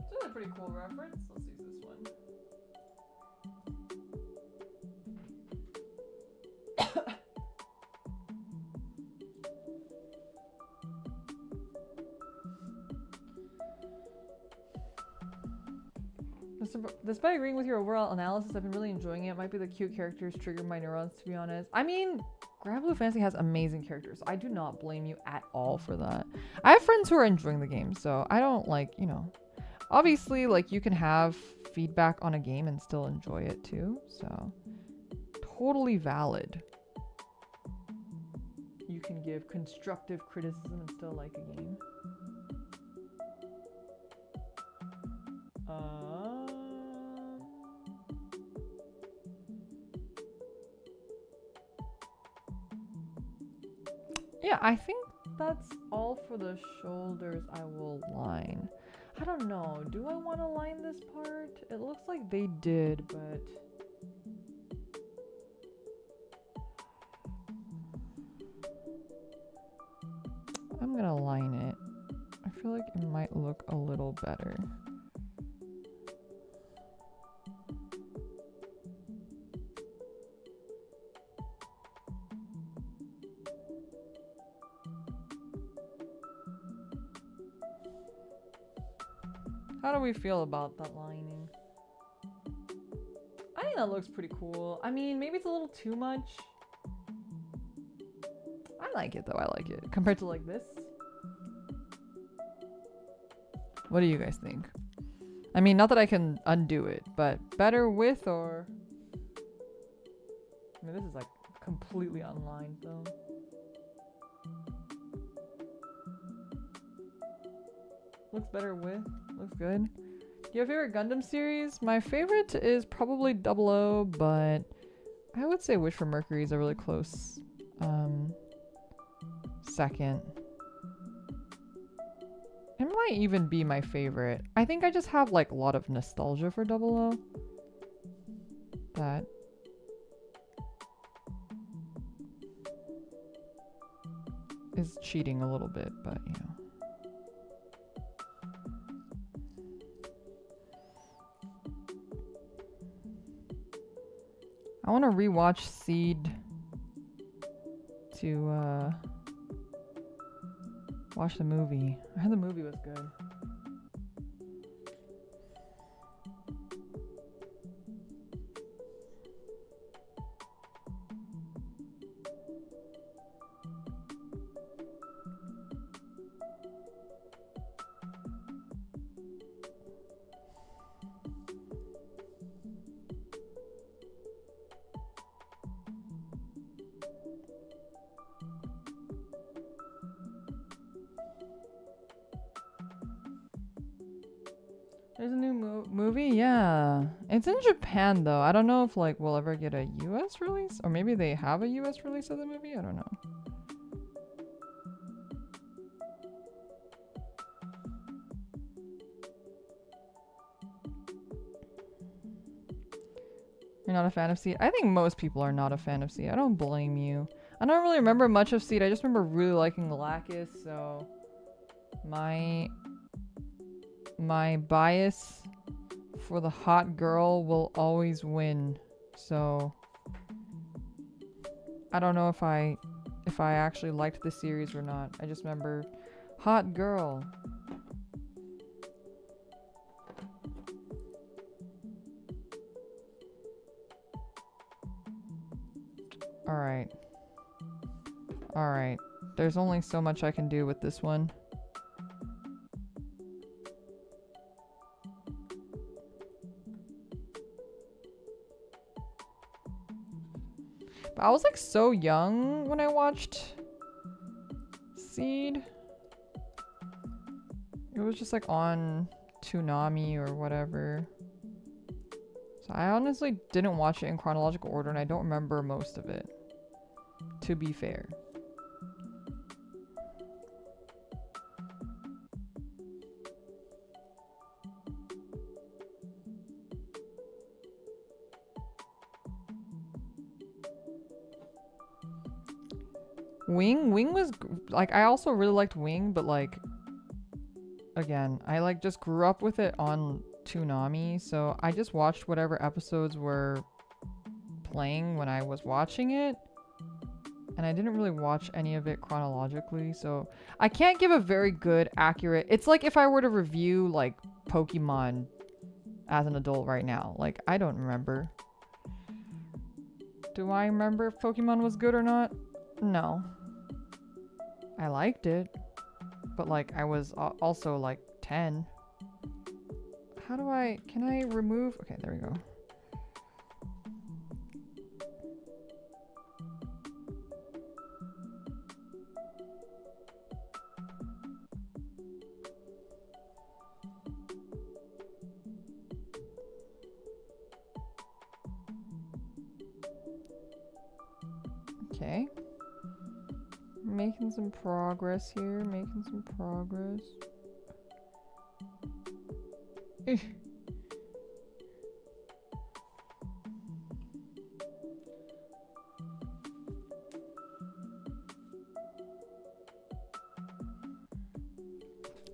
This is a pretty cool reference. Let's use this one. Despite agreeing with your overall analysis, I've been really enjoying it. Might be the cute characters trigger my neurons, to be honest. I mean, Grand Blue Fantasy has amazing characters. I do not blame you at all for that. I have friends who are enjoying the game, so I don't like, you know. Obviously, like, you can have feedback on a game and still enjoy it too, so totally valid. You can give constructive criticism and still like a game. Yeah, I think that's all for the shoulders I will line. I don't know. Do I want to line this part? It looks like they did, but... I'm gonna line it. I feel like it might look a little better. How do we feel about that lining? I think that looks pretty cool. I mean, maybe it's a little too much. I like it though, I like it. Compared to like this. What do you guys think? I mean, not that I can undo it, but better with or... I mean, this is like completely unlined though. Looks better with. Looks good. Do you have a favorite Gundam series? My favorite is probably 00, but I would say Wish for Mercury is a really close second. It might even be my favorite. I think I just have like a lot of nostalgia for 00. That is cheating a little bit, but you know. I want to rewatch Seed to watch the movie. I heard the movie was good. There's a new movie? Yeah. It's in Japan though. I don't know if like we'll ever get a US release, or maybe they have a US release of the movie. I don't know. You're not a fan of Seed? I think most people are not a fan of Seed. I don't blame you. I don't really remember much of Seed. I just remember really liking Galactus, so my bias for the hot girl will always win. So I don't know if I actually liked the series or not. I just remember hot girl. All right. There's only so much I can do with this one. But I was like so young when I watched Seed. It was just like on Toonami or whatever. So I honestly didn't watch it in chronological order and I don't remember most of it, to be fair. Wing was like, I also really liked Wing, but like again, I like just grew up with it on Toonami, so I just watched whatever episodes were playing when I was watching it, and I didn't really watch any of it chronologically, so I can't give a very good accurate. It's like if I were to review like Pokemon as an adult right now. Like, I don't remember. Do I remember if Pokemon was good or not? No. I liked it. But, like, I was also, like, 10. How do I... Can I remove... Okay, there we go. Okay. Making some progress here. Making some progress. Ugh.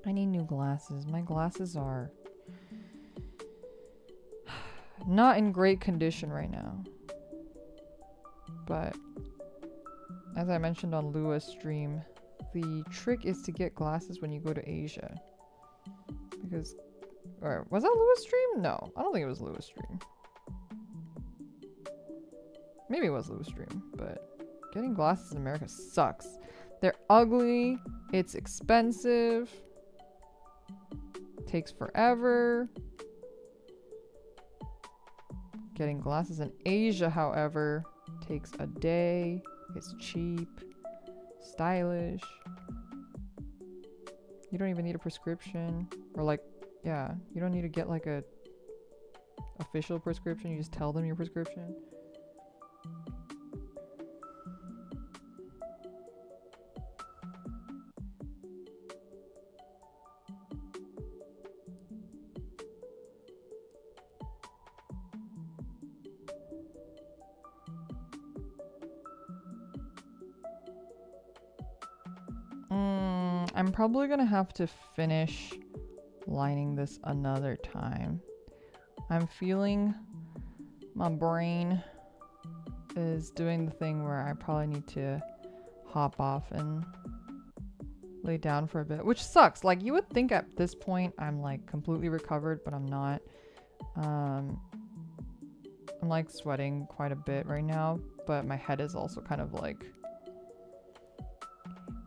I need new glasses. My glasses are not in great condition right now. But as I mentioned on Lua's stream, the trick is to get glasses when you go to Asia. Because... Or was that Lua's stream? No, I don't think it was Lua's stream. Maybe it was Lua's stream, but getting glasses in America sucks. They're ugly, it's expensive, takes forever. Getting glasses in Asia, however, takes a day. It's cheap, stylish. You don't even need a prescription. Or like, yeah, you don't need to get like a official prescription. You just tell them your prescription. I'm probably gonna have to finish lining this another time. I'm feeling my brain is doing the thing where I probably need to hop off and lay down for a bit, which sucks. Like, you would think at this point I'm like completely recovered, but I'm not. I'm like sweating quite a bit right now, but my head is also kind of like...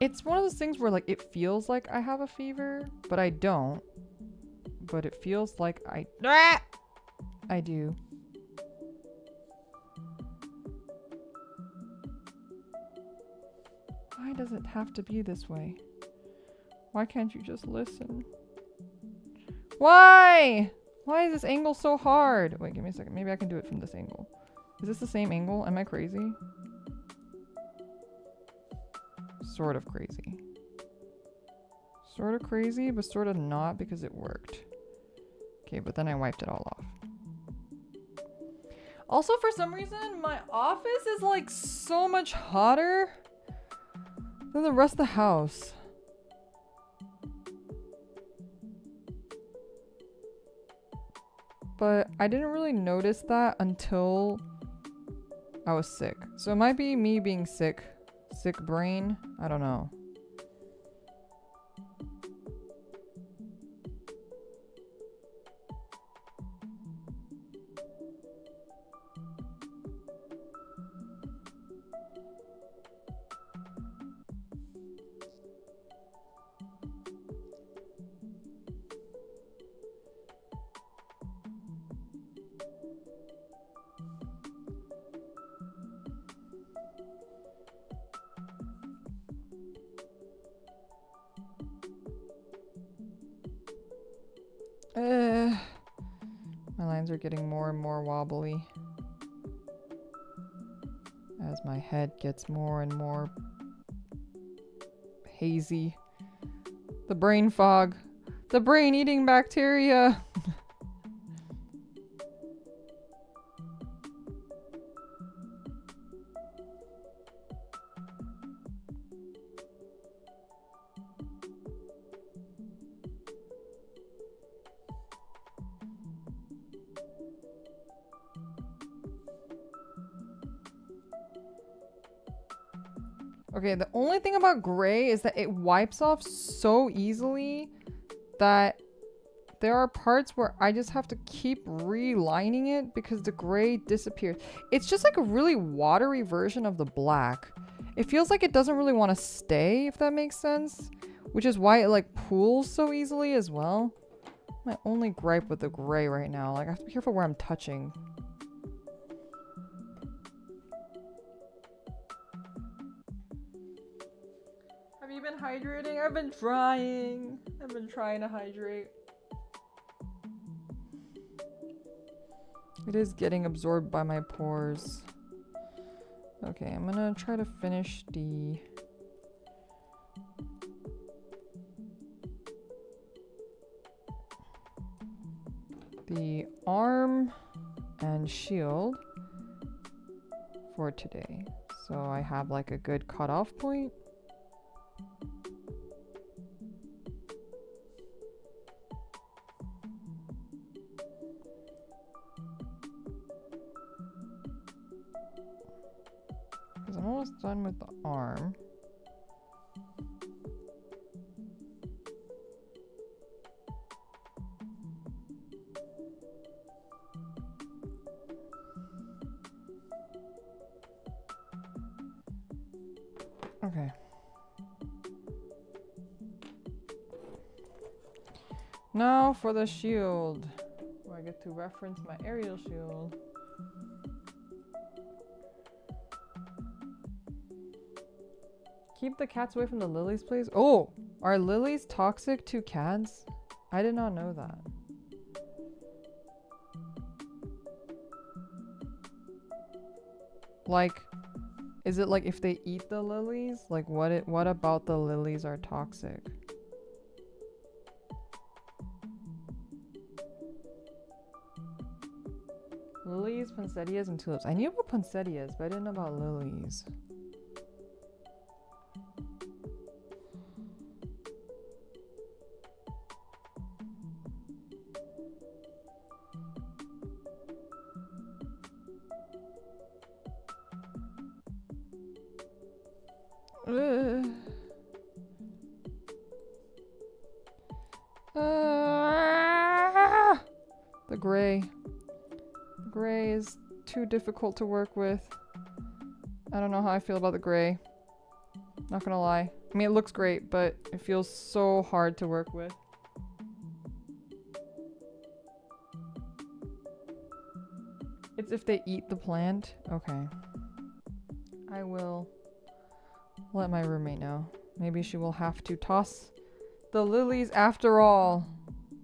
It's one of those things where like it feels like I have a fever, but I don't. But it feels like I do. Why does it have to be this way? Why can't you just listen? Why? Why is this angle so hard? Wait, give me a second. Maybe I can do it from this angle. Is this the same angle? Am I crazy? Sort of crazy. Sort of crazy, but sort of not because it worked. Okay, but then I wiped it all off. Also, for some reason, my office is like so much hotter than the rest of the house. But I didn't really notice that until I was sick. So it might be me being sick. Sick brain? I don't know. My lines are getting more and more wobbly as my head gets more and more hazy. The brain fog. The brain eating bacteria. Okay, the only thing about gray is that it wipes off so easily that there are parts where I just have to keep relining it because the gray disappears. It's just like a really watery version of the black. It feels like it doesn't really want to stay, if that makes sense. Which is why it like pools so easily as well. My only gripe with the gray right now. Like I have to be careful where I'm touching. Have you been hydrating? I've been trying. I've been trying to hydrate. It is getting absorbed by my pores. Okay, I'm gonna try to finish the arm and shield for today. So I have like a good cutoff point. Because I'm almost done with the arm. Okay. Now for the shield, where I get to reference my aerial shield. Keep the cats away from the lilies, please. Oh, are lilies toxic to cats? I did not know that. Like, is it like if they eat the lilies? Like what about the lilies are toxic? Lilies, poinsettias, and tulips. I knew about poinsettias, but I didn't know about lilies. The gray. The gray is too difficult to work with. I don't know how I feel about the gray. Not gonna lie. I mean, it looks great, but it feels so hard to work with. It's if they eat the plant. Okay. I will let my roommate know. Maybe she will have to toss the lilies after all.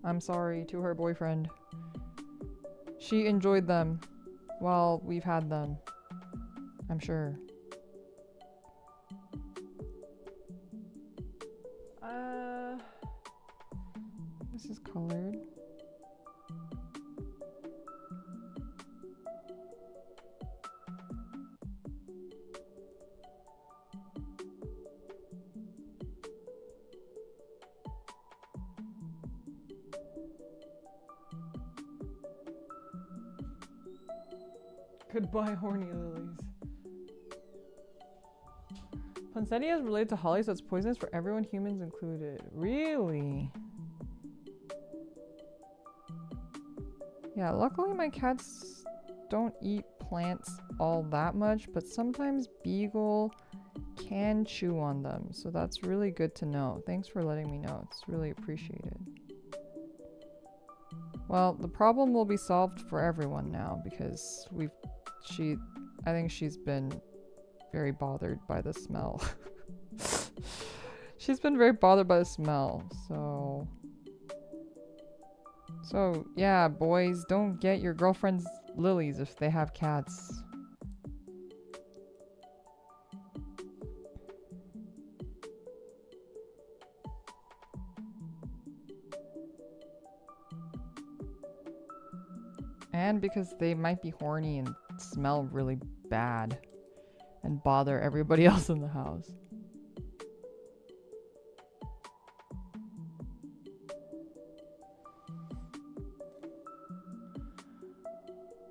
I'm sorry to her boyfriend. She enjoyed them while we've had them. I'm sure. This is colored. Goodbye, horny lilies. Poinsettia is related to holly, so it's poisonous for everyone, humans included. Really? Yeah, luckily my cats don't eat plants all that much, but sometimes Beagle can chew on them, so that's really good to know. Thanks for letting me know. It's really appreciated. Well, the problem will be solved for everyone now because I think she's been very bothered by the smell. She's been very bothered by the smell, so yeah, boys, don't get your girlfriend's lilies if they have cats. And because they might be horny and smell really bad and bother everybody else in the house.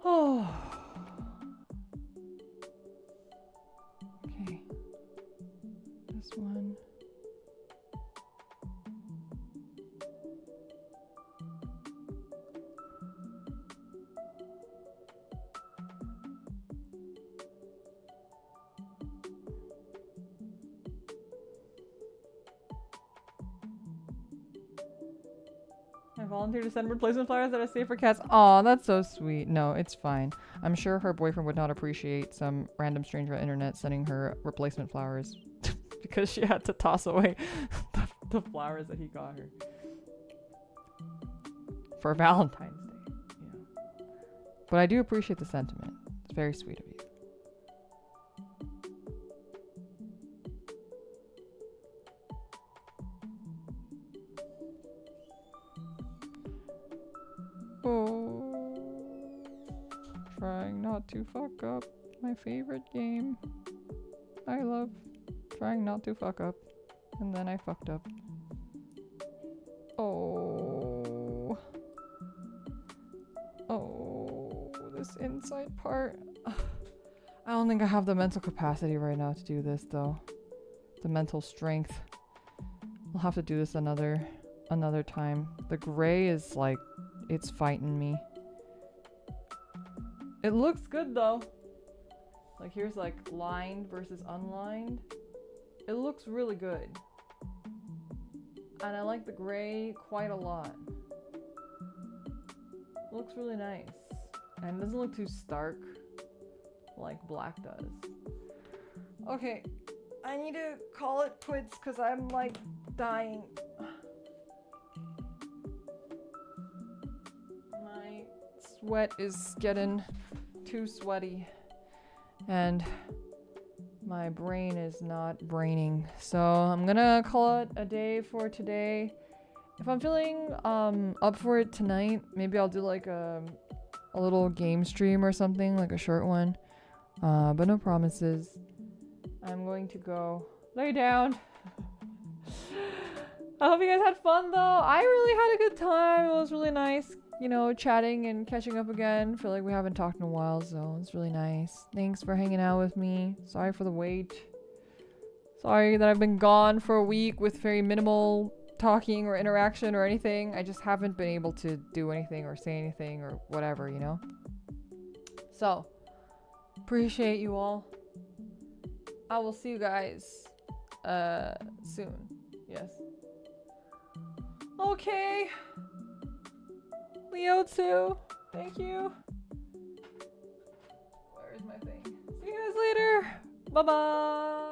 Oh. Okay. This one. volunteer to send replacement flowers that are safe for cats. Aw, that's so sweet. No, it's fine. I'm sure her boyfriend would not appreciate some random stranger on the internet sending her replacement flowers because she had to toss away the flowers that he got her for Valentine's Day. Yeah. But I do appreciate the sentiment. It's very sweet of you. Oh, trying not to fuck up my favorite game. I love trying not to fuck up, and then I fucked up. Oh. Oh, this inside part. I don't think I have the mental capacity right now to do this though. The mental strength. I'll have to do this another time. The gray is like, it's fighting me. It looks good though. Like here's like lined versus unlined. It looks really good. And I like the gray quite a lot. It looks really nice. And it doesn't look too stark like black does. Okay, I need to call it quits because I'm like dying. My sweat is getting too sweaty and my brain is not braining. So I'm gonna call it a day for today. If I'm feeling up for it tonight, maybe I'll do like a little game stream or something, like a short one. But no promises. I'm going to go lay down. I hope you guys had fun though. I really had a good time. It was really nice, you know, chatting and catching up again. Feel like we haven't talked in a while, so it's really nice. Thanks for hanging out with me. Sorry for the wait. Sorry that I've been gone for a week with very minimal talking or interaction or anything. I just haven't been able to do anything or say anything or whatever, you know? So, appreciate you all. I will see you guys soon. Yes. Okay. Leo too. Thank you. Where's my thing? See you guys later. Bye-bye.